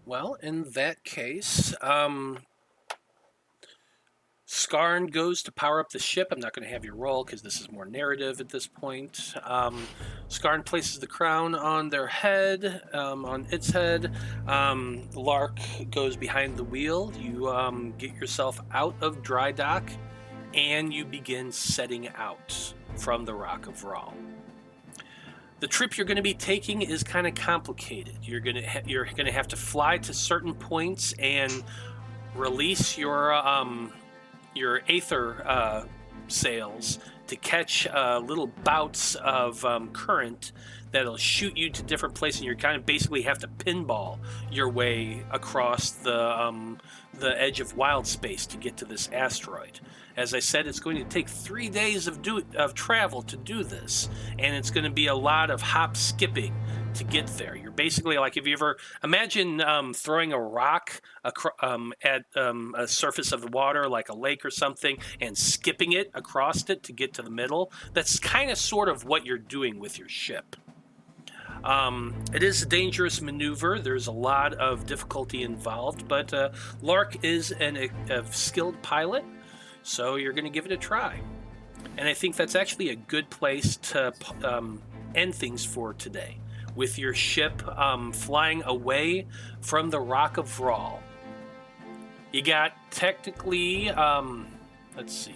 Well, in that case, Skarn goes to power up the ship. I'm not going to have you roll because this is more narrative at this point. Skarn places the crown on their head, on its head. Lark goes behind the wheel. You get yourself out of dry dock, and you begin setting out from the Rock of Rahl. The trip you're going to be taking is kind of complicated. You're going to have to fly to certain points and release your Æther sails to catch little bouts of current that'll shoot you to different places, and you kind of basically have to pinball your way across the edge of wild space to get to this asteroid. As I said, it's going to take 3 days of travel to do this, and it's going to be a lot of hop skipping to get there. You're basically like, if you ever imagine throwing a rock at a surface of the water, like a lake or something, and skipping it across it to get to the middle. That's kind of sort of what you're doing with your ship. It is a dangerous maneuver. There's a lot of difficulty involved, but Lark is a skilled pilot, so you're going to give it a try. And I think that's actually a good place to end things for today, with your ship flying away from the Rock of Rahl. You got technically, let's see.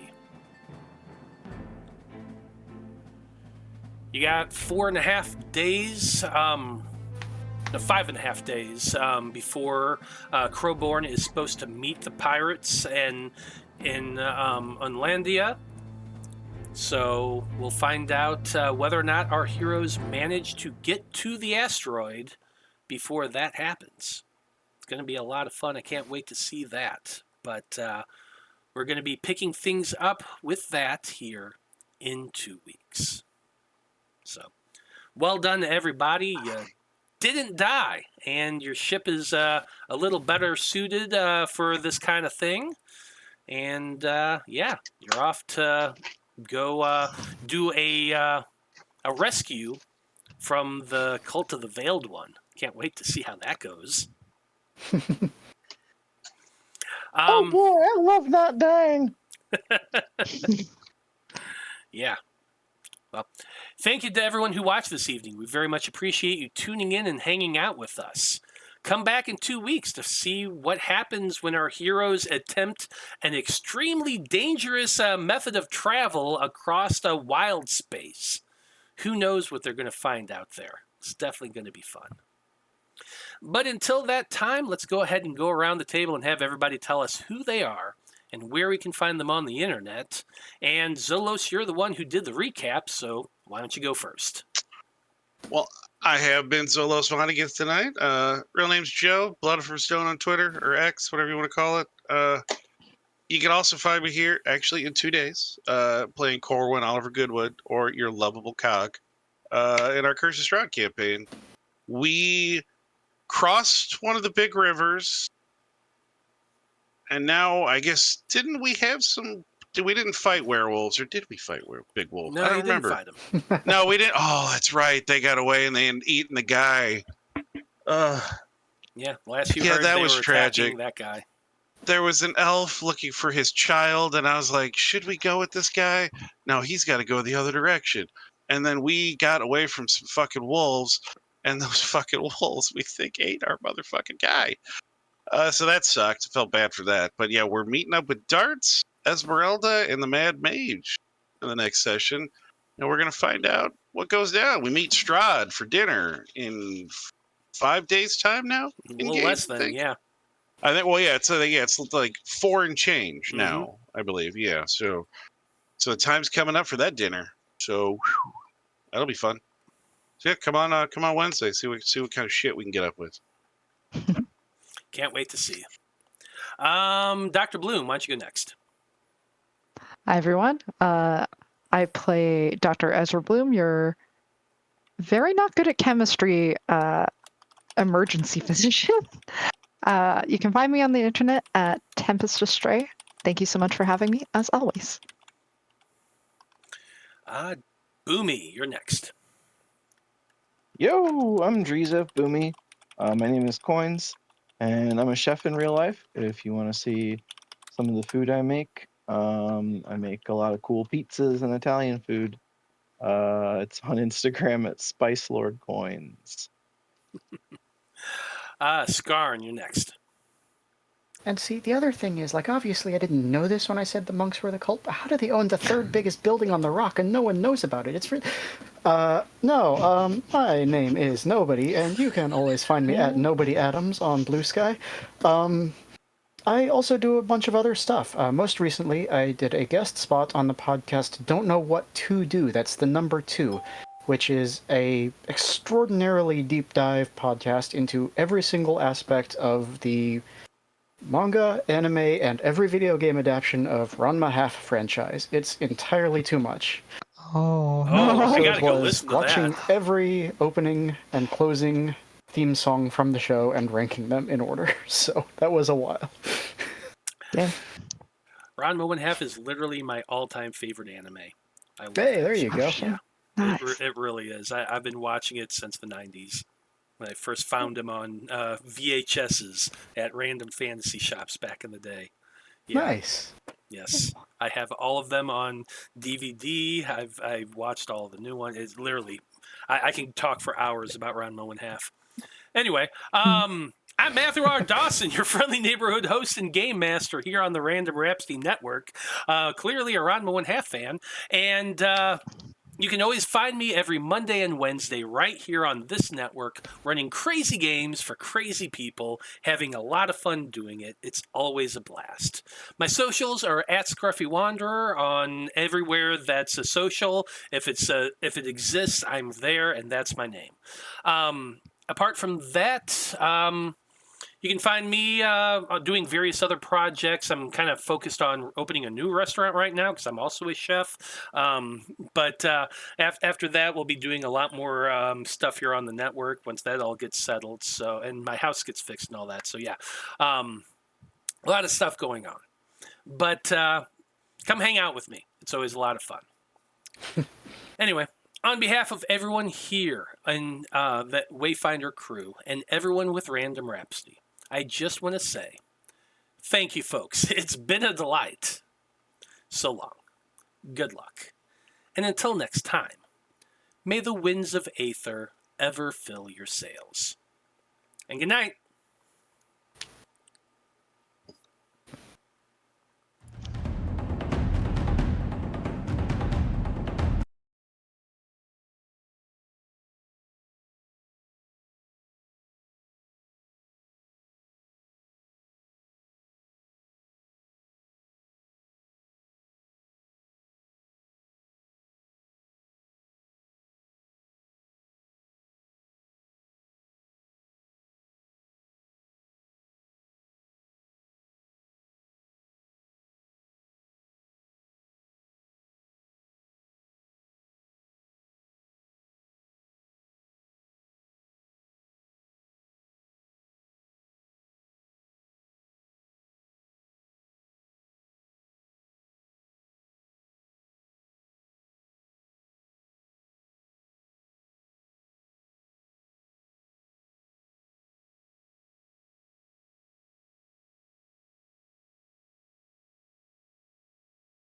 You got 4.5 days, 5.5 days before Crowborn is supposed to meet the pirates in Unlandia. So we'll find out whether or not our heroes manage to get to the asteroid before that happens. It's going to be a lot of fun. I can't wait to see that. But we're going to be picking things up with that here in 2 weeks. So, well done to everybody. You didn't die, and your ship is a little better suited for this kind of thing. And yeah, you're off to go do a rescue from the Cult of the Veiled One. Can't wait to see how that goes. Oh boy, I love not dying. Yeah. Well, thank you to everyone who watched this evening. We very much appreciate you tuning in and hanging out with us. Come back in 2 weeks to see what happens when our heroes attempt an extremely dangerous method of travel across a wild space. Who knows what they're going to find out there? It's definitely going to be fun. But until that time, let's go ahead and go around the table and have everybody tell us who they are and where we can find them on the internet. And Zolos, you're the one who did the recap, so why don't you go first? Well, I have been Zolos Vohnagath tonight. Real name's Joe, Blood from Stone on Twitter, or X, whatever you want to call it. You can also find me here, actually, in 2 days, playing Corwin, Oliver Goodwood, or your lovable cog, in our Curse of Strahd campaign. We crossed one of the big rivers, and now, I guess, didn't we have some... We didn't fight werewolves, or did we fight big wolves? No, I don't you remember. didn't fight them. No, we didn't. Oh, that's right. They got away and they had eaten the guy. Yeah, last you Yeah, heard, that they was were tragic. attacking that guy. There was an elf looking for his child, and I was like, should we go with this guy? No, he's got to go the other direction. And then we got away from some fucking wolves, and those fucking wolves, we think, ate our motherfucking guy. So that sucked. I felt bad for that. But yeah, we're meeting up with Darts, Esmeralda, and the Mad Mage in the next session. And we're going to find out what goes down. We meet Strahd for dinner in 5 days' time now. A little less than, yeah. I think. Well, yeah. It's like 4 and change now, I believe. Yeah. So the time's coming up for that dinner. So whew, that'll be fun. So yeah, come on Wednesday. See what kind of shit we can get up with. Can't wait to see you. Dr. Bloom, why don't you go next? Hi, everyone. I play Dr. Ezra Bloom, your very not good at chemistry emergency physician. You can find me on the internet at Tempest Astray. Thank you so much for having me, as always. Boomy, you're next. Yo, I'm Dreezy, Boomy. My name is KOINES, and I'm a chef in real life. If you want to see some of the food I make a lot of cool pizzas and Italian food. It's on Instagram at Spice Lord Coins. Skarn, you're next. And see, the other thing is, like, obviously I didn't know this when I said the monks were the cult, but how do they own the 3rd biggest building on the rock and no one knows about it? It's my name is Nobody, and you can always find me at Nobody Adams on Blue Sky. I also do a bunch of other stuff. Most recently, I did a guest spot on the podcast Don't Know What to Do. That's the number 2, which is a extraordinarily deep dive podcast into every single aspect of the manga, anime, and every video game adaptation of Ranma Half franchise. It's entirely too much. I gotta go listen to watching that. every opening and closing theme song from the show and ranking them in order. So that was a while. Yeah. Ranma 1/2 is literally my all-time favorite anime. I love Hey, that there you show. go. Yeah, Nice. it really is. I've been watching it since the 90s. When I first found him on VHSs at random fantasy shops back in the day. Yeah. Nice. Yes, I have all of them on DVD. I've watched all the new ones. It's literally, I can talk for hours about Ranma 1/2. Anyway, I'm Matthew R. Dawson, your friendly neighborhood host and game master here on the Random Rhapsody Network. Clearly a Ranma 1/2 fan, and you can always find me every Monday and Wednesday right here on this network, running crazy games for crazy people, having a lot of fun doing it. It's always a blast. My socials are at Scruffy Wanderer on everywhere that's a social. If it exists, I'm there, and that's my name. Apart from that, you can find me doing various other projects. I'm kind of focused on opening a new restaurant right now because I'm also a chef. But after that, we'll be doing a lot more stuff here on the network once that all gets settled. So, and my house gets fixed and all that. So yeah, a lot of stuff going on. But come hang out with me. It's always a lot of fun. Anyway. On behalf of everyone here in the Wayfinder crew and everyone with Random Rhapsody, I just want to say thank you, folks. It's been a delight. So long. Good luck. And until next time, May the winds of Æther ever fill your sails. And good night.